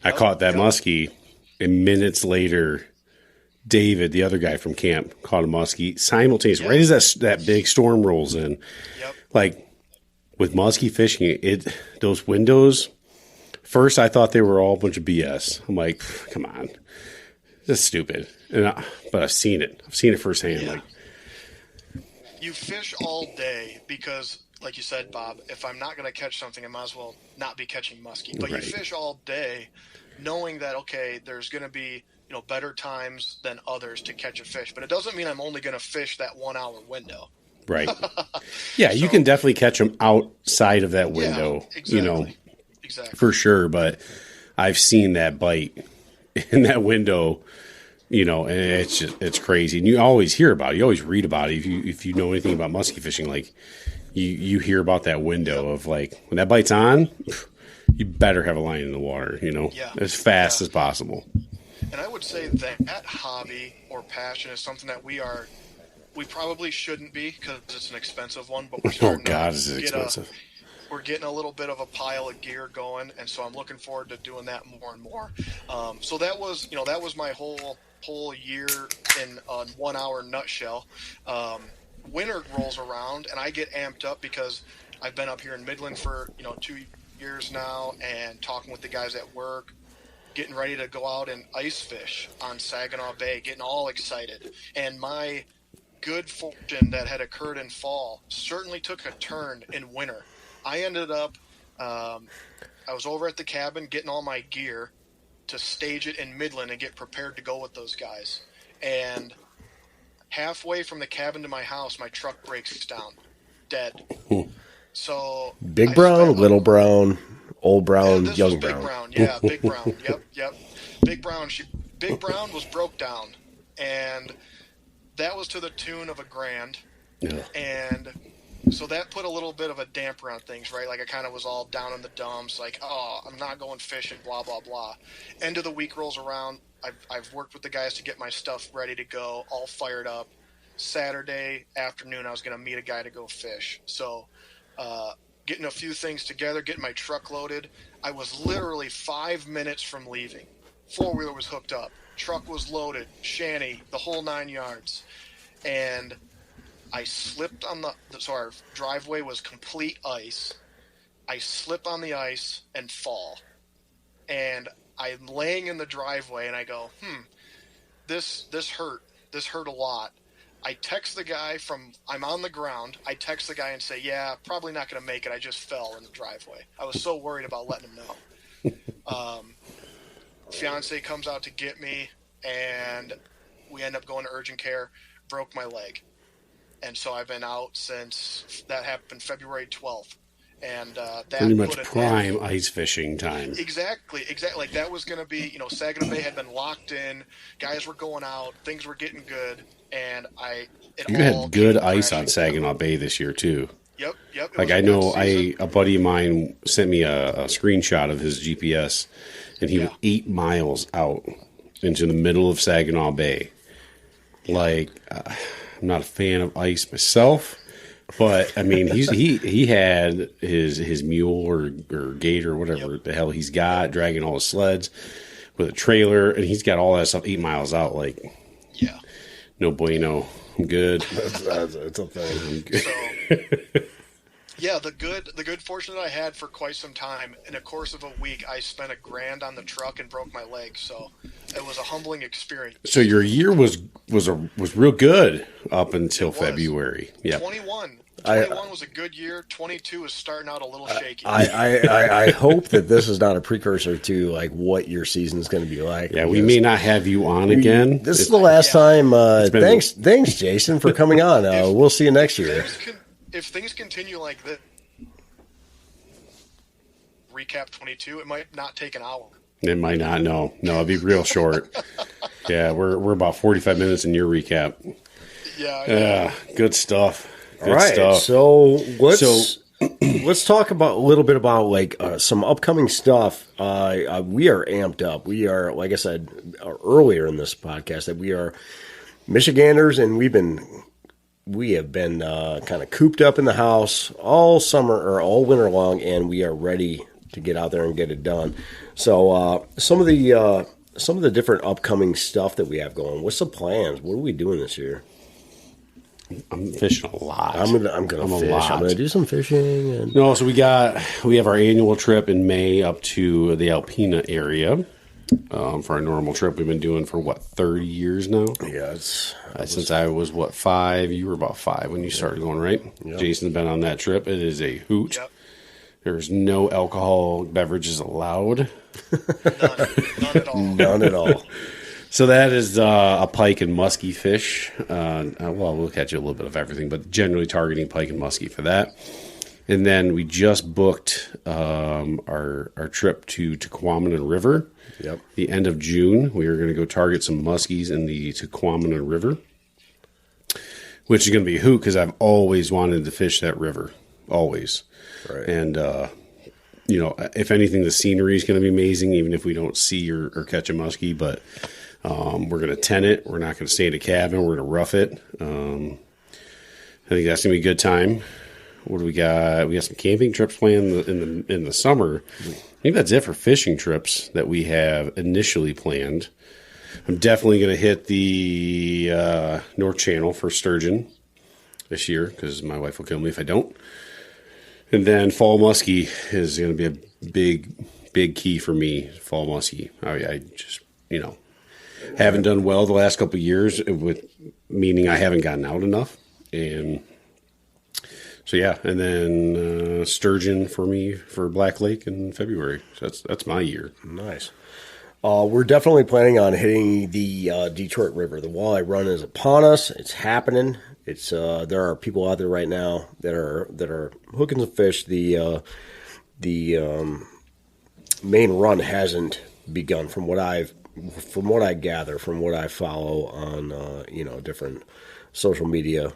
I caught that muskie, and minutes later, David, the other guy from camp, caught a muskie simultaneously. Right as that big storm rolls in. Yep. Like with muskie fishing, those windows. First, I thought they were all a bunch of BS. I'm like, come on, that's stupid. But I've seen it. I've seen it firsthand. Yeah. Like, you fish all day because, like you said, Bob, if I'm not going to catch something, I might as well not be catching muskie. But you fish all day knowing that, okay, there's going to be better times than others to catch a fish. But it doesn't mean I'm only going to fish that 1 hour window. Right. Yeah, you can definitely catch them outside of that window, exactly. For sure. But I've seen that bite in that window, and it's crazy. And you always hear about it. You always read about it. If you know anything about muskie fishing, like you hear about that window of like when that bite's on, you better have a line in the water, as fast as possible. And I would say that hobby or passion is something that we probably shouldn't be because it's an expensive one, but we're starting is it expensive? We're getting a little bit of a pile of gear going, and so I'm looking forward to doing that more and more. So that was my whole year in a 1 hour nutshell. Winter rolls around, and I get amped up because I've been up here in Midland for 2 years now, and talking with the guys at work, getting ready to go out and ice fish on Saginaw Bay, getting all excited. And my good fortune that had occurred in fall certainly took a turn in winter. I ended up, I was over at the cabin getting all my gear to stage it in Midland and get prepared to go with those guys. And halfway from the cabin to my house, my truck breaks down, dead. So Big Brown, Little Brown, Old Brown, Young Big Brown. Brown. Yeah, Big Brown. Yep. Big Brown. Big Brown was broke down, and that was to the tune of $1,000. Yeah. And so that put a little bit of a damper on things, right? Like I kind of was all down in the dumps, like, oh, I'm not going fishing, blah, blah, blah. End of the week rolls around. I've worked with the guys to get my stuff ready to go, all fired up. Saturday afternoon, I was going to meet a guy to go fish. So getting a few things together, getting my truck loaded. I was literally 5 minutes from leaving. Four-wheeler was hooked up. Truck was loaded, shanty, the whole 9 yards. And I slipped on so our driveway was complete ice. I slip on the ice and fall. And I'm laying in the driveway and I go, this hurt. This hurt a lot. I text the guy I'm on the ground. I text the guy and say, yeah, probably not going to make it. I just fell in the driveway. I was so worried about letting him know. Fiance comes out to get me, and we end up going to urgent care, broke my leg. And so I've been out since that happened February 12th. And that pretty much prime ice fishing time. Exactly. Like that was going to be, Saginaw Bay had been locked in. Guys were going out. Things were getting good. And you had good ice on Saginaw Bay this year too. Yep. Like I know, a buddy of mine sent me a screenshot of his GPS, and he was 8 miles out into the middle of Saginaw Bay. Like, I'm not a fan of ice myself, But I mean, he had his mule or gate or whatever the hell he's got, dragging all his sleds with a trailer, and he's got all that stuff 8 miles out. Like, Yeah. no bueno. I'm good. It's a thing. I'm good. So, yeah, the good fortune that I had for quite some time, in a course of a week, I spent $1,000 on the truck and broke my leg. So it was a humbling experience. So your year was real good up until was. February. Yeah. 21 was a good year. 22 is starting out a little shaky. I hope that this is not a precursor to like what your season's going to be like. Yeah, we may not have you on again. This is the last time. Thanks, Jason, for coming on. We'll see you next year. If things continue like this, recap 22, it might not take an hour. It might not. No, it'd be real short. Yeah, we're about 45 minutes in your recap. Yeah. Good stuff. Good All right, stuff. so let's talk about a little bit about like some upcoming stuff. We are amped up. We are, like I said earlier in this podcast, that we are Michiganders, and we have been kind of cooped up in the house all summer or all winter long, and we are ready to get out there and get it done. So some of the different upcoming stuff that we have going. What's the plans? What are we doing this year? I'm fishing a lot. I'm gonna fish. I'm gonna do some fishing. And No, so we have our annual trip in May up to the Alpena area for our normal trip. We've been doing for 30 years now. yeah, Since I was 5, you were about 5 when you started going, right? Yep. Jason's been on that trip. It is a hoot. Yep. There's no alcohol beverages allowed. None at all. none at all. So that is a pike and muskie fish. We'll catch you a little bit of everything, but generally targeting pike and muskie for that. And then we just booked our trip to Tequamanon River. Yep. The end of June, we are going to go target some muskies in the Tequamanon River, which is going to be a hoot because I've always wanted to fish that river, always. Right. And if anything, the scenery is going to be amazing, even if we don't see or catch a muskie. But we're going to tent it. We're not going to stay in a cabin. We're going to rough it. I think that's going to be a good time. What do we got? We got some camping trips planned in the summer. I think that's it for fishing trips that we have initially planned. I'm definitely going to hit the North Channel for sturgeon this year because my wife will kill me if I don't. And then fall muskie is going to be a big key for me. Fall muskie. I just haven't done well the last couple of years, meaning I haven't gotten out enough. And so yeah, and then sturgeon for me for Black Lake in February. So that's my year. Nice. We're definitely planning on hitting the Detroit River. The walleye run is upon us. It's happening. It's there are people out there right now that are hooking some fish. The main run hasn't begun from what I gather, from what I follow on different social media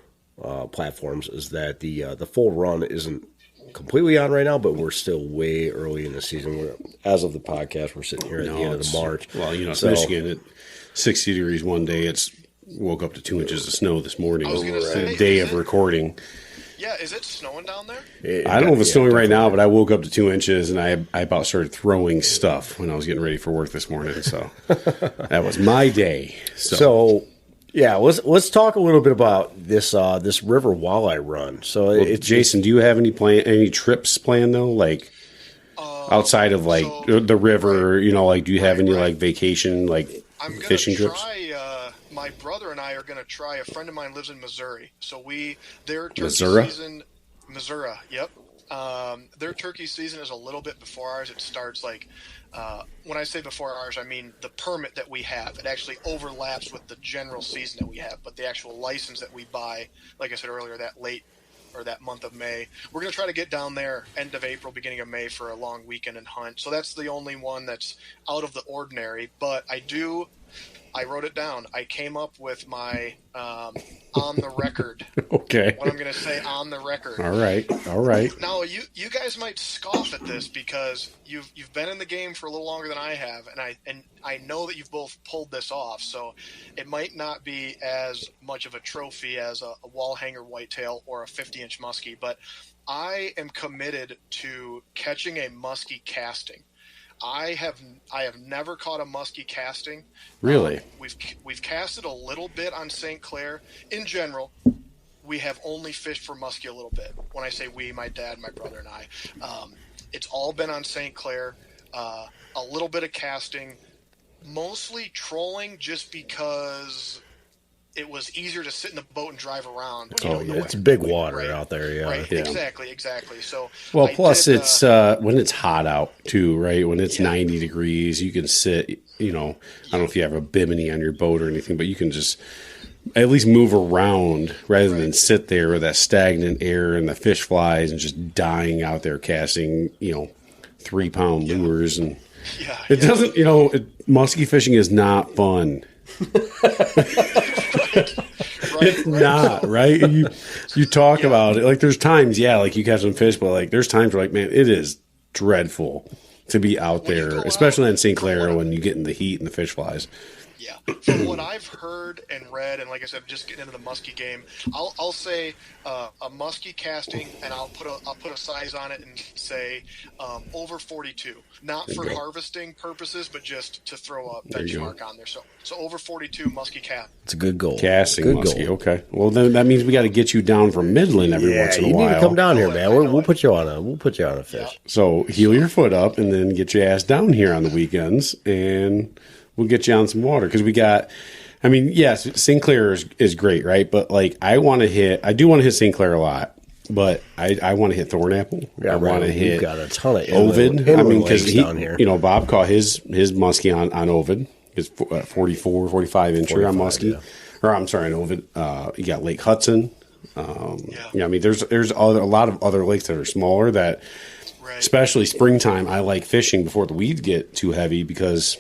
platforms, is that the full run isn't completely on right now, but we're still way early in the season. As of the podcast, we're sitting here at the end of March. Well, it's Michigan at 60 degrees one day. It's woke up to 2 inches of snow this morning. I was gonna say, the day of recording. Yeah, is it snowing down there? I don't know if it's snowing right now, but I woke up to 2 inches and I about started throwing stuff when I was getting ready for work this morning. So that was my day. So yeah, let's talk a little bit about this river walleye run. So Jason, do you have any trips planned though? Like outside of the river, right. Do you have any vacation fishing trips? My brother and I are going to try. A friend of mine lives in Missouri, so their turkey Missouri? season, Missouri. Yep. Their turkey season is a little bit before ours. It starts when I say before ours, I mean the permit that we have. It actually overlaps with the general season that we have, but the actual license that we buy, like I said earlier, that month of May. We're going to try to get down there end of April, beginning of May for a long weekend and hunt. So that's the only one that's out of the ordinary. But I do I wrote it down. I came up with my on the record. Okay. What I'm going to say on the record. All right. All right. Now, you guys might scoff at this because you've been in the game for a little longer than I have, and I know that you've both pulled this off. So it might not be as much of a trophy as a wall hanger whitetail or a 50-inch muskie, but I am committed to catching a muskie casting. I have never caught a muskie casting. Really? We've casted a little bit on St. Clair. In general, we have only fished for muskie a little bit. When I say we, my dad, my brother, and I. It's all been on St. Clair. A little bit of casting, mostly trolling, just because it was easier to sit in the boat and drive around. It's big water out there. Yeah. Right. Yeah. Exactly. So plus it's when it's hot out too, right? When it's 90 degrees, you can sit. I don't know if you have a bimini on your boat or anything, but you can just at least move around rather than sit there with that stagnant air and the fish flies and just dying out there casting, 3-pound lures. And it doesn't, muskie fishing is not fun. It's not, right? You talk about it. Like, there's times, like you catch some fish, but like there's times where, like, man, it is dreadful to be out there, especially in St. Clair when you get in the heat and the fish flies. Yeah, from what I've heard and read, and like I said, just getting into the muskie game, I'll say a muskie casting, and I'll put a size on it and say over 42, not for harvesting purposes, but just to throw a benchmark on there. So over 42 muskie cast. It's a good goal. Casting good muskie. Goal. Okay. Well, then that means we got to get you down from Midland every once in a while. You need to come down here, man. We'll put you on a fish. Yeah. So heal your foot up and then get your ass down here on the weekends and. We'll get you on some water because we got. I mean, yes, St. Clair is great, right? But like, I do want to hit St. Clair a lot, but I want to hit Thornapple. Yeah, I want to hit. We've got a ton of Ovid. I mean, because down here. Bob caught his muskie on Ovid. His 44, 45 incher on muskie, or I'm sorry, on Ovid. You got Lake Hudson. I mean, there's a lot of other lakes that are smaller that. Right. Especially springtime, I like fishing before the weeds get too heavy because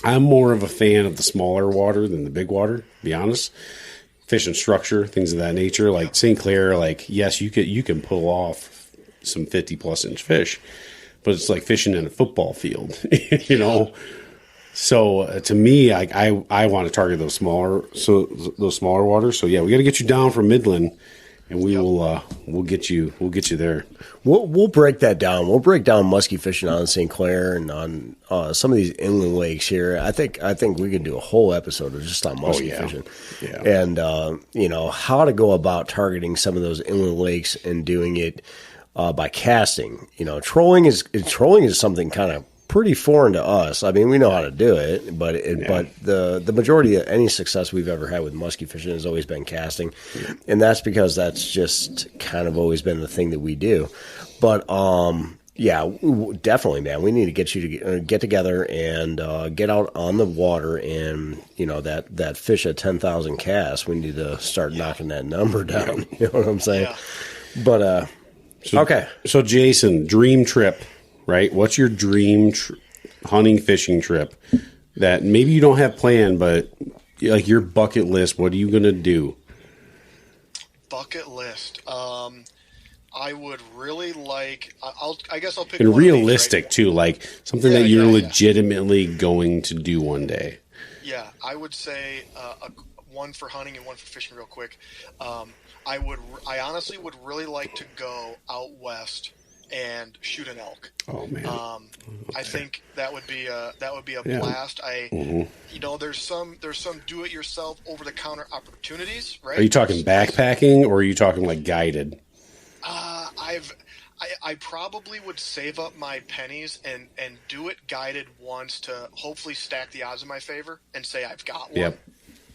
I'm more of a fan of the smaller water than the big water, to be honest. Fishing structure, things of that nature. Like St. Clair, like, yes, you can pull off some 50-plus inch fish, but it's like fishing in a football field, So to me, I want to target those smaller waters. So we got to get you down from Midland. And we'll get you there. We'll break that down. We'll break down muskie fishing on St. Clair and on some of these inland lakes here. I think we could do a whole episode of just on muskie fishing, and how to go about targeting some of those inland lakes and doing it by casting. Trolling is something kind of pretty foreign to us. I mean, we know how to do it, but the majority of any success we've ever had with muskie fishing has always been casting, and that's because that's just kind of always been the thing that we do. But definitely, man, we need to get you to get together and get out on the water, and that fish at 10,000 casts. We need to start knocking that number down. You know what I'm saying? Yeah. But okay, so Jason, dream trip. Right? What's your dream hunting, fishing trip that maybe you don't have planned, but like your bucket list, what are you going to do? Bucket list. I would really like, I guess I'll pick and one realistic of these, right? too, like something that you're legitimately going to do one day. Yeah, I would say one for hunting and one for fishing real quick. I honestly would really like to go out west and shoot an elk. Oh man! I think that would be a blast. There's some do-it-yourself over-the-counter opportunities, right? Are you talking backpacking or are you talking like guided? I probably would save up my pennies and do it guided once to hopefully stack the odds in my favor and say I've got one. Yep.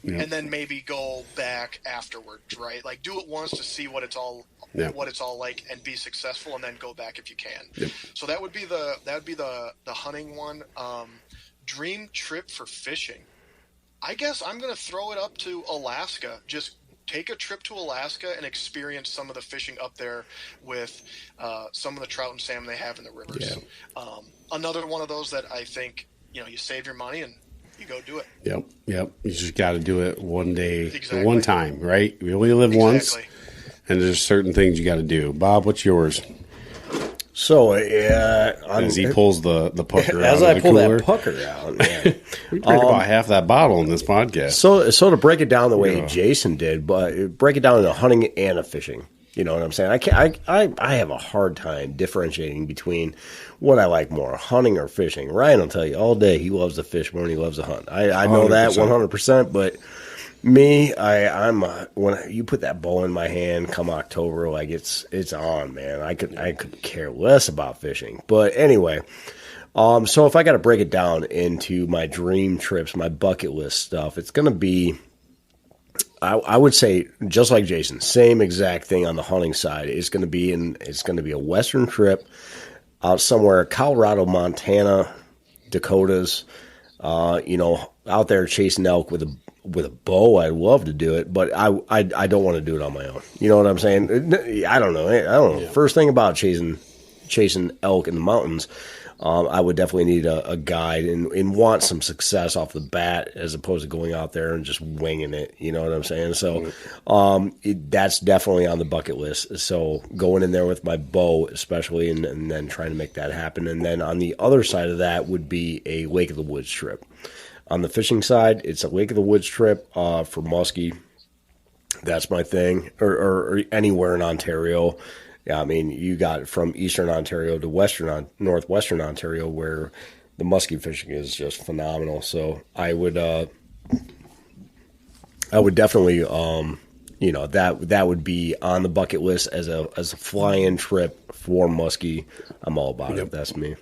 And then maybe go back afterwards, right? Like do it once to see what it's all like and be successful, and then go back if you can. Yep. So that would be the hunting one. Dream trip for fishing. I guess I'm going to throw it up to Alaska. Just take a trip to Alaska and experience some of the fishing up there with some of the trout and salmon they have in the rivers. Yeah. Another one of those that I think you save your money and you go do it. Yep. You just got to do it one day, Exactly. one time, right? We only live once, and there's certain things you got to do. Bob, what's yours? So, As he pulls the pucker out as of I the pull cooler. that pucker out, yeah. We drink about half that bottle in this podcast. So to break it down the way Jason did, but break it down into hunting and a fishing. You know what I'm saying? I have a hard time differentiating between what I like more, hunting or fishing. Ryan will tell you all day he loves to fish more than he loves to hunt. I know that 100%, but me, I'm when you put that bow in my hand come October, like it's on, man. I could care less about fishing. But anyway, so if I got to break it down into my dream trips, my bucket list stuff, it's going to be, I would say, just like Jason, same exact thing on the hunting side. It's going to be a Western trip out somewhere, Colorado, Montana, Dakotas, out there chasing elk with a bow. I'd love to do it, but I don't want to do it on my own. You know what I'm saying? I don't know. Yeah. First thing about chasing elk in the mountains, I would definitely need a guide and want some success off the bat as opposed to going out there and just winging it. You know what I'm saying? So that's definitely on the bucket list. So going in there with my bow especially and then trying to make that happen. And then on the other side of that would be a Lake of the Woods trip. On the fishing side, it's a Lake of the Woods trip for muskie. That's my thing. Or anywhere in Ontario. Yeah, I mean, you got from Eastern Ontario to Northwestern Ontario where the muskie fishing is just phenomenal. So I would definitely, that would be on the bucket list as a fly-in trip for muskie. I'm all about it. That's me.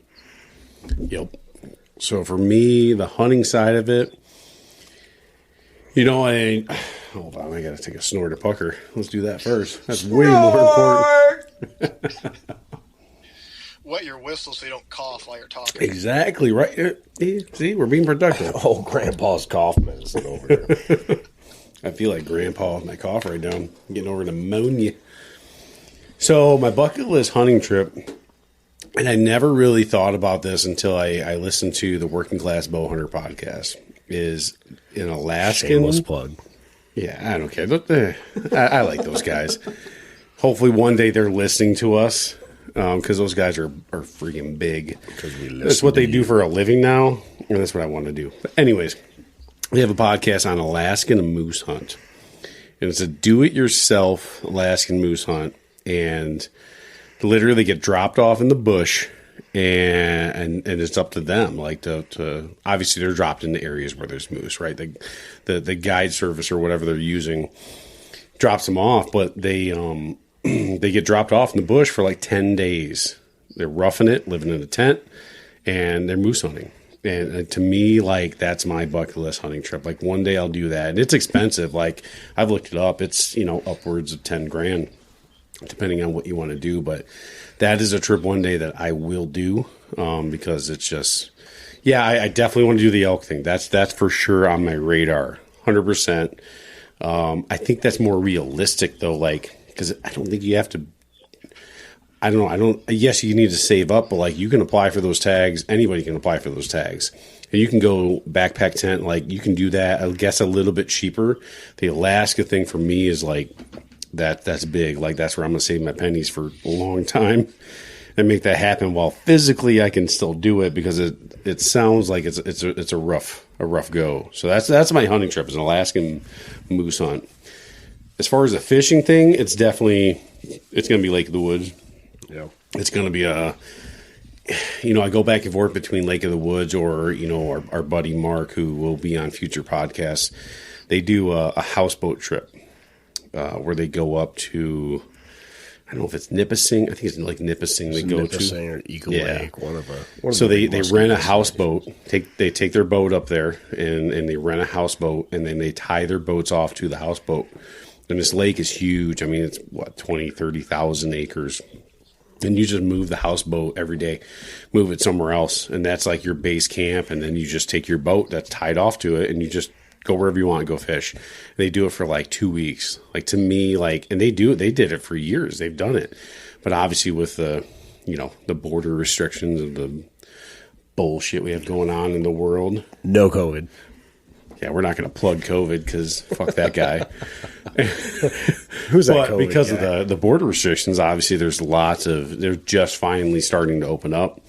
Yep. So for me, the hunting side of it, hold on, I got to take a snort of pucker. Let's do that first. That's way more important. Wet your whistle so you don't cough while you're talking. Exactly right. See, we're being productive. Oh, Grandpa's cough medicine over here. I feel like Grandpa with my cough right now. I'm getting over pneumonia. So my bucket list hunting trip, and I never really thought about this until I listened to the Working Class Bow Hunter podcast, is in Alaskan. Shameless plug. Yeah, I don't care. I like those guys. Hopefully one day they're listening to us because those guys are freaking big. That's what they do for a living now, and that's what I want to do. But anyways, we have a podcast on Alaskan moose hunt. And it's a do-it-yourself Alaskan moose hunt. And literally get dropped off in the bush, and it's up to them. Like to obviously they're dropped into areas where there's moose, right? The guide service or whatever they're using drops them off, but they they get dropped off in the bush for like 10 days. They're roughing it, living in a tent, and they're moose hunting. And to me, like, that's my bucket list hunting trip. Like, one day I'll do that. And it's expensive. Like, I've looked it up. It's, upwards of 10 grand, depending on what you want to do. But that is a trip one day that I will do because it's just, I definitely want to do the elk thing. That's for sure on my radar, 100%. I think that's more realistic, though, like, because I don't think you have to. Yes, you need to save up, but like you can apply for those tags. Anybody can apply for those tags. And you can go backpack tent, like you can do that, I guess, a little bit cheaper. The Alaska thing for me is like that's big. Like that's where I'm going to save my pennies for a long time and make that happen while physically I can still do it because it sounds like it's a rough go. So that's my hunting trip is an Alaskan moose hunt. As far as the fishing thing, it's going to be Lake of the Woods. Yeah. It's going to be I go back and forth between Lake of the Woods or, our buddy Mark, who will be on future podcasts. They do a houseboat trip where they go up to, I don't know if it's Nipissing. I think it's like Nipissing they go Nipissing to. Or Eagle Lake, one of them. So they rent a houseboat. They take their boat up there and they rent a houseboat and then they tie their boats off to the houseboat. And this lake is huge. I mean, it's 20, 30,000 acres. And you just move the houseboat every day, move it somewhere else. And that's like your base camp. And then you just take your boat that's tied off to it and you just go wherever you want and go fish. And they do it for like 2 weeks. Like to me, and they did it for years. They've done it. But obviously with the border restrictions of the bullshit we have going on in the world. No COVID. yeah, we're not going to plug COVID because fuck that guy. Who's that? But COVID because guy? of the border restrictions, obviously they're just finally starting to open up.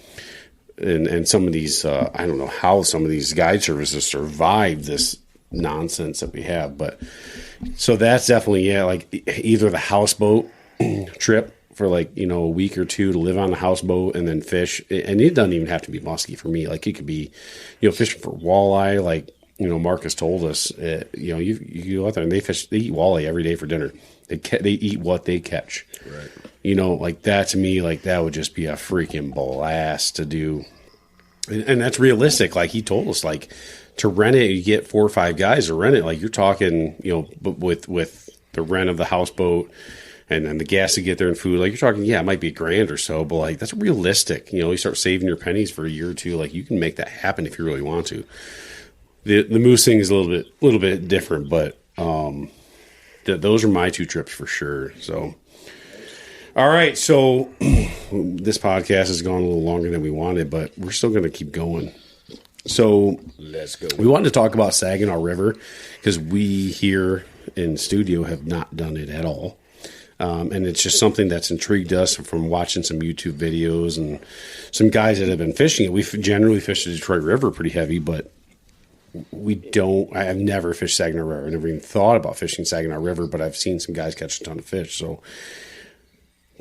And some of these, I don't know how some of these guide services survive this nonsense that we have. But so that's definitely, yeah, like either the houseboat trip for like, you know, a week or two to live on the houseboat and then fish. And it doesn't even have to be musky for me. Like it could be, you know, fishing for walleye. Like, you know, Marcus told us, you know, you go out there and they eat walleye every day for dinner. They eat what they catch. Right. You know, like that to me, like that would just be a freaking blast to do. And that's realistic. Like he told us, like to rent it, you get 4 or 5 guys to rent it. Like you're talking, you know, but with the rent of the houseboat and then the gas to get there and food, like you're talking, yeah, it might be $1,000 or so, but like that's realistic. You know, you start saving your pennies for a year or two. Like you can make that happen if you really want to. The moose thing is a little bit different, but those are my 2 trips for sure. So, all right. So this podcast has gone a little longer than we wanted, but we're still going to keep going. So let's go. We wanted to talk about Saginaw River because we here in studio have not done it at all. And it's just something that's intrigued us from watching some YouTube videos and some guys that have been fishing it. We generally fish the Detroit River pretty heavy, but I've never fished Saginaw River. I never even thought about fishing Saginaw River, but I've seen some guys catch a ton of fish. So,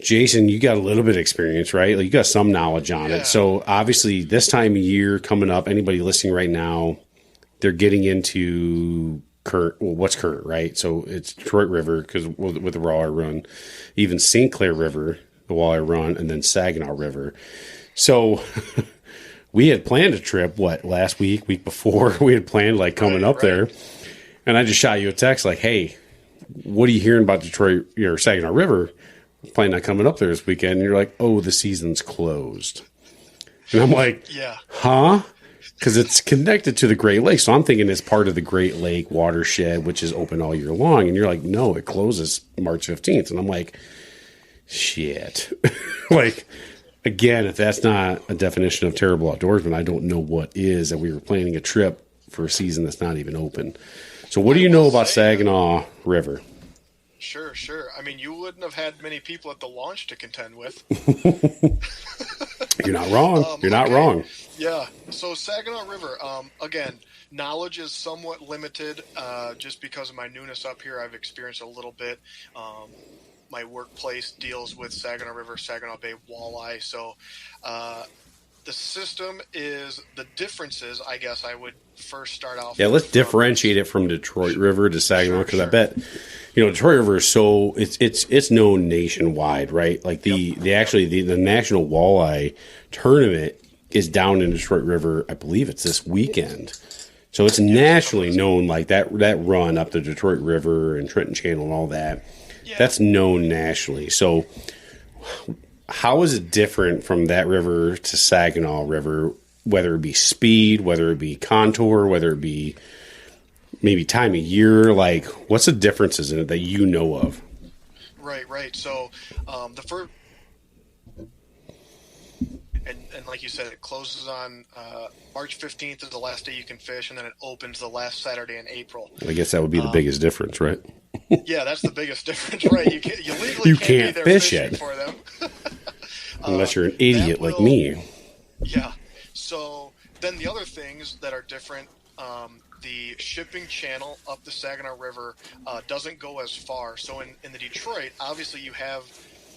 Jason, you got a little bit of experience, right? Like you got some knowledge on it. So, obviously, this time of year coming up, anybody listening right now, they're getting into what's current, right? So, it's Detroit River because with the walleye run, even St. Clair River, the walleye run, and then Saginaw River. So, we had planned a trip, last week before, we had planned like coming up there. And I just shot you a text like, hey, what are you hearing about Detroit or Saginaw River? Planning on coming up there this weekend. And you're like, oh, the season's closed. And I'm like, yeah, huh? Because it's connected to the Great Lake. So I'm thinking it's part of the Great Lake watershed, which is open all year long. And you're like, no, it closes March 15th. And I'm like, shit. Like, again, if that's not a definition of terrible outdoorsman, I don't know what is. That we were planning a trip for a season that's not even open. So what do you know about Saginaw River? Sure. I mean, you wouldn't have had many people at the launch to contend with. You're not wrong. You're not wrong. Yeah. So Saginaw River, again, knowledge is somewhat limited just because of my newness up here. I've experienced a little bit. My workplace deals with Saginaw River, Saginaw Bay walleye. So the system is the differences, I guess I would first start off. Yeah, let's differentiate it from Detroit River to Saginaw because I bet, you know, Detroit River is so it's known nationwide, right? Like the National Walleye Tournament is down in Detroit River. I believe it's this weekend. So it's nationally known, like that run up the Detroit River and Trenton Channel and all that. Yeah. That's known nationally. So how is it different from that river to Saginaw River, whether it be speed, whether it be contour, whether it be maybe time of year? Like, what's the differences in it that you know of? Right. So the first... And like you said, it closes on March 15th is the last day you can fish, and then it opens the last Saturday in April. I guess that would be the biggest difference, right? Yeah, that's the biggest difference, right? You legally can't be there fish fishing it for them. Unless you're an idiot like me. Yeah. So then the other things that are different, the shipping channel up the Saginaw River doesn't go as far. So in the Detroit, obviously you have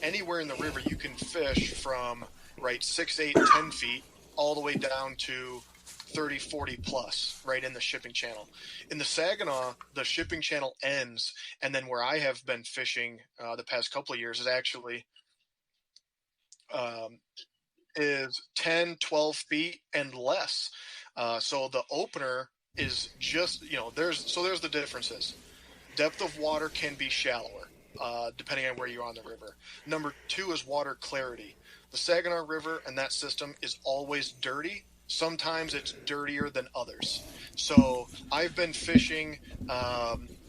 anywhere in the river you can fish from... right, 6, 8, 10 feet, all the way down to 30, 40 plus, right, in the shipping channel. In the Saginaw, the shipping channel ends, and then where I have been fishing the past couple of years is actually is 10, 12 feet and less. So the opener is just, there's the differences. Depth of water can be shallower, depending on where you are on the river. Number 2 is water clarity. The Saginaw River and that system is always dirty, Sometimes it's dirtier than others. So I've been fishing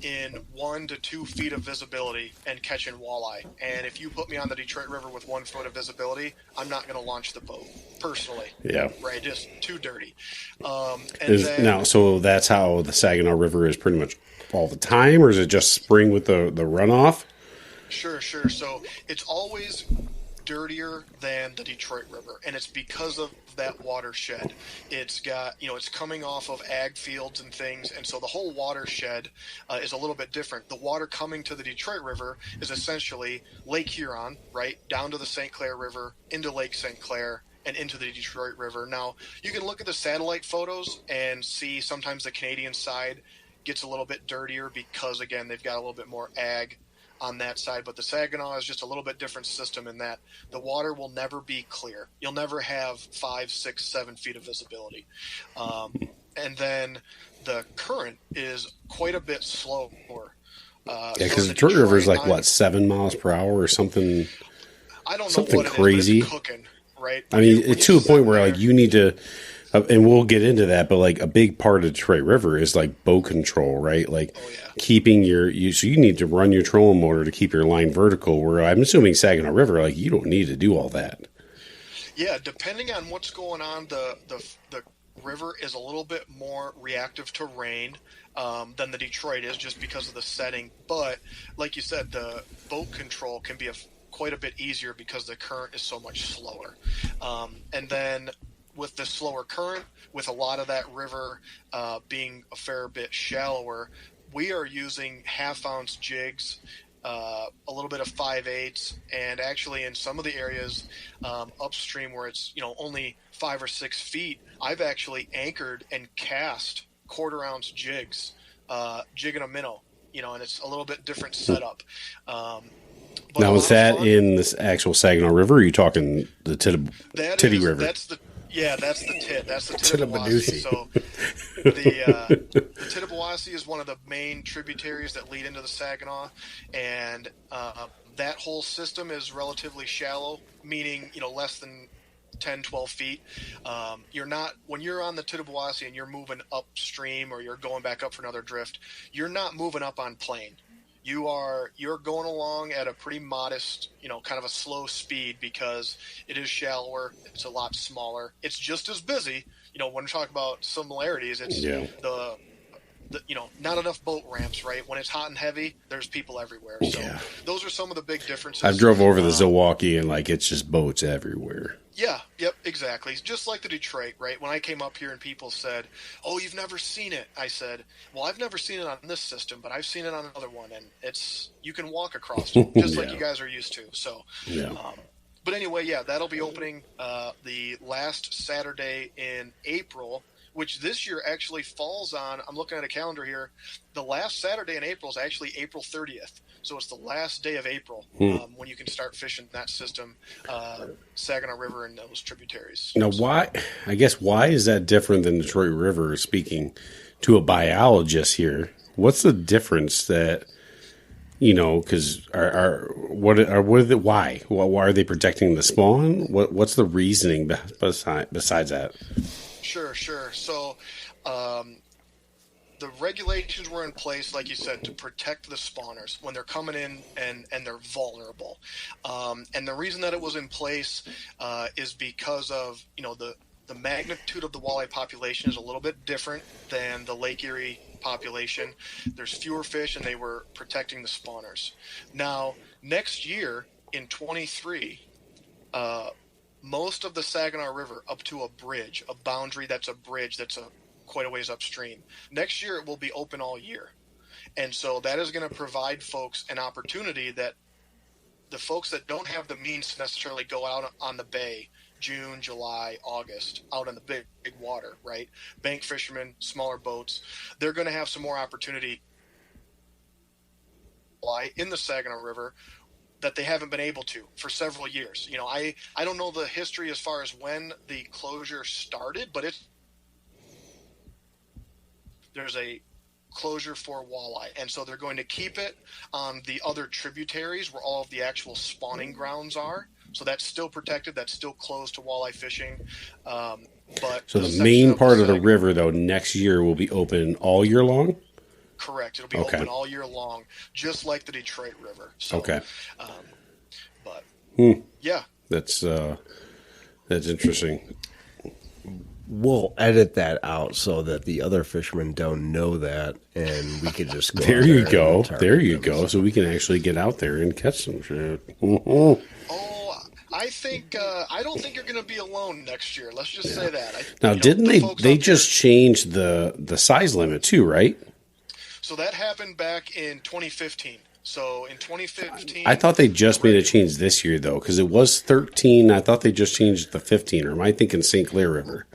in 1 to 2 feet of visibility and catching walleye. And if you put me on the Detroit River with 1 foot of visibility, I'm not going to launch the boat personally. Yeah. Right. Just too dirty. So that's how the Saginaw River is pretty much all the time, or is it just spring with the runoff? Sure. So it's always dirtier than the Detroit River, and it's because of that watershed. It's got, it's coming off of ag fields and things, and so the whole watershed is a little bit different. The water coming to the Detroit River is essentially Lake Huron, right, down to the St. Clair River, into Lake St. Clair, and into the Detroit River. Now, you can look at the satellite photos and see sometimes the Canadian side gets a little bit dirtier because, again, they've got a little bit more ag on that side, but the Saginaw is just a little bit different system in that the water will never be clear. You'll never have 5, 6, 7 feet of visibility. And then the current is quite a bit slower. Because the Detroit River is like, 7 miles per hour or something? I don't know something what crazy. It is, but it's cooking, right? I mean, it's to a point where like you need to, and we'll get into that, but like a big part of Detroit River is like bow control, right? Like keeping so you need to run your trolling motor to keep your line vertical, where I'm assuming Saginaw River, like you don't need to do all that. Yeah, depending on what's going on, the river is a little bit more reactive to rain than the Detroit is, just because of the setting. But like you said, the boat control can be quite a bit easier because the current is so much slower. And then with the slower current, with a lot of that river being a fair bit shallower, we are using half-ounce jigs, a little bit of 5/8, and actually in some of the areas upstream where it's only 5 or 6 feet, I've actually anchored and cast quarter-ounce jigs, jig and a minnow, and it's a little bit different setup. Now, is that in this actual Saginaw River, or are you talking the Titty River? That's the Tit. That's the Tittabawassee. So the Tittabawassee is one of the main tributaries that lead into the Saginaw, and that whole system is relatively shallow, meaning less than 10, 12 feet. When you're on the Tittabawassee and you're moving upstream or you're going back up for another drift, you're not moving up on plane. You're going along at a pretty modest, kind of a slow speed because it is shallower. It's a lot smaller. It's just as busy. When we talk about similarities, it's not enough boat ramps, right? When it's hot and heavy, there's people everywhere. So those are some of the big differences. I've drove over the Zilwaukee and it's just boats everywhere. Yeah, yep, exactly. Just like the Detroit, right? When I came up here and people said, "Oh, you've never seen it," I said, "Well, I've never seen it on this system, but I've seen it on another one, and you can walk across it just like you guys are used to." So, but anyway, that'll be opening the last Saturday in April, which this year actually falls on. I'm looking at a calendar here. The last Saturday in April is actually April 30th. So it's the last day of April when you can start fishing that system, Saginaw River and those tributaries. Now, why is that different than Detroit River? Speaking to a biologist here, what's the difference that, because why are they protecting the spawn? What's the reasoning besides that? Sure. So, the regulations were in place, like you said, to protect the spawners when they're coming in and they're vulnerable. And the reason that it was in place is because of, the magnitude of the walleye population is a little bit different than the Lake Erie population. There's fewer fish, and they were protecting the spawners. Now, next year in 23, most of the Saginaw River up to a bridge, a boundary that's a bridge that's quite a ways upstream. Next year it will be open all year. And so that is going to provide folks an opportunity that the folks that don't have the means to necessarily go out on the bay June, July, August, out on the big water, right? Bank fishermen, smaller boats, they're going to have some more opportunity in the Saginaw River that they haven't been able to for several years. I don't know the history as far as when the closure started, but there's a closure for walleye, and so they're going to keep it on the other tributaries where all of the actual spawning grounds are. So that's still protected. That's still closed to walleye fishing. But So the main part of the river, though, next year will be open all year long? Correct. It'll be open all year long, just like the Detroit River. So, okay. But, yeah. That's interesting. We'll edit that out so that the other fishermen don't know that, and we could just go. There you go. There you go. So we can actually get out there and catch some shit. Oh, I think I don't think you're going to be alone next year. Let's just say that. Now, didn't they just change the size limit too, right? So that happened back in 2015. So in 2015, I thought they just made a change this year though, because it was 13. I thought they just changed it to 15. Or am I thinking St. Clair River?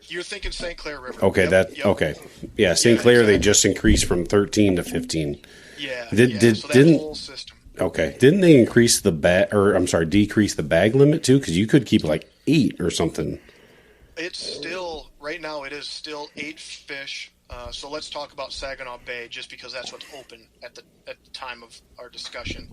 You're thinking St. Clair River. Okay, okay. Yeah, St. Clair they just increased from 13 to 15. Yeah. So didn't whole system. Okay, didn't they increase the decrease the bag limit too? Because you could keep like 8 or something. It's still right now. It is still 8 fish. So let's talk about Saginaw Bay, just because that's what's open at the time of our discussion.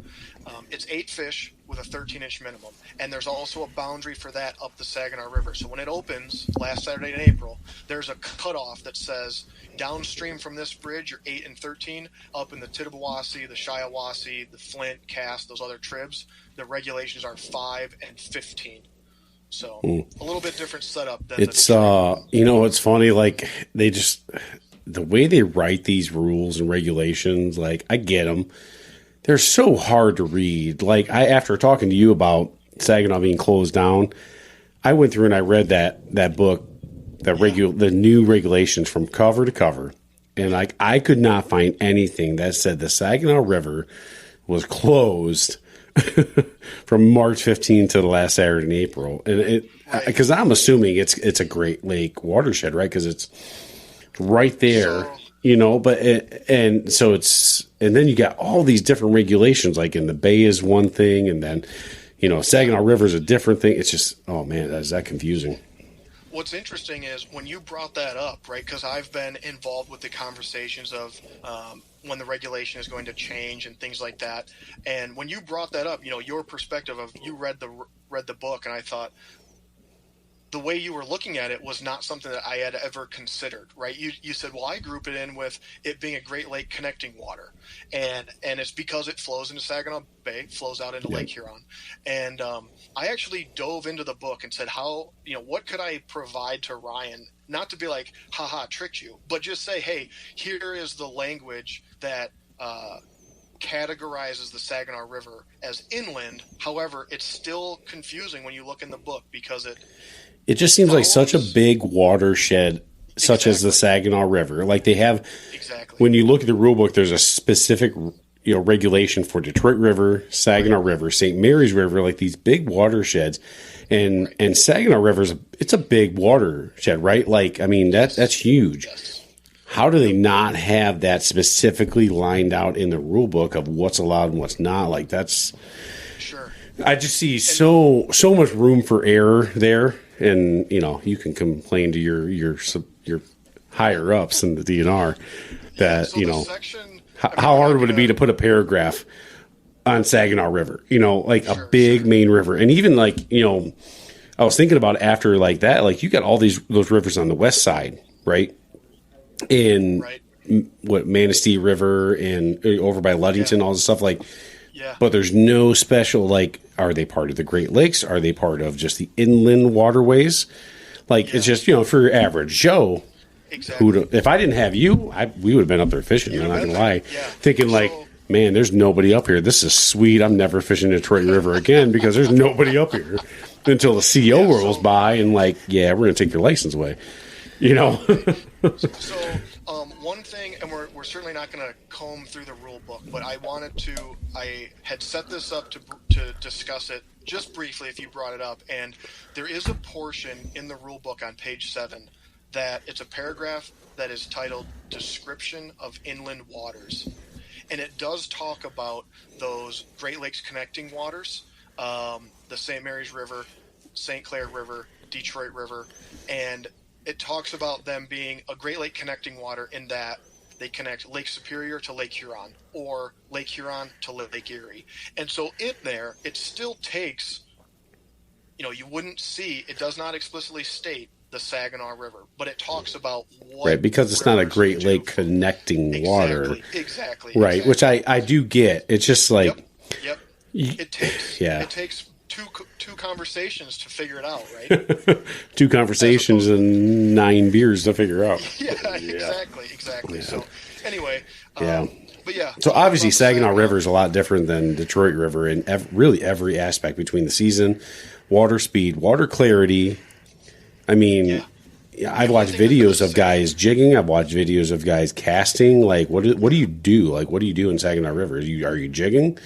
It's 8 fish with a 13-inch minimum, and there's also a boundary for that up the Saginaw River. So when it opens last Saturday in April, there's a cutoff that says downstream from this bridge, you're 8 and 13. Up in the Tittabawassee, the Shiawassee, the Flint, Cass, those other tribs, the regulations are 5 and 15. So a little bit different setup than it's it's funny, like the way they write these rules and regulations, like I get them. They're so hard to read. Like after talking to you about Saginaw being closed down, I went through and I read that book, the new regulations from cover to cover. And like I could not find anything that said the Saginaw River was closed from March 15th to the last Saturday in April. And because I'm assuming it's a Great Lake watershed, right? Because it's right there, but and then you got all these different regulations, like in the bay is one thing, and then Saginaw River is a different thing. It's just, oh man, is that confusing. What's interesting is when you brought that up, right? Because I've been involved with the conversations of when the regulation is going to change and things like that. And when you brought that up, your perspective of you read the book, and I thought, the way you were looking at it was not something that I had ever considered, right? You said, well, I group it in with it being a Great Lake connecting water. And it's because it flows into Saginaw Bay, flows out into Lake Huron. And I actually dove into the book and said, what could I provide to Ryan? Not to be like, haha, tricked you, but just say, hey, here is the language that categorizes the Saginaw River as inland. However, it's still confusing when you look in the book because it just seems like such a big watershed, such as the Saginaw River. Like they have, when you look at the rule book, there's a specific regulation for Detroit River, Saginaw River, St. Mary's River, like these big watersheds. And Saginaw River it's a big watershed, right? Like, I mean, that's huge. Yes. How do they not have that specifically lined out in the rule book of what's allowed and what's not? Like that's, sure. I just see so much room for error there. And you can complain to your higher ups in the DNR that how hard would it be to put a paragraph on Saginaw River? A big main river, and even I was thinking about after like that, like you got all those rivers on the west side, right? Manistee River and over by Ludington, all this stuff like. Yeah. But there's no special, like, are they part of the Great Lakes? Are they part of just the inland waterways? Like, it's just, for your average Joe, if I didn't have you, we would have been up there fishing, I'm not going to lie. Yeah. Thinking, man, there's nobody up here. This is sweet. I'm never fishing the Detroit River again because there's nobody up here until the CO rolls by and, we're going to take your license away. One thing, and we're certainly not going to comb through the rule book, but I had set this up to discuss it just briefly if you brought it up, and there is a portion in the rule book on page 7 that it's a paragraph that is titled Description of Inland Waters, and it does talk about those Great Lakes connecting waters, the St. Mary's River, St. Clair River, Detroit River, and it talks about them being a Great Lake connecting water in that they connect Lake Superior to Lake Huron or Lake Huron to Lake Erie. And so in there, it still takes, you wouldn't see, it does not explicitly state the Saginaw River, but it talks about what Right, because it's not a rivers Great do. Lake connecting water. Exactly. Right, which I do get. It's just like, Yep. It takes two conversations to figure it out, right? 2 conversations and 9 beers to figure out. Yeah, exactly. Yeah. So anyway, Yeah. but yeah. So talking obviously about the Saginaw River is a lot different than Detroit River in really every aspect between the season, water speed, water clarity. I mean, I've watched videos of guys jigging. I've watched videos of guys casting. Like, what do you do? Like, what do you do in Saginaw River? Are you jigging?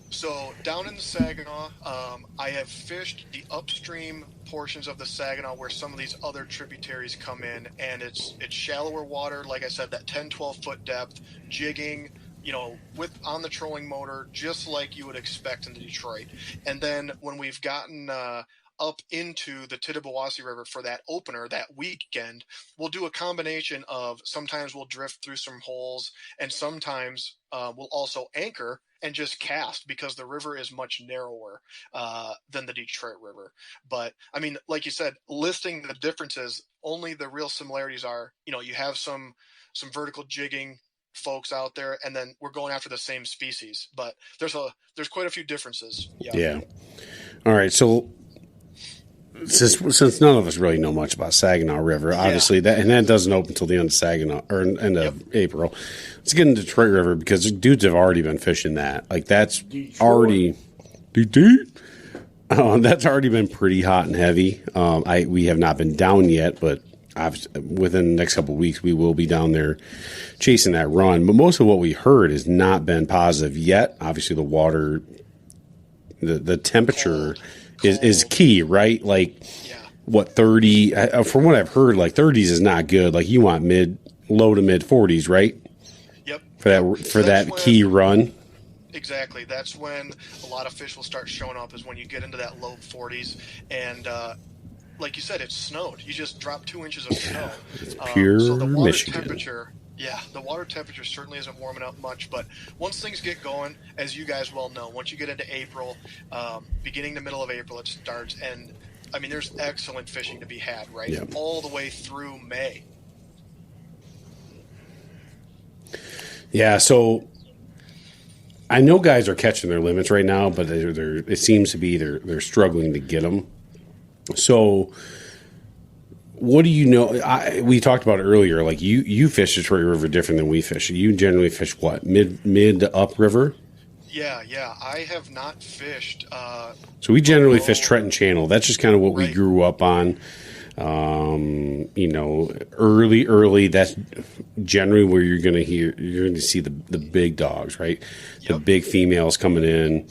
So down in the Saginaw, I have fished the upstream portions of the Saginaw where some of these other tributaries come in, and it's shallower water. Like I said, that 10, 12 foot depth, jigging, on the trolling motor, just like you would expect in the Detroit. And then when we've gotten up into the Tittabawassee River for that opener that weekend, we'll do a combination of sometimes we'll drift through some holes, and sometimes we'll also anchor and just cast because the river is much narrower than the Detroit River. But I mean, like you said, listing the differences, only the real similarities are, you have some vertical jigging folks out there, and then we're going after the same species, but there's quite a few differences. Yeah. All right. So since none of us really know much about Saginaw River, obviously that doesn't open until the end of Saginaw or end of April. Let's get into Detroit River because dudes have already been fishing that. Like that's already that's already been pretty hot and heavy. We have not been down yet, but within the next couple of weeks we will be down there chasing that run. But most of what we heard has not been positive yet. Obviously, the water, the temperature. Cold. Is key, right? Like, what 30? From what I've heard, like 30s is not good. Like you want low to mid 40s, right? Yep. For that key run. Exactly. That's when a lot of fish will start showing up. Is when you get into that low 40s, and like you said, it's snowed. You just dropped 2 inches of snow. It's pure so the water Michigan. temperature. Yeah, the water temperature certainly isn't warming up much, but once things get going, as you guys well know, once you get into April, beginning to middle of April, it starts, and I mean, there's excellent fishing to be had, right? Yep. All the way through May. Yeah, so I know guys are catching their limits right now, but it seems to be they're struggling to get them. So, what do you know? We talked about it earlier. Like you fish Detroit River different than we fish. You generally fish what, mid to up river? Yeah. I have not fished. So we generally fish Trenton Channel. That's just kind of what we Right. grew up on. Early. That's generally where you're going to see the big dogs, right? Yep. The big females coming in.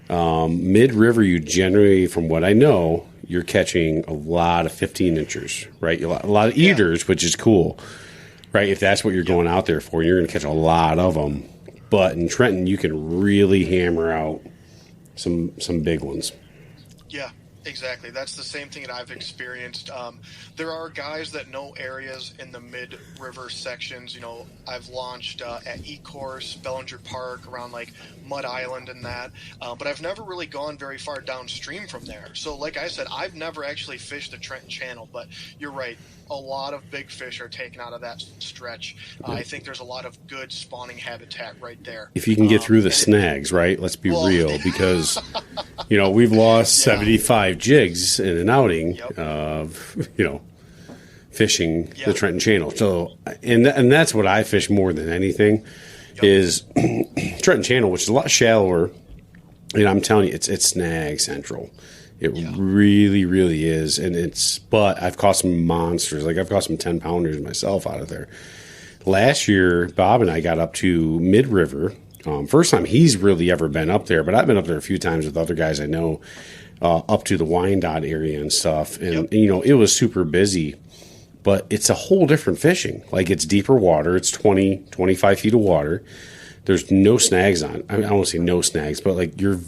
Mid river, you generally, from what I know, you're catching a lot of 15 inchers, right? A lot of eaters, which is cool, right? If that's what you're going out there for, you're going to catch a lot of them. But in Trenton, you can really hammer out some big ones. Yeah, exactly. That's the same thing that I've experienced. There are guys that know areas in the mid-river sections. I've launched at E-Course, Bellinger Park, around like Mud Island and that. But I've never really gone very far downstream from there. So like I said, I've never actually fished the Trenton Channel, but you're right. A lot of big fish are taken out of that stretch. I think there's a lot of good spawning habitat right there. If you can get through the snags, right? Let's be real, because we've lost 75 jigs in an outing of fishing the Trenton Channel. So and that's what I fish more than anything is Trenton Channel, which is a lot shallower. And I'm telling you, it's snag central. It really, really is. But I've caught some monsters. Like I've caught some 10-pounders myself out of there. Last year, Bob and I got up to mid-river. First time he's really ever been up there, but I've been up there a few times with other guys I know, up to the Wyandotte area and stuff. And, it was super busy, but it's a whole different fishing. Like it's deeper water. It's 20, 25 feet of water. There's no snags on. I won't say no snags, but like you're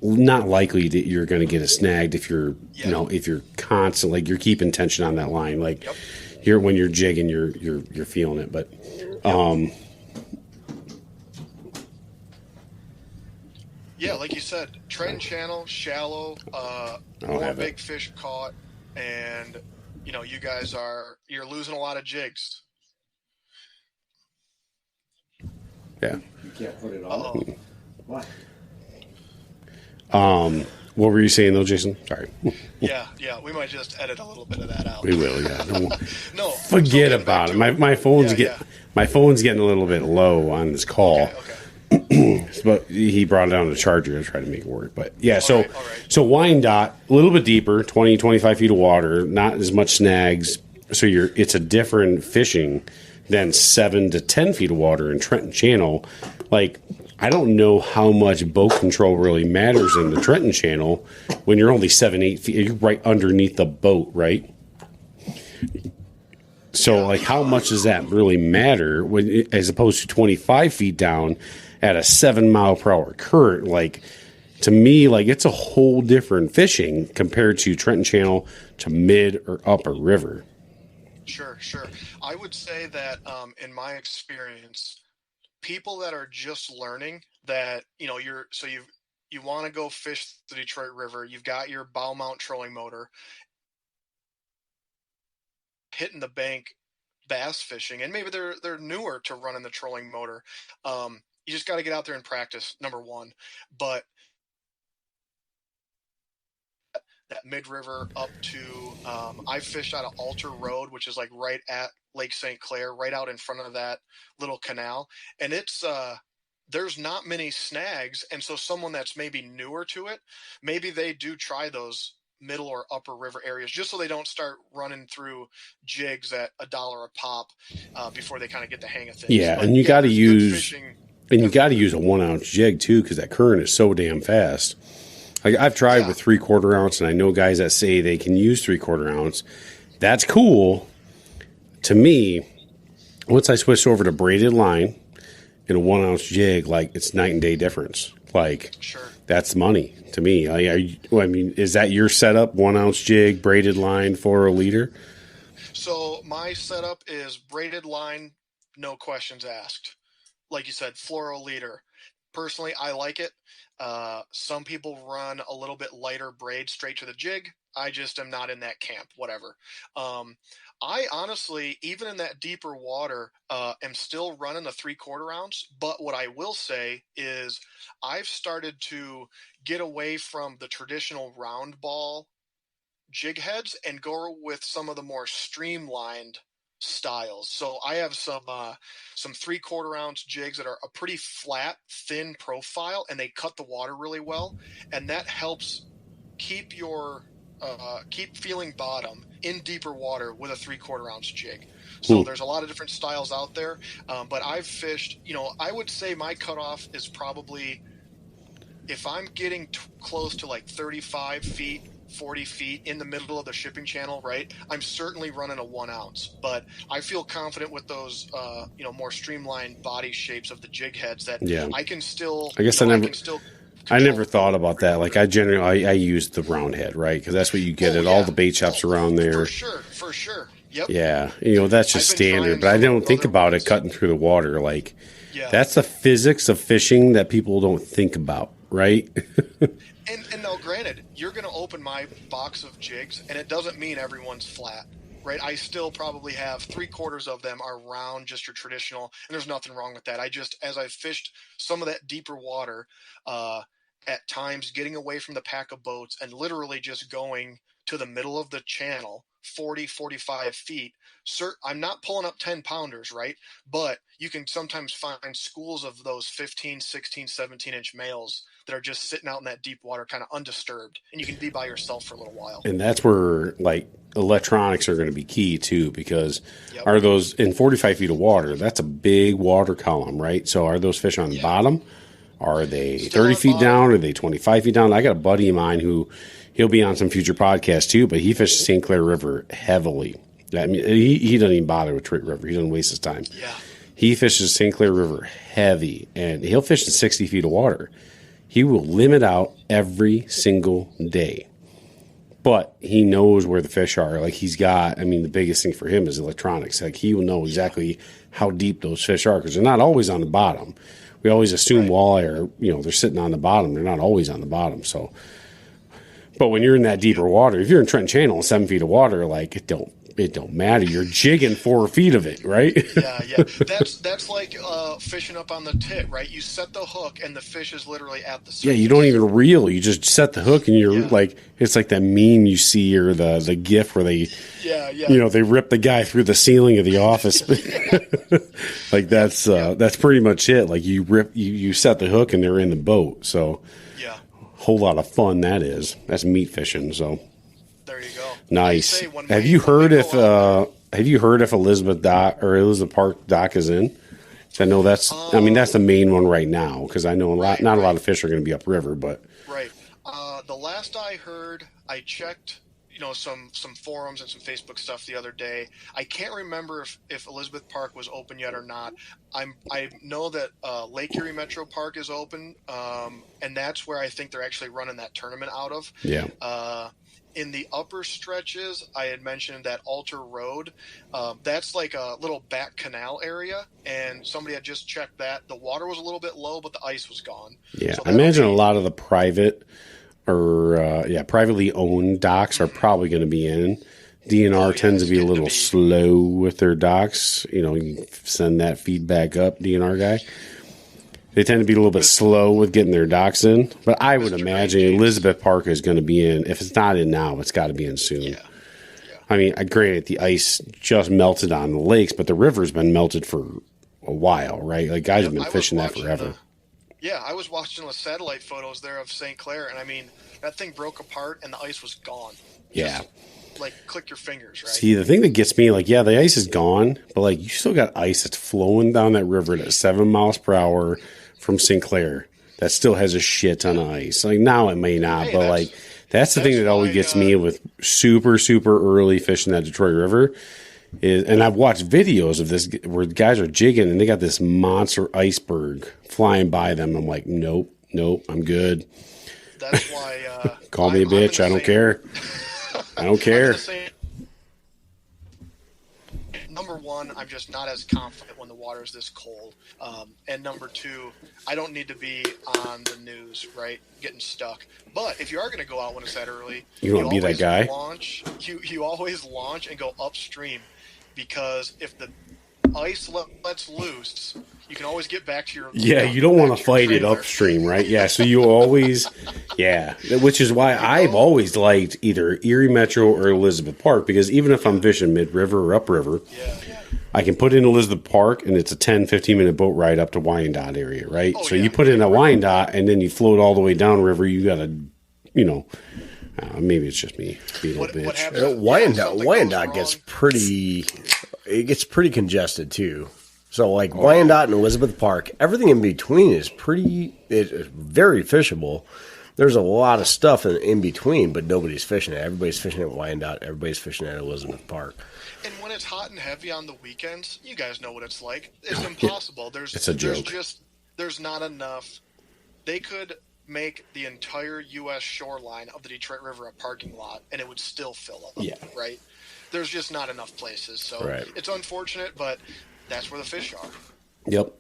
not likely that you're going to get a snagged if you're, if you're constantly, like you're keeping tension on that line. Like when you're jigging, you're feeling it. But, yeah, like you said, Trenton Channel, shallow, more big fish caught. and you guys you're losing a lot of jigs. Yeah. You can't put it on. What? What were you saying though, Jason? Sorry. Yeah. We might just edit a little bit of that out. We will. Yeah. No. Forget about it. My phone's my phone's getting a little bit low on this call. Okay. But he brought it down to the charger to try to make it work. But yeah, so All right. so Wyandotte, a little bit deeper, 20, 25 feet of water, not as much snags. So it's a different fishing than 7 to 10 feet of water in Trenton Channel. Like, I don't know how much boat control really matters in the Trenton Channel when you're only 7, 8 feet. You're right underneath the boat, right? So, like, how much does that really matter as opposed to 25 feet down at a 7-mile-per-hour current? Like, to me, like, it's a whole different fishing compared to Trenton Channel to mid or upper river. Sure. I would say that in my experience, people that are just learning that, you want to go fish the Detroit River, you've got your bow mount trolling motor, hitting the bank bass fishing, and maybe they're newer to running the trolling motor. You just got to get out there and practice, number one. But that mid-river up to I fished out of Alter Road, which is like right at Lake St. Clair, right out in front of that little canal, and it's there's not many snags, and so someone that's maybe newer to it, maybe they do try those middle or upper river areas just so they don't start running through jigs at $1 a pop before they kind of get the hang of things. Yeah, but and you got to use a 1-ounce jig too, because that current is so damn fast. I've tried with 3/4 ounce, and I know guys that say they can use 3/4 ounce. That's cool. To me, once I switched over to braided line and a 1-ounce jig, like, it's night and day difference. Like, Sure. That's money to me. Is that your setup? 1-ounce jig, braided line, 4 leader? So my setup is braided line, no questions asked. Like you said, fluoro leader. Personally, I like it. Some people run a little bit lighter braid straight to the jig. I just am not in that camp, whatever. I honestly, even in that deeper water, am still running a 3/4 ounce. But what I will say is I've started to get away from the traditional round ball jig heads and go with some of the more streamlined styles. So I have some 3/4 ounce jigs that are a pretty flat, thin profile, and they cut the water really well, and that helps keep keep feeling bottom in deeper water with a 3/4 ounce jig. So there's a lot of different styles out there, but I've fished. I would say my cutoff is probably if I'm getting close to like 35 feet. 40 feet in the middle of the shipping channel, right? I'm certainly running a 1-ounce, but I feel confident with those, more streamlined body shapes of the jig heads that I can still. I guess I never thought about that. Like, I use the round head, right? Because that's what you get at all the bait shops around there. For sure. Yep. Yeah, that's just standard. But I don't think about it cutting through the water. Like, that's the physics of fishing that people don't think about, right? And now, granted, you're going to open my box of jigs, and it doesn't mean everyone's flat, right? I still probably have 3/4 of them are round, just your traditional, and there's nothing wrong with that. As I fished some of that deeper water, at times getting away from the pack of boats and literally just going to the middle of the channel, 40, 45 feet. I'm not pulling up 10-pounders, right? But you can sometimes find schools of those 15, 16, 17-inch males that are just sitting out in that deep water kind of undisturbed, and you can be by yourself for a little while. And that's where, like, electronics are going to be key too, because are those in 45 feet of water, that's a big water column, right? So are those fish on the bottom? Are they still 30 feet down? Are they 25 feet down? I got a buddy of mine who he'll be on some future podcasts too, but he fishes St. Clair River heavily. I mean, he doesn't even bother with Detroit River. He doesn't waste his time. Yeah. He fishes St. Clair River heavy, and he'll fish in 60 feet of water. He will limit out every single day. But he knows where the fish are. Like, the biggest thing for him is electronics. Like, he will know exactly how deep those fish are, because they're not always on the bottom. We always assume walleye are, they're sitting on the bottom. They're not always on the bottom. So, But when you're in that deeper water, if you're in Trenton Channel, 7 feet of water, like it don't matter. You're jigging 4 feet of it, right? Yeah. That's like fishing up on the tit, right? You set the hook, and the fish is literally at the surface. Yeah, you don't even reel. You just set the hook, and you're like, it's like that meme you see or the GIF where they, they rip the guy through the ceiling of the office. Like that's pretty much it. Like you set the hook, and they're in the boat. So whole lot of fun that is. That's meat fishing. So there you go. Nice. Have you heard if Elizabeth Park dock is in? I know that's that's the main one right now, because I know not a lot of fish are going to be upriver, but right. The last I heard, I checked some forums and some Facebook stuff the other day. I can't remember if Elizabeth Park was open yet or not. I know that Lake Erie Metro Park is open, and that's where I think they're actually running that tournament out of. Yeah. In the upper stretches, I had mentioned that Alter Road. That's like a little back canal area, and somebody had just checked that. The water was a little bit low, but the ice was gone. Yeah, so I imagine a lot of the private or privately owned docks are probably going to be in. DNR tends to be a little slow with their docks. You can send that feedback up, DNR guy. They tend to be a little bit slow with getting their docks in. But I would imagine Elizabeth Park is going to be in. If it's not in now, it's got to be in soon. Yeah. I mean, granted, the ice just melted on the lakes, but the river's been melted for a while, right? Like, guys have been fishing that forever. I was watching the satellite photos there of St. Clair, and I mean, that thing broke apart and the ice was gone. Yeah. Like, click your fingers, right? See, the thing that gets me, the ice is gone, but, you still got ice that's flowing down that river at 7 miles per hour from St. Clair that still has a shit ton of ice. Now it may not, but, that's the thing that always gets me with super, super early fishing that Detroit River is, and I've watched videos of this where guys are jigging and they got this monster iceberg flying by them. I'm like, nope, I'm good. That's why. Call me a bitch. I don't care. I don't care. Number one, I'm just not as confident when the water is this cold. And number two, I don't need to be on the news, right, getting stuck. But if you are going to go out when it's that early, you don't be that guy. You always launch and go upstream, because if the ice lets loose, you can always get back to your you don't want to fight it upstream, right? Yeah, so you always which is why I've always liked either Erie Metro or Elizabeth Park, because even if I'm fishing mid-river or upriver, I can put in Elizabeth Park and it's a 10-15 minute boat ride up to Wyandotte area, right? You put in a Wyandotte and then you float all the way down river. You got to, maybe it's just me being a bitch. Wyandotte gets pretty congested too. So Wyandotte and Elizabeth Park, everything in between is very fishable. There's a lot of stuff in between, but nobody's fishing it. Everybody's fishing at Wyandotte. Everybody's fishing at Elizabeth Park. And when it's hot and heavy on the weekends, you guys know what it's like. It's impossible. It's a joke. There's not enough. They could make the entire U.S. shoreline of the Detroit River a parking lot, and it would still fill up. Yeah. Right? There's just not enough places. So It's unfortunate, but that's where the fish are. Yep.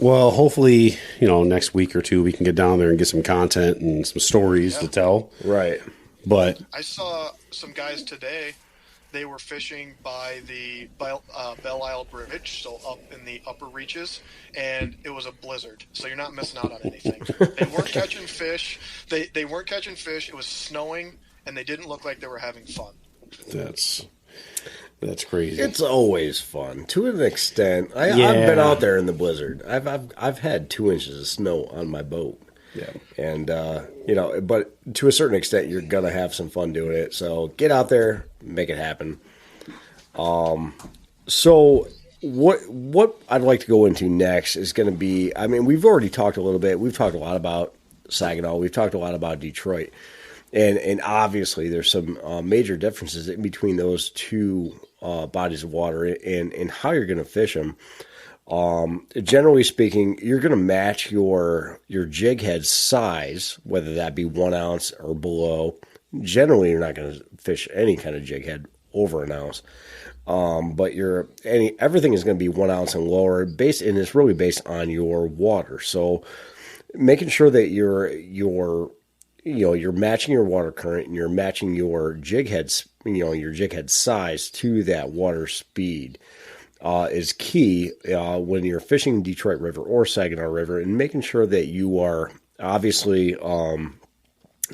Well, hopefully, next week or two we can get down there and get some content and some stories to tell. Right. But I saw some guys today. They were fishing by the Belle Isle Bridge, so up in the upper reaches, and it was a blizzard. So you're not missing out on anything. They weren't catching fish. They weren't catching fish. It was snowing, and they didn't look like they were having fun. That's crazy. It's always fun to an extent. I've been out there in the blizzard. I've had 2 inches of snow on my boat. Yeah. And but to a certain extent, you're gonna have some fun doing it. So get out there, make it happen. So what I'd like to go into next is going to be. I mean, we've already talked a little bit. We've talked a lot about Saginaw. We've talked a lot about Detroit. And obviously, there's some major differences in between those two bodies of water and how you're going to fish them. Generally speaking, you're going to match your jig head size, whether that be 1 ounce or below. Generally, you're not going to fish any kind of jig head over an ounce. But everything is going to be 1 ounce and lower, and it's really based on your water. So making sure that your you're matching your water current and you're matching your jig heads, your jig head size to that water speed is key when you're fishing Detroit River or Saginaw River, and making sure that you are obviously,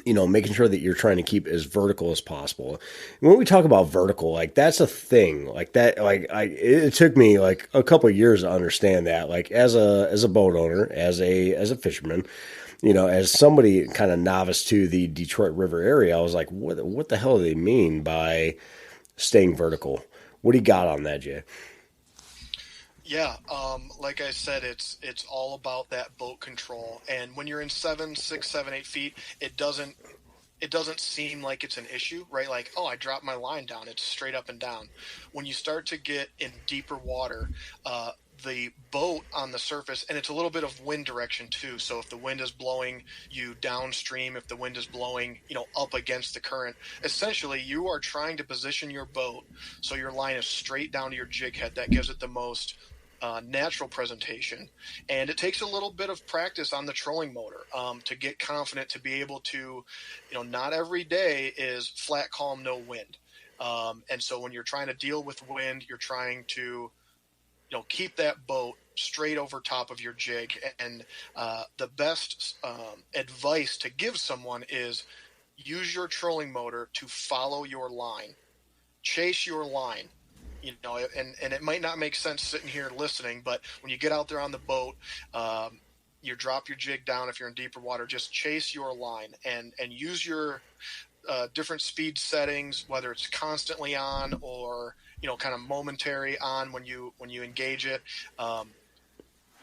making sure that you're trying to keep as vertical as possible. And when we talk about vertical, like that's a thing like that. Like it took me like a couple of years to understand that. Like as a boat owner, as a fisherman, as somebody kind of novice to the Detroit River area, I was like, what the hell do they mean by staying vertical? What do you got on that, Jay? Yeah, like I said, it's all about that boat control. And when you're in 7, 6, 7, 8 feet, it doesn't seem like it's an issue, right? Like, oh, I dropped my line down. It's straight up and down. When you start to get in deeper water, the boat on the surface, and it's a little bit of wind direction too. So if the wind is blowing you downstream, if the wind is blowing, up against the current, essentially you are trying to position your boat so your line is straight down to your jig head. That gives it the most natural presentation, and it takes a little bit of practice on the trolling motor to get confident to be able to, not every day is flat, calm, no wind, and so when you're trying to deal with wind, you're trying to, keep that boat straight over top of your jig. And the best advice to give someone is use your trolling motor to follow your line, chase your line. And it might not make sense sitting here listening, but when you get out there on the boat, you drop your jig down. If you're in deeper water, just chase your line and use your different speed settings, whether it's constantly on or, kind of momentary on when you engage it.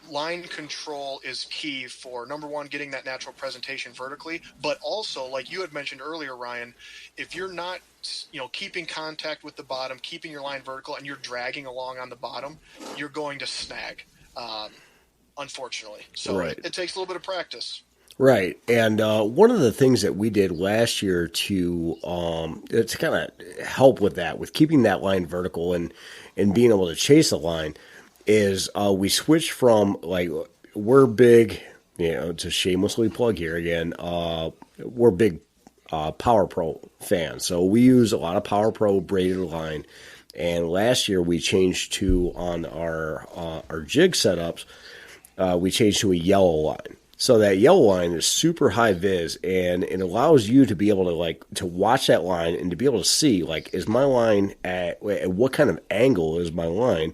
Line control is key for, number one, getting that natural presentation vertically, but also, like you had mentioned earlier, Ryan, if you're not, keeping contact with the bottom, keeping your line vertical, and you're dragging along on the bottom, you're going to snag, unfortunately. So right. It takes a little bit of practice. Right. And one of the things that we did last year to kind of help with that, with keeping that line vertical and being able to chase a line, is we switched from, like, we're big, to shamelessly plug here again, we're big Power Pro fans. So we use a lot of Power Pro braided line. And last year we changed to, on our jig setups, we changed to a yellow line. So that yellow line is super high vis, and it allows you to be able to, to watch that line and to be able to see, is my line at what kind of angle is my line,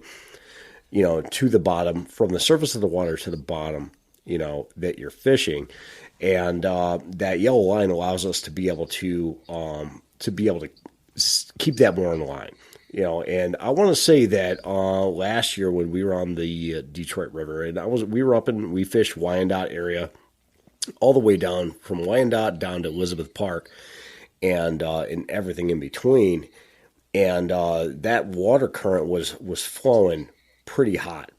to the bottom, from the surface of the water to the bottom, that you're fishing. And that yellow line allows us to be able to keep that more in line. And I want to say that last year when we were on the Detroit River, and we fished Wyandotte area, all the way down from Wyandotte down to Elizabeth Park, and everything in between, and that water current was flowing pretty hot,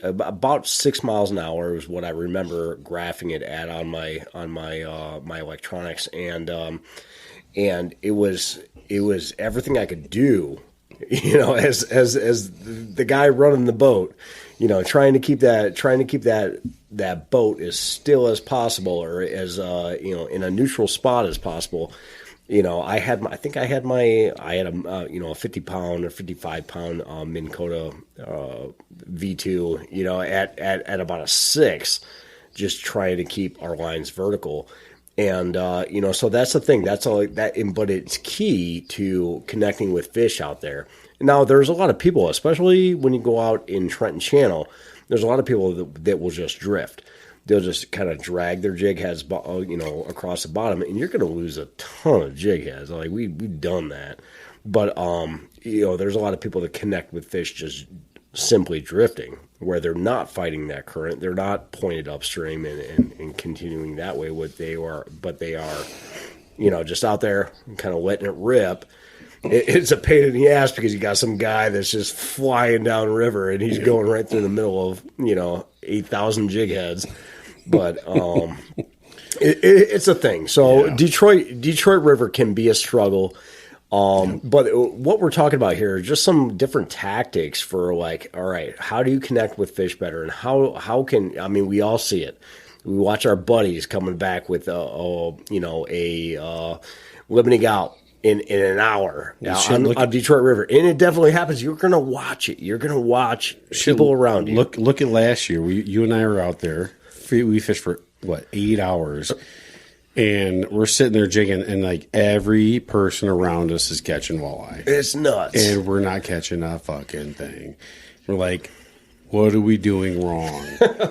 about 6 miles an hour is what I remember graphing it at on my my electronics, and it was everything I could do. As the guy running the boat, trying to keep that boat as still as possible, or as in a neutral spot as possible. I had a 50-pound or 55-pound Minn Kota V2, at about a 6, just trying to keep our lines vertical. And, so that's the thing. That's all that, but it's key to connecting with fish out there. Now, there's a lot of people, especially when you go out in Trenton Channel, there's a lot of people that will just drift. They'll just kind of drag their jig heads, across the bottom, and you're going to lose a ton of jig heads. Like we've done that. But, there's a lot of people that connect with fish just simply drifting, where they're not fighting that current, they're not pointed upstream and continuing that way. But they are, just out there kind of letting it rip. It's a pain in the ass because you got some guy that's just flying down river and he's going right through the middle of 8,000 jig heads. But it's a thing. So yeah. Detroit River can be a struggle. But what we're talking about here are just some different tactics for, all right, how do you connect with fish better? And how can, we all see it. We watch our buddies coming back with limiting out in an hour on Detroit River, and it definitely happens. You're going to watch it. You're going to watch people around you. Look at last year. You and I were out there. We fished for 8 hours, and we're sitting there jigging, and like every person around us is catching walleye. It's nuts, and we're not catching a fucking thing. We're like, what are we doing wrong?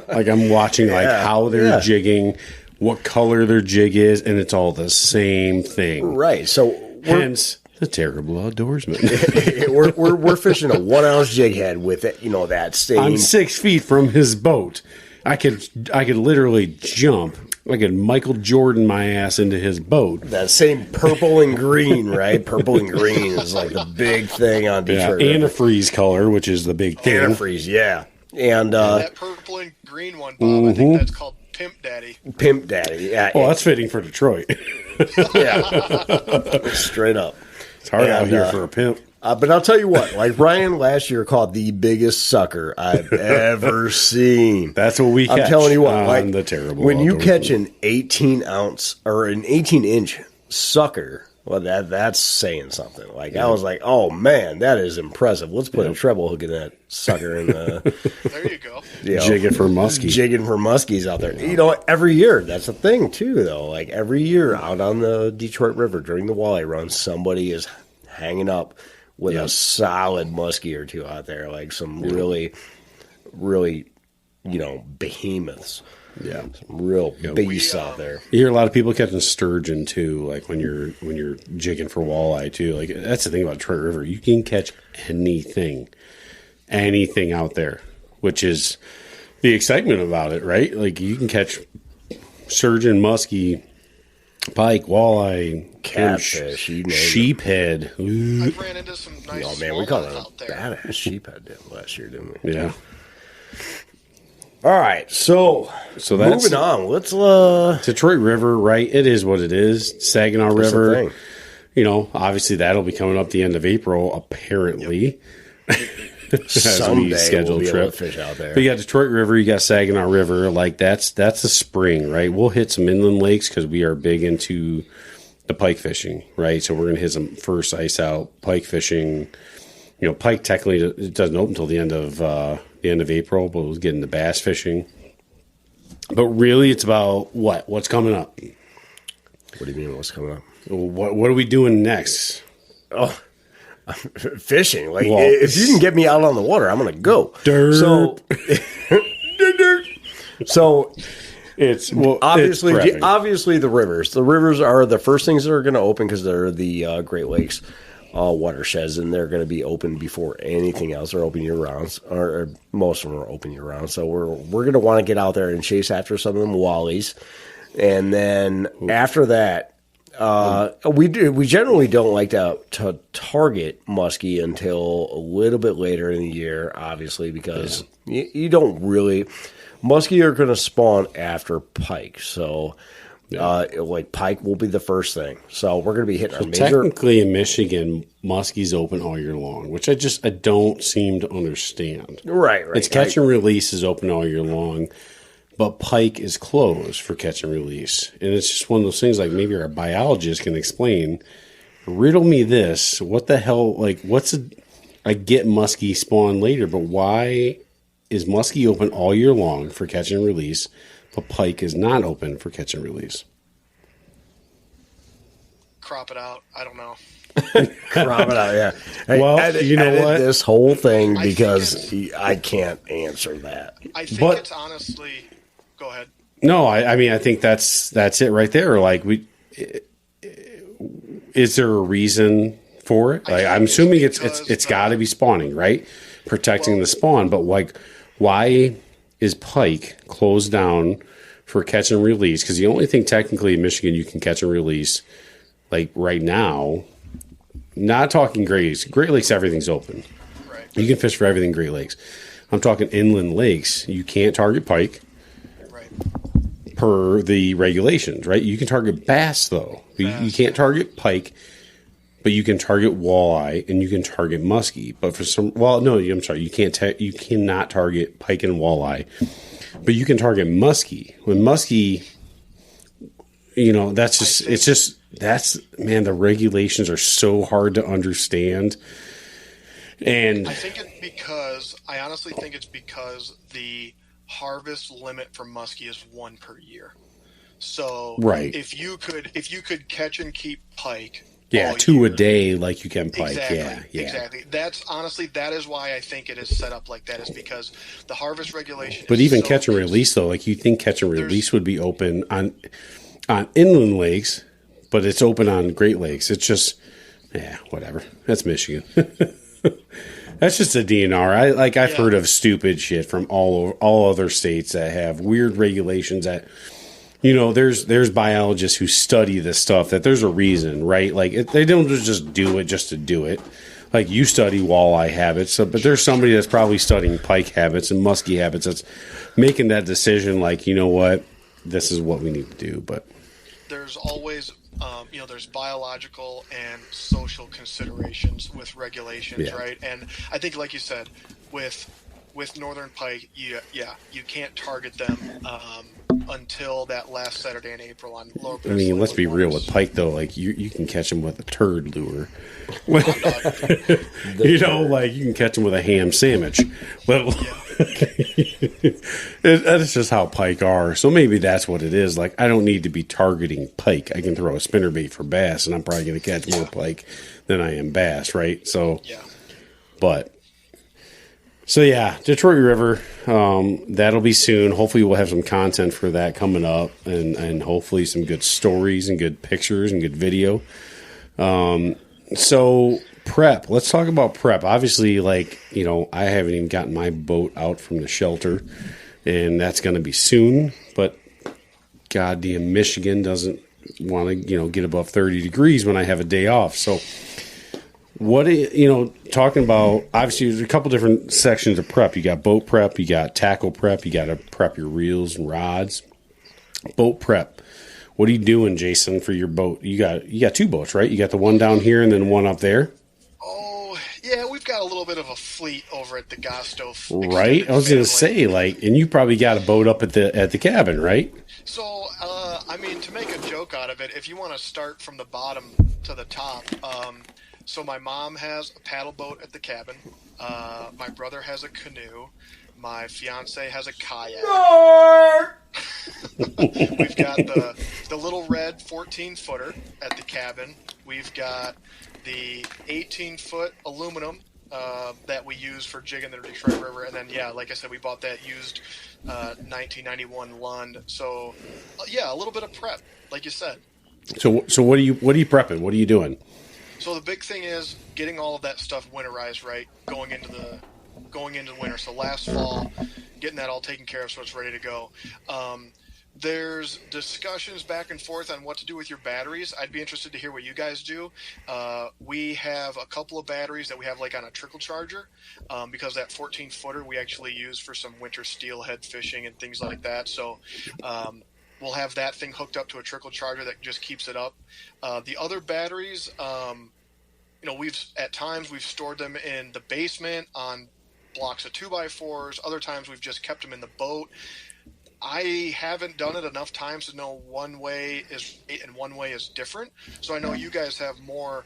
Like I'm watching how they're jigging, what color their jig is, and it's all the same thing. Right. So hence the Terrible Outdoorsman. we're fishing a 1 ounce jig head with it, that same. I'm 6 feet from his boat. I could literally jump. I could Michael Jordan my ass into his boat. That same purple and green, right? Purple and green is like the big thing on Detroit. Yeah, antifreeze color, which is the big thing. Antifreeze, yeah. And that purple and green one, Bob, I think that's called Pimp Daddy. Pimp Daddy, yeah. Well, that's fitting for Detroit. Yeah. Straight up. It's hard out here for a pimp. But I'll tell you what, like Ryan last year caught the biggest sucker I've ever seen. That's what we catch. I'm telling you what, like the Terrible when you Outdoorsman. catch an 18 ounce or an 18-inch sucker, well, that's saying something. Like I was like, oh man, that is impressive. Let's put a treble hook in that sucker and there you go. Jigging for muskie. Jigging for muskies out there. Every year that's a thing too, though. Like every year out on the Detroit River during the walleye run, somebody is hanging up with a solid muskie or two out there, like some really, really, behemoths. Yeah, some real beasts out there. You hear a lot of people catching sturgeon too, like when you're jigging for walleye too. Like that's the thing about Detroit River, you can catch anything out there, which is the excitement about it, right? Like you can catch sturgeon, muskie, pike, walleye, catfish, sheephead. Ooh. I've ran into some nice. Oh man, we caught a out there. badass sheephead last year, didn't we? Yeah. All right, so that's moving on. Let's Detroit River, right? It is what it is. Saginaw River. Obviously that'll be coming up the end of April, apparently. Someday we'll be able to fish out there. But you got Detroit River, you got Saginaw River. Like that's the spring, right? We'll hit some inland lakes because we are big into the pike fishing, right? So we're gonna hit some first ice out pike fishing. Pike technically it doesn't open until the end of April, but we'll get into bass fishing. But really, it's about what's coming up. What do you mean? What's coming up? What are we doing next? Oh. Fishing. Like if you can get me out on the water, I'm gonna go. So it's obviously the rivers. The rivers are the first things that are going to open because they're the Great Lakes watersheds, and they're going to be open before anything else. They're open year round, or most of them are open year round. So we're going to want to get out there and chase after some of them wallies, and then after that. We generally don't like to target muskie until a little bit later in the year, obviously, because you don't really muskie are going to spawn after pike, so pike will be the first thing. So we're going to be hitting our major. Technically, in Michigan, muskie's open all year long, which I don't seem to understand. Right. It's catch and release is open all year long. But pike is closed for catch and release. And it's just one of those things like maybe our biologist can explain. Riddle me this. What the hell? I get muskie spawn later, but why is muskie open all year long for catch and release, but pike is not open for catch and release? Crop it out. I don't know. Crop it out, yeah. Well, you know what? This whole thing because I can't answer that. I think it's honestly... Go ahead. No, I think that's it right there. Like is there a reason for it? Like I'm assuming it's got to be spawning, right? Protecting the spawn, but why is pike closed down for catch and release? Because the only thing technically in Michigan you can catch and release, like right now, not talking Great Lakes, everything's open. Right. You can fish for everything Great Lakes. I'm talking inland lakes. You can't target pike. Per the regulations, right? You can target bass, though. You can't target pike, but you can target walleye and you can target muskie. But for some, I'm sorry, you cannot target pike and walleye. But you can target muskie. When muskie, that's just, man, the regulations are so hard to understand. And I honestly think it's because the harvest limit for muskie is 1 per year. So right. if you could catch and keep pike, 2 a day like you can pike. Exactly. That is why I think it is set up like that, is because the harvest regulation. But even catch and release though, like you think catch and release would be open on inland lakes, but it's open on Great Lakes. It's just whatever. That's Michigan. That's just a DNR. I've heard of stupid shit from all other states that have weird regulations that, there's biologists who study this stuff, that there's a reason, right? Like they don't just do it just to do it. Like you study walleye habits, but there's somebody that's probably studying pike habits and muskie habits that's making that decision. Like, you know what, this is what we need to do. But there's always, there's biological and social considerations with regulations, right? And I think, like you said, with northern pike, you can't target them until that last Saturday in April on lower. I mean, let's be real with pike though. Like you can catch them with a turd lure. Like you can catch them with a ham sandwich. That's just how pike are. So maybe that's what it is. Like I don't need to be targeting pike. I can throw a spinnerbait for bass, and I'm probably going to catch more pike than I am bass, right? So, Detroit River, that'll be soon. Hopefully we'll have some content for that coming up, and hopefully some good stories and good pictures and good video. So prep. Let's talk about prep. Obviously, I haven't even gotten my boat out from the shelter, and that's going to be soon. But goddamn, Michigan doesn't want to, get above 30 degrees when I have a day off. So what, talking about, obviously there's a couple different sections of prep. You got boat prep, you got tackle prep, you got to prep your reels and rods. Boat prep. What are you doing, Jason, for your boat? You got 2 boats, right? You got the one down here and then one up there. Oh, yeah, we've got a little bit of a fleet over at the Gosto. Right? I was going to say, and you probably got a boat up at the cabin, right? So, to make a joke out of it, if you want to start from the bottom to the top, so my mom has a paddle boat at the cabin. My brother has a canoe. My fiance has a kayak. We've got the little red 14-footer at the cabin. We've got the 18-foot aluminum that we use for jigging the Detroit River. And then, like I said, we bought that used 1991 Lund. So, a little bit of prep, like you said. So what are you prepping? What are you doing? So the big thing is getting all of that stuff winterized, right? Going into winter. So last fall, getting that all taken care of so it's ready to go. There's discussions back and forth on what to do with your batteries. I'd be interested to hear what you guys do. We have a couple of batteries that we have on a trickle charger, because that 14-footer we actually use for some winter steelhead fishing and things like that. So we'll have that thing hooked up to a trickle charger that just keeps it up. The other batteries, we've stored them in the basement on blocks of 2x4s. Other times we've just kept them in the boat. I haven't done it enough times to know one way is right and one way is different. So I know you guys have more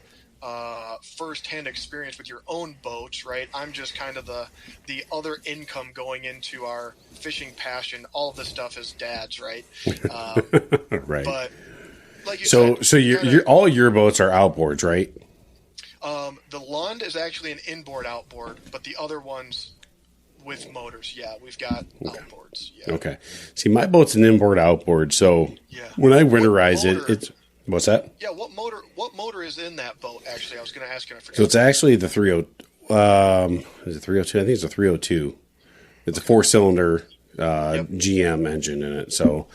first-hand experience with your own boats, right? I'm just kind of the other income going into our fishing passion. All of this stuff is dad's, right? Right. But like you said, so all your boats are outboards, right? The Lund is actually an inboard outboard, but the other ones with motors, we've got outboards. Yeah. Okay. See, my boat's an inboard outboard, so when I winterize it's what's that? Yeah, what motor is in that boat? Actually, I was going to ask you. I forgot. So it's actually the 30. Is it 302? I think it's a 302. It's a 4-cylinder GM engine in it. So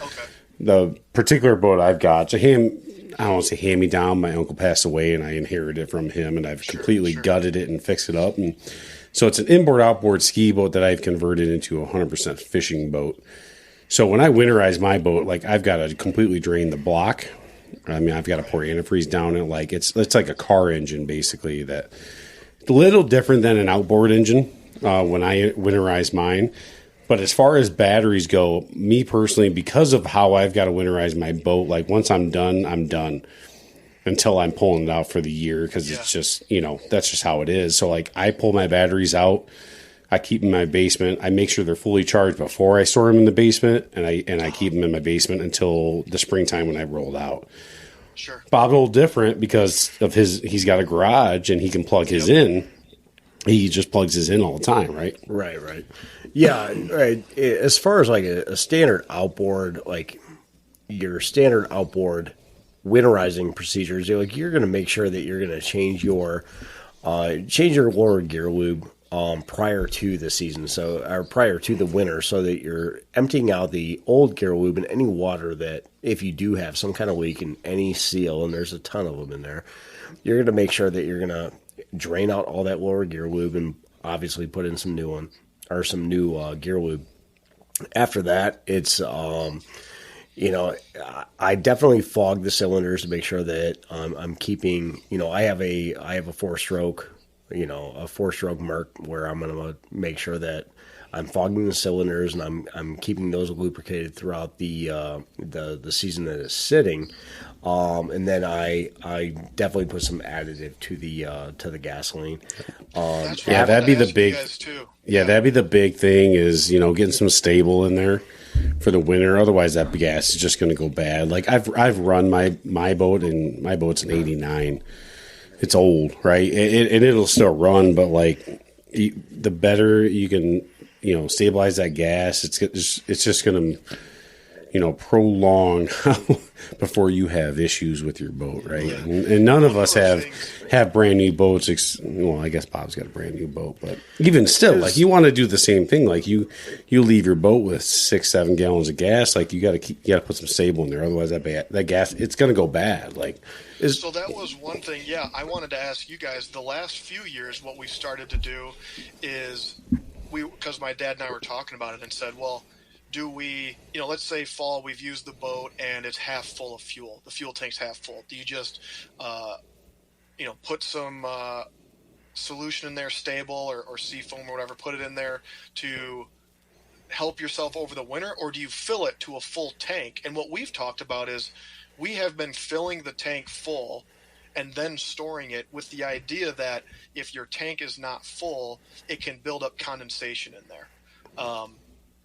the particular boat I've got, I don't want to say hand me down. My uncle passed away, and I inherited it from him, and I've completely gutted it and fixed it up. And so it's an inboard outboard ski boat that I've converted into a 100% fishing boat. So when I winterize my boat, I've got to completely drain the block. I've got to pour antifreeze down it. It's like a car engine, basically. That a little different than an outboard engine when I winterize mine. But as far as batteries go, me personally, because of how I've got to winterize my boat, like once I'm done until I'm pulling it out for the year, because it's just, that's just how it is. So like I pull my batteries out, I keep them in my basement. I make sure they're fully charged before I store them in the basement, and I keep them in my basement until the springtime when I rolled out. Sure. Bob's a little different because of he's got a garage and he can plug his in. He just plugs his in all the time, right? Right. Yeah, right. As far as like a standard outboard, like your standard outboard winterizing procedures, you're going to make sure that you're going to change your lower gear lube prior to the season, or prior to the winter, so that you're emptying out the old gear lube and any water that, if you do have some kind of leak in any seal, and there's a ton of them in there, you're going to make sure that you're going to drain out all that lower gear lube and obviously put in some new gear lube. After that, it's I definitely fog the cylinders to make sure that I'm keeping. I have a 4-stroke. A 4-stroke Merc, where I'm going to make sure that I'm fogging the cylinders and I'm keeping those lubricated throughout the season that it's sitting. And then I definitely put some additive to the gasoline. That'd be the big. That'd be the big thing is getting some stable in there for the winter. Otherwise, that gas is just going to go bad. Like I've run my boat, and my boat's an '89. It's old, right? And it'll still run, but like the better you can, stabilize that gas, it's just going to, prolong before you have issues with your boat, right? Yeah. And none of us have brand new boats. I guess Bob's got a brand new boat, but even still, like you want to do the same thing. Like you leave your boat with 6-7 gallons of gas. Like you got to put some stable in there. Otherwise, that gas, it's going to go bad. So that was one thing. Yeah, I wanted to ask you guys. The last few years, what we started to do is because my dad and I were talking about it and said, well, do we, let's say fall, we've used the boat and it's half full of fuel. The fuel tank's half full. Do you just, put some solution in there, stable or seafoam or whatever, put it in there to help yourself over the winter? Or do you fill it to a full tank? And what we've talked about is we have been filling the tank full and then storing it with the idea that if your tank is not full, it can build up condensation in there.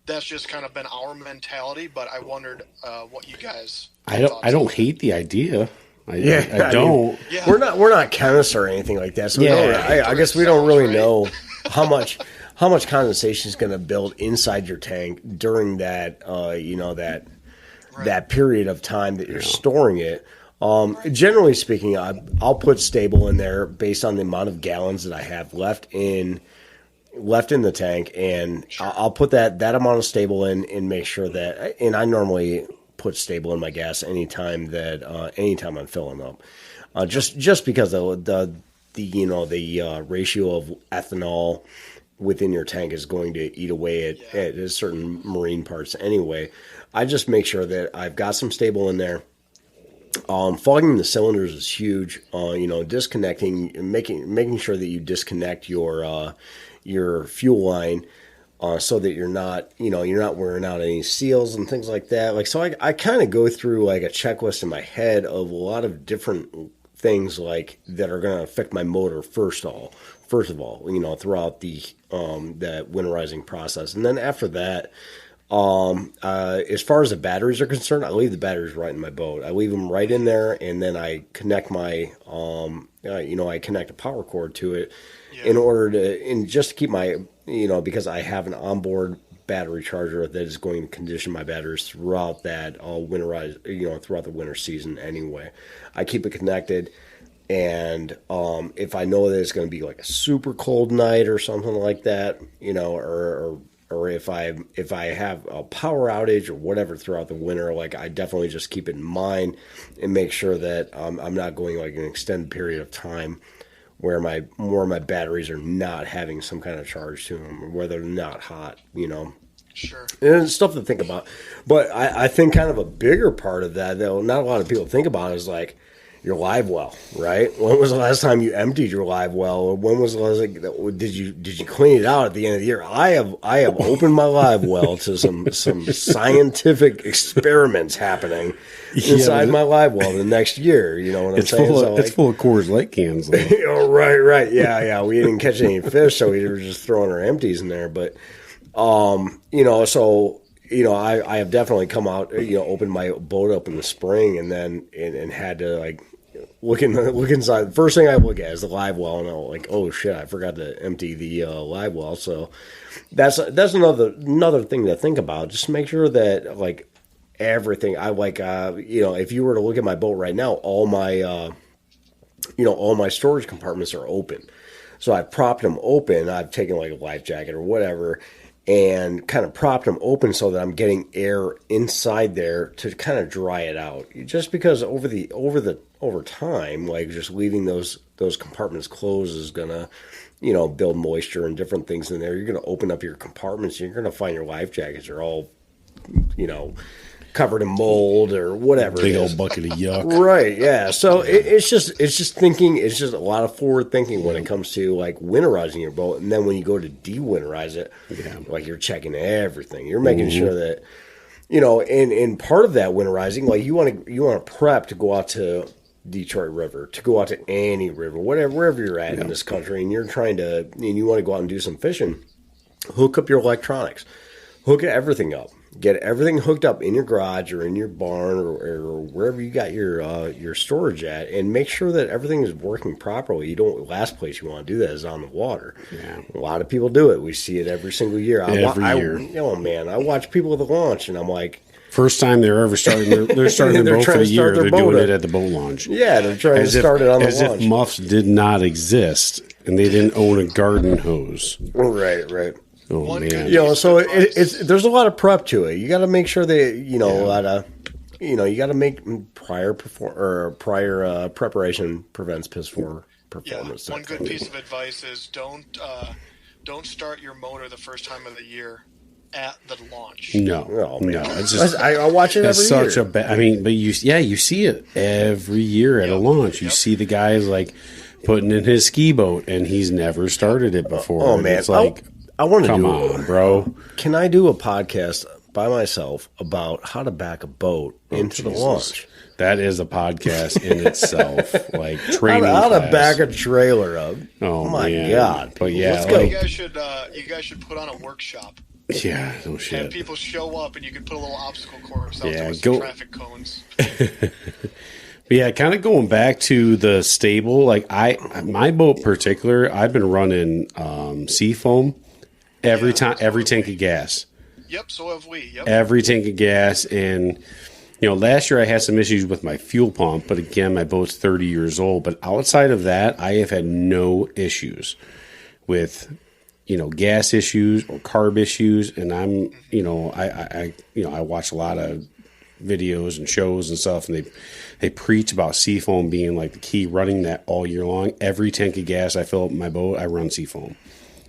That's just kind of been our mentality, but I wondered what you guys. I don't hate the idea. I don't. Yeah. We're not chemists or anything like that, so I guess we don't really know how much condensation is going to build inside your tank during that that period of time that you're storing it. Generally speaking, I'll put stable in there based on the amount of gallons that I have left in the tank, and I'll put that amount of stable in and make sure that. And I normally put stable in my gas anytime I'm filling up, just because the ratio of ethanol within your tank is going to eat away at certain marine parts anyway. I just make sure that I've got some stable in there. Fogging the cylinders is huge. Disconnecting, making sure that you disconnect your fuel line, so that you're not wearing out any seals and things like that. So I kind of go through like a checklist in my head of a lot of different things that are going to affect my motor first of all, throughout the that winterizing process. And then after that, as far as the batteries are concerned, I leave the batteries right in my boat. I leave them right in there, and then I connect my, I connect a power cord to it in order to, just to keep my, because I have an onboard battery charger that is going to condition my batteries throughout that throughout the winter season anyway. I keep it connected. And if I know that it's going to be like a super cold night or something like that, or if I have a power outage or whatever throughout the winter, I definitely just keep it in mind and make sure that I'm not going an extended period of time where my batteries are not having some kind of charge to them, or where they're not hot, Sure. And it's stuff to think about. But I think kind of a bigger part of that, though, not a lot of people think about, is your live well, right? When was the last time you emptied your live well? Or when was the last did you clean it out at the end of the year? I have opened my live well to some scientific experiments happening inside my live well the next year. You know what I'm saying? It's full of Coors Light cans. Oh, right. Yeah. We didn't catch any fish, so we were just throwing our empties in there. But I have definitely come out, opened my boat up in the spring and then and had to like look inside. The first thing I look at is the live well, and I'm like, oh shit, I forgot to empty the live well. So that's another thing to think about. Just make sure that like everything. I like if you were to look at my boat right now, all my storage compartments are open. So I've propped them open. I've taken like a life jacket or whatever and kind of propped them open so that I'm getting air inside there to kind of dry it out. Just because over time, like just leaving those compartments closed is gonna, build moisture and different things in there. You're gonna open up your compartments and you're gonna find your life jackets are all, covered in mold or whatever. Big old bucket of yuck. Right, yeah. So it's just thinking. It's just a lot of forward thinking when it comes to like winterizing your boat, and then when you go to de-winterize it, like you're checking everything. You're making sure that and part of that winterizing, like you want to prep to go out to Detroit River, to go out to any river, wherever you're at in this country, and you want to go out and do some fishing. Hook up your electronics, hook everything up. Get everything hooked up in your garage or in your barn or wherever you got your storage at, and make sure that everything is working properly. Last place you want to do that is on the water. Yeah. A lot of people do it. We see it every single year. Every year. I watch people at the launch, and I'm like, first time they're ever starting. They're starting their boat for the year. They're doing it at the boat launch. Yeah, they're trying to start it on the launch. As if muffs did not exist and they didn't own a garden hose. Right. Oh man! So it's there's a lot of prep to it. You got to make sure that a lot of you got to make prior preparation prevents piss poor performance. Yeah. One good piece of advice is don't start your motor the first time of the year at the launch. No. It's just I watch it every year. Such a bad. I mean, but you see it every year at a launch. You see the guys like putting in his ski boat, and he's never started it before. Oh man! It's like. I want to Come on, bro. Can I do a podcast by myself about how to back a boat into the launch? That is a podcast in itself, like training. How to back a trailer up? Oh my man. God! But yeah, let's go. You guys should put on a workshop. Yeah, no shit. Have people show up, and you can put a little obstacle course out there with go. some traffic cones. But yeah, kind of going back to the stable, like my boat in particular, I've been running Seafoam. Every tank of gas. Yep, so have we. Yep. Every tank of gas. And, last year I had some issues with my fuel pump, but again, my boat's 30 years old. But outside of that, I have had no issues with, gas issues or carb issues. And I'm, I watch a lot of videos and shows and stuff, and they preach about Seafoam being like the key, running that all year long. Every tank of gas I fill up my boat, I run Seafoam.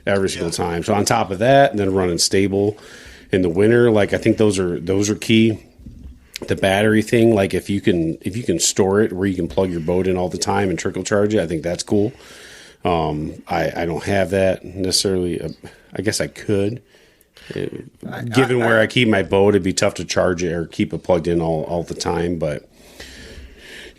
Every single time. So on top of that, and then running stable in the winter, like I think those are key. The battery thing, like if you can store it where you can plug your boat in all the time and trickle charge it, I think that's cool. I don't have that necessarily. I guess I could. Given where I keep my boat, it'd be tough to charge it or keep it plugged in all the time, but.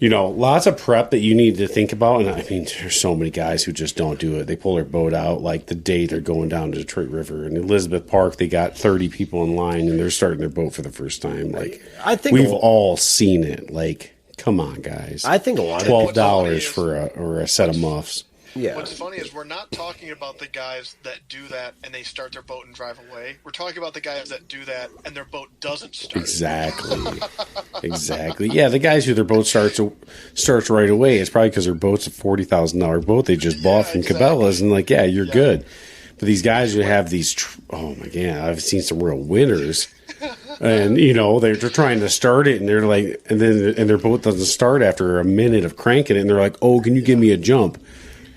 Lots of prep that you need to think about. And I mean, there's so many guys who just don't do it. They pull their boat out like the day they're going down to Detroit River. In Elizabeth Park, they got 30 people in line and they're starting their boat for the first time. Like, I think we've all seen it. Like, come on, guys. I think a lot of $12 for a set of muffs. Yeah. What's funny is we're not talking about the guys that do that and they start their boat and drive away. We're talking about the guys that do that and their boat doesn't start. Exactly. Yeah, the guys who their boat starts right away, it's probably because their boat's a $40,000 boat they just bought from Cabela's, and like, you're good. But these guys who have these, oh my God, I've seen some real winners. And they're trying to start it, and they're like, and their boat doesn't start after a minute of cranking it, and they're like, "Oh, can you give me a jump?"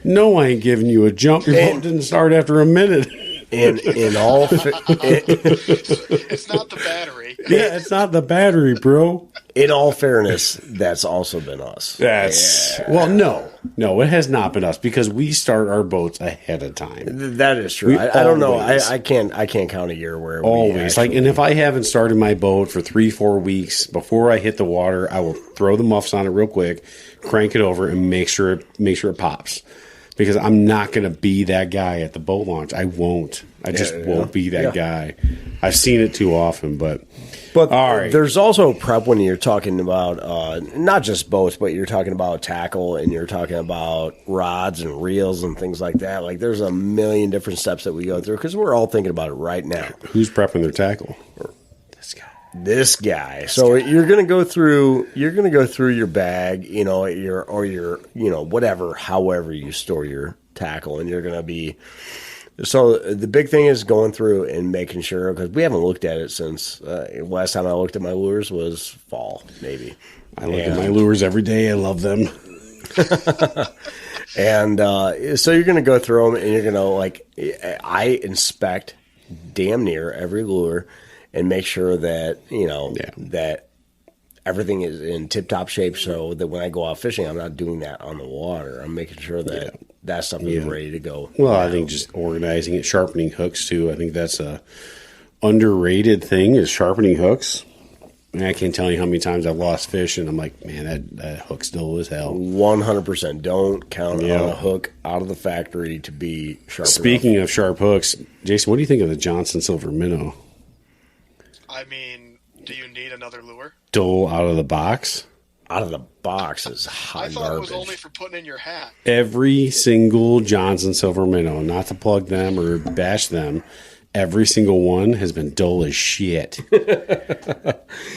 No, I ain't giving you a jump. Your boat didn't start after a minute. In all, it's not the battery. Yeah, it's not the battery, bro. In all fairness, that's also been us. Well, no, it has not been us because we start our boats ahead of time. That is true. I don't know. I can't count a year where Always and if I haven't started my boat for 3-4 weeks before I hit the water, I will throw the muffs on it real quick, crank it over, and make sure it pops. Because I'm not going to be that guy at the boat launch. I won't. I just won't be that guy. I've seen it too often, but all right. There's also prep when you're talking about not just boats, but you're talking about tackle and you're talking about rods and reels and things like that. Like there's a million different steps that we go through because we're all thinking about it right now. Who's prepping their tackle? This guy. So you're going to go through your bag, your whatever, however you store your tackle, and you're going to be. So the big thing is going through and making sure, because we haven't looked at it since last time I looked at my lures was fall, maybe. I look at my lures every day. I love them. And so you're going to go through them, and you're going to I inspect damn near every lure. And make sure that, that everything is in tip-top shape so that when I go out fishing, I'm not doing that on the water. I'm making sure that that stuff is ready to go. Well, I think just organizing it, sharpening hooks, too. I think that's a underrated thing is sharpening hooks. And I can't tell you how many times I've lost fish, and I'm like, man, that hook's dull as hell. 100%. Don't count on a hook out of the factory to be sharp. Speaking of sharp hooks, Jason, what do you think of the Johnson Silver Minnow? I mean, do you need another lure? Dull out of the box? Out of the box is hot garbage. I thought it was only for putting in your hat. Every single Johnson Silver Minnow, not to plug them or bash them, every single one has been dull as shit.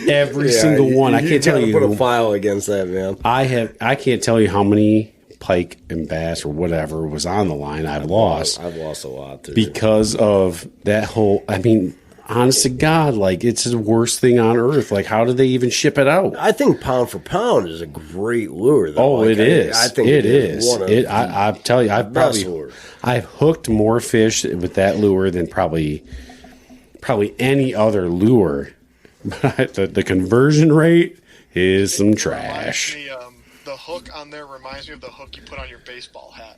Every single one. I can't tell you. Put a file against that, man. I can't tell you how many pike and bass or whatever was on the line I've lost. I've lost a lot, too. Because of that whole, honest to God, it's the worst thing on earth. How do they even ship it out? I think pound for pound is a great lure, though. Oh, it is. I think it is. I tell you, I've hooked more fish with that lure than probably any other lure. But the conversion rate is some trash. The hook on there reminds me of the hook you put on your baseball hat.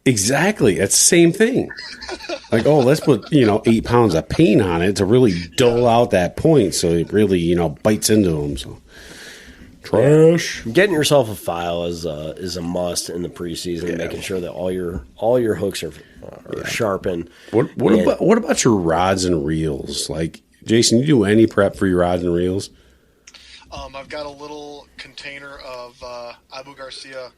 Exactly. It's the same thing. Let's put, 8 pounds of paint on it to really dull out that point so it really, bites into them. So, trash. Getting yourself a file is a must in the preseason, making sure that all your hooks are sharpened. What about your rods and reels? Jason, you do any prep for your rods and reels? I've got a little container of Abu Garcia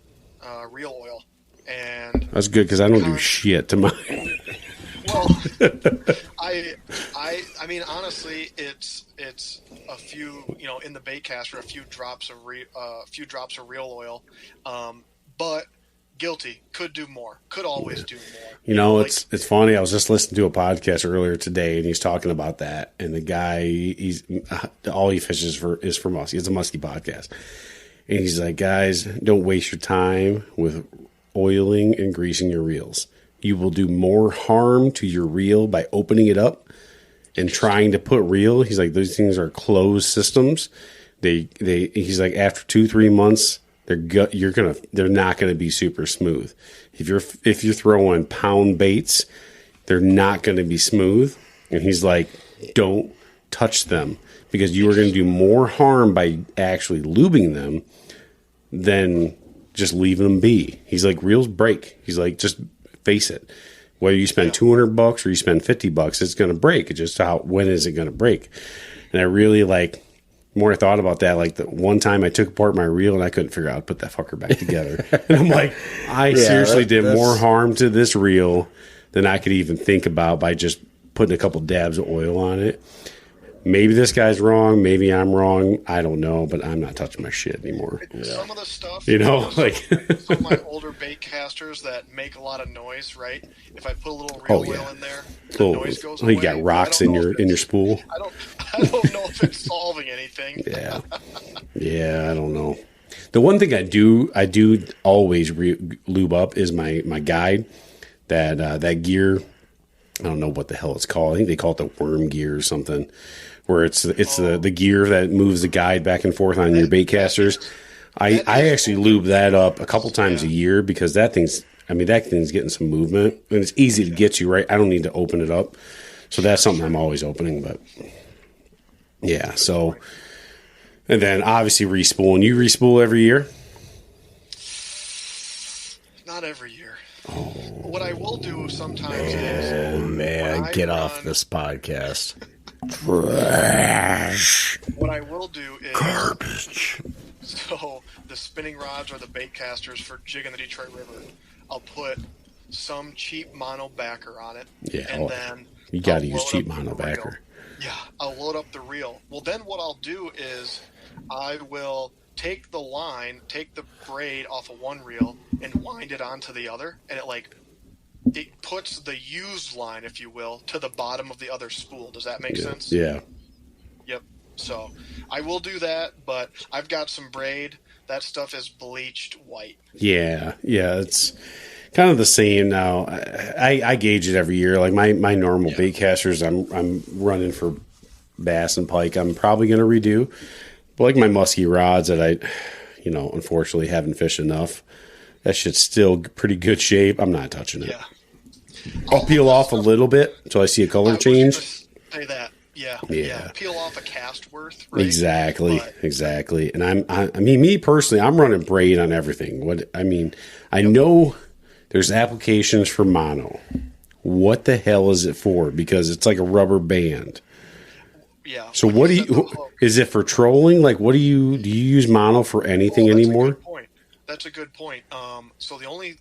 reel oil. And that's good because I don't do shit to mine. Well, I mean, honestly, it's a few, in the bait caster, a few drops of reel oil, but guilty. Could do more. Could always do more. It's funny. I was just listening to a podcast earlier today, and he's talking about that. And the guy, all he fishes is for muskie. It's a muskie podcast, and he's like, guys, don't waste your time with oiling and greasing your reels. You will do more harm to your reel by opening it up and trying to put reel. He's like, those things are closed systems. He's like, after 2-3 months, they're not gonna be super smooth. If you're throwing pound baits, they're not gonna be smooth. And he's like, don't touch them because you are gonna do more harm by actually lubing them than just leaving them be. He's like, reels break. He's like, just face it. Whether you spend $200 or you spend $50, it's going to break. It's just when is it going to break? And I really the more I thought about that, the one time I took apart my reel and I couldn't figure out how to put that fucker back together. And I'm like, I seriously did more harm to this reel than I could even think about by just putting a couple dabs of oil on it. Maybe this guy's wrong. Maybe I'm wrong. I don't know, but I'm not touching my shit anymore. Some of the stuff, some of my older bait casters that make a lot of noise, right? If I put a little reel oil in there, the noise goes away. You got rocks in your spool. I don't know if it's solving anything. Yeah, I don't know. The one thing I do always lube up is my guide, that gear I don't know what the hell it's called. I think they call it the worm gear or something, where it's the gear that moves the guide back and forth on your bait casters. I actually lube that up a couple times a year because that thing's getting some movement and it's easy to get you right. I don't need to open it up. So that's something I'm always opening, but yeah. So, and then obviously respooling. You respool every year? Not every year. Oh. What I will do sometimes is... Oh, man, get off this podcast. Trash. What I will do is... Garbage. So, the spinning rods or the bait casters for jigging the Detroit River, I'll put some cheap mono backer on it. Yeah. And then... You got to use cheap mono backer. Yeah, I'll load up the reel. Well, then what I'll do is I will... take the line, take the braid off of one reel, and wind it onto the other, and it puts the used line, if you will, to the bottom of the other spool. Does that make sense? Yeah. Yep. So I will do that, but I've got some braid. That stuff is bleached white. Yeah, it's kind of the same now. I gauge it every year. Like my normal bait casters, I'm running for bass and pike. I'm probably going to redo. But like my musky rods that I, unfortunately haven't fished enough, that shit's still pretty good shape. I'm not touching it. Yeah. I'll peel off a little bit until I see a color change. Say that. Yeah. Peel off a cast worth. Right? Exactly. And me personally, I'm running braid on everything. I know there's applications for mono. What the hell is it for? Because it's like a rubber band. Yeah. So what is it for trolling? Like, do you use mono for anything anymore? That's a good point. So the only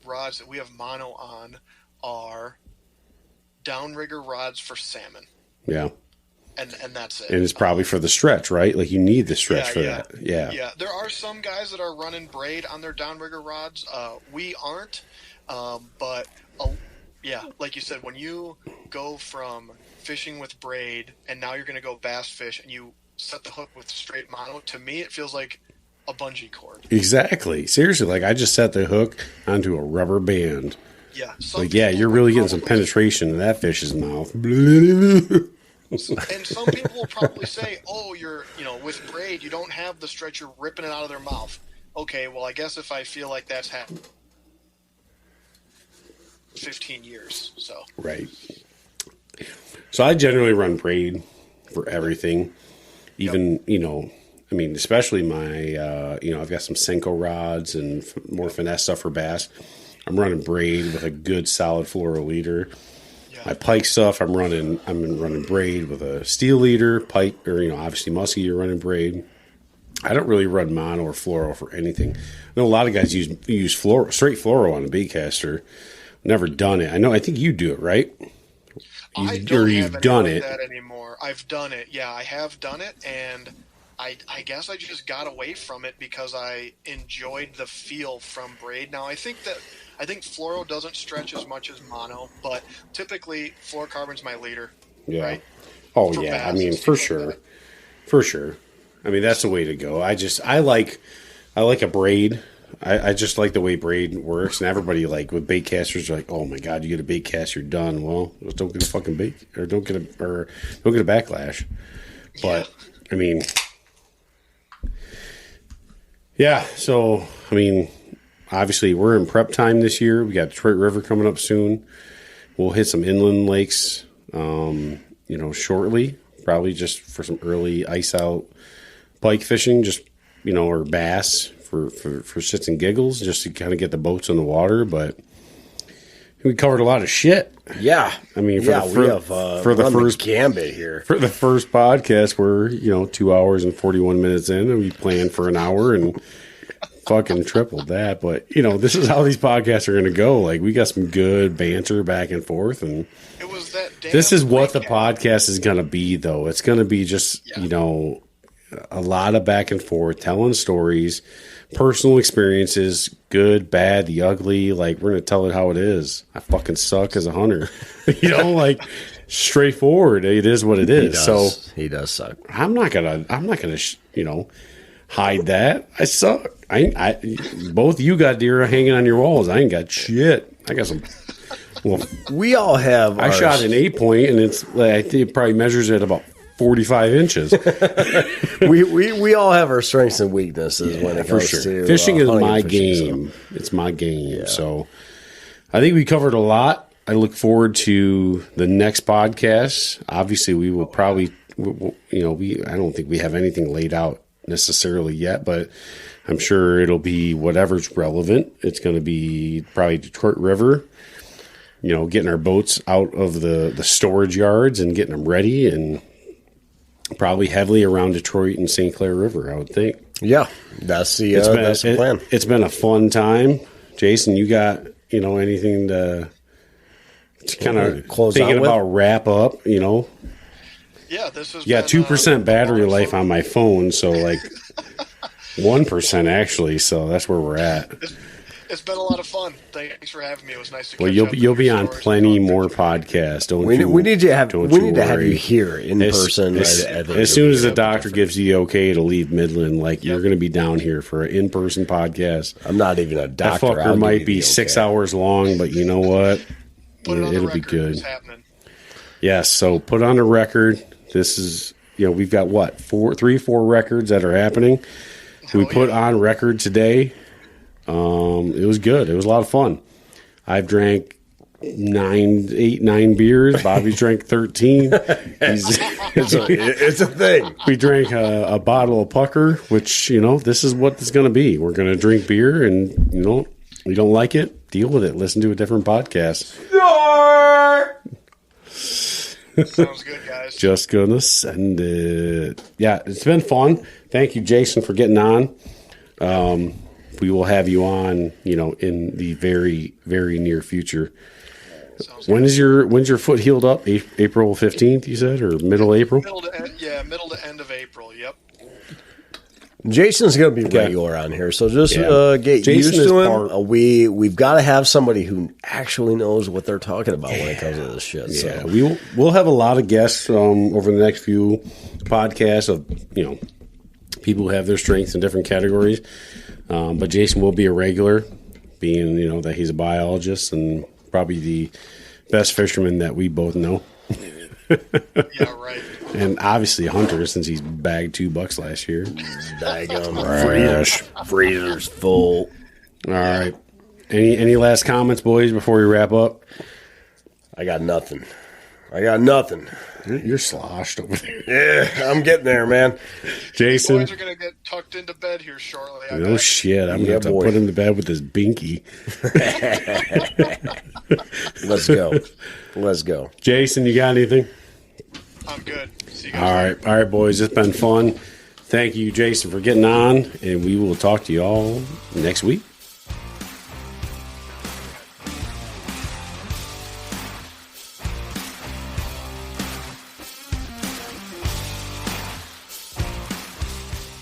rods that we have mono on are downrigger rods for salmon. Yeah. And that's it. And it's probably for the stretch, right? Like you need the stretch for that. Yeah. Yeah. There are some guys that are running braid on their downrigger rods. We aren't. But like you said, when you go from fishing with braid and now you're going to go bass fish and you set the hook with straight mono, to me it feels like a bungee cord. Exactly. Seriously, like I just set the hook onto a rubber band. Yeah. You're really getting some penetration in that fish's mouth. And some people will probably say, oh, you're, with braid, you don't have the stretch, you're ripping it out of their mouth. Okay, well, I guess if I feel like that's happened 15 years, so. Right. So I generally run braid for everything. Even, especially my, I've got some Senko rods and more finesse stuff for bass. I'm running braid with a good solid fluoro leader. Yeah. My pike stuff, I'm running braid with a steel leader, pike, or, obviously musky, you're running braid. I don't really run mono or fluoro for anything. I know a lot of guys use fluoro, straight fluoro on a bait caster. Never done it. I think you do it, right? You've done it. That anymore. I've done it. Yeah, I have done it, and I guess I just got away from it because I enjoyed the feel from braid. Now I think fluoro doesn't stretch as much as mono, but typically fluorocarbon's my leader. Yeah. Right? Oh for yeah. For sure. For sure. That's the way to go. I like a braid. I just like the way braid works, and everybody with bait casters are like, oh my god, you get a bait cast, you're done. Well, just don't get a fucking bait, or don't get a backlash. But yeah. So obviously we're in prep time this year. We got Detroit River coming up soon. We'll hit some inland lakes, shortly, probably just for some early ice out pike fishing, just or bass. For shits and giggles, just to kind of get the boats in the water, but we covered a lot of shit. Yeah, we have for the first gambit here for the first podcast. We're 2 hours and 41 minutes in, and we planned for an hour and fucking tripled that. But this is how these podcasts are going to go. Like we got some good banter back and forth, and it was that. This is what the podcast is going to be, though. It's going to be just a lot of back and forth, telling stories. Personal experiences, good, bad, the ugly. Like we're gonna tell it how it is. I fucking suck as a hunter, straightforward. It is what it is. He does suck. I'm not gonna hide that. I suck. I both you got deer hanging on your walls. I ain't got shit. I got some Well, We all have. I shot an 8-point, and it's like, I think it probably measures at about 45 inches. we all have our strengths and weaknesses when it For comes sure. to Fishing is hunting my and fishing, game. It's my game. So I think we covered a lot. I look forward to the next podcast. Obviously, we will probably, I don't think we have anything laid out necessarily yet, but I'm sure it'll be whatever's relevant. It's going to be probably Detroit River, getting our boats out of the storage yards and getting them ready, and probably heavily around Detroit and St. Clair River, I would think. Yeah, that's the plan. It's been a fun time. Jason, you got, anything to kind of close thinking out with? about wrap up, Yeah, this is. Yeah, 2% battery life on my phone, so like 1% actually, so that's where we're at. It's been a lot of fun. Thanks for having me. It was nice to. Well, catch up you'll with be your on stories. plenty more podcasts. We need to have worry. you here in person. As soon as the doctor gives you the okay to leave Midland, you're going to be down here for an in-person podcast. I'm not even a That doctor. fucker might be 6 hours long, but you know what? Put it on the It'll be record. good. It's happening. Yes, so put on the record. This is, we've got what, 4 records that are happening. We put on record today. It was good. It was a lot of fun. I've drank 9 beers. Bobby's drank 13. It's a thing. We drank a bottle of pucker, which, this is what it's going to be. We're going to drink beer, and, we don't like it, deal with it. Listen to a different podcast. Sounds good, guys. Just going to send it. Yeah, it's been fun. Thank you, Jason, for getting on. We will have you on, in the very, very near future. When's your foot healed up? April 15th, you said, or middle April? Middle to end of April. Yep. Jason's going to be regular on here, so just get Jason used to is him. We've got to have somebody who actually knows what they're talking about when it comes to this shit. Yeah, So. we'll have a lot of guests over the next few podcasts of people who have their strengths in different categories. But Jason will be a regular, being that he's a biologist and probably the best fisherman that we both know. Yeah, right. And obviously a hunter, since he's bagged 2 bucks last year. Freezer's full. All right. Any last comments, boys, before we wrap up? I got nothing. You're sloshed over there. Yeah, I'm getting there, man. Jason. Boys are gonna get tucked into bed here shortly. I No bet. shit. I'm going to have to boy. put him to bed with this binky. Let's go. Jason, you got anything? I'm good. See you guys. All right, boys. It's been fun. Thank you, Jason, for getting on, and we will talk to you all next week.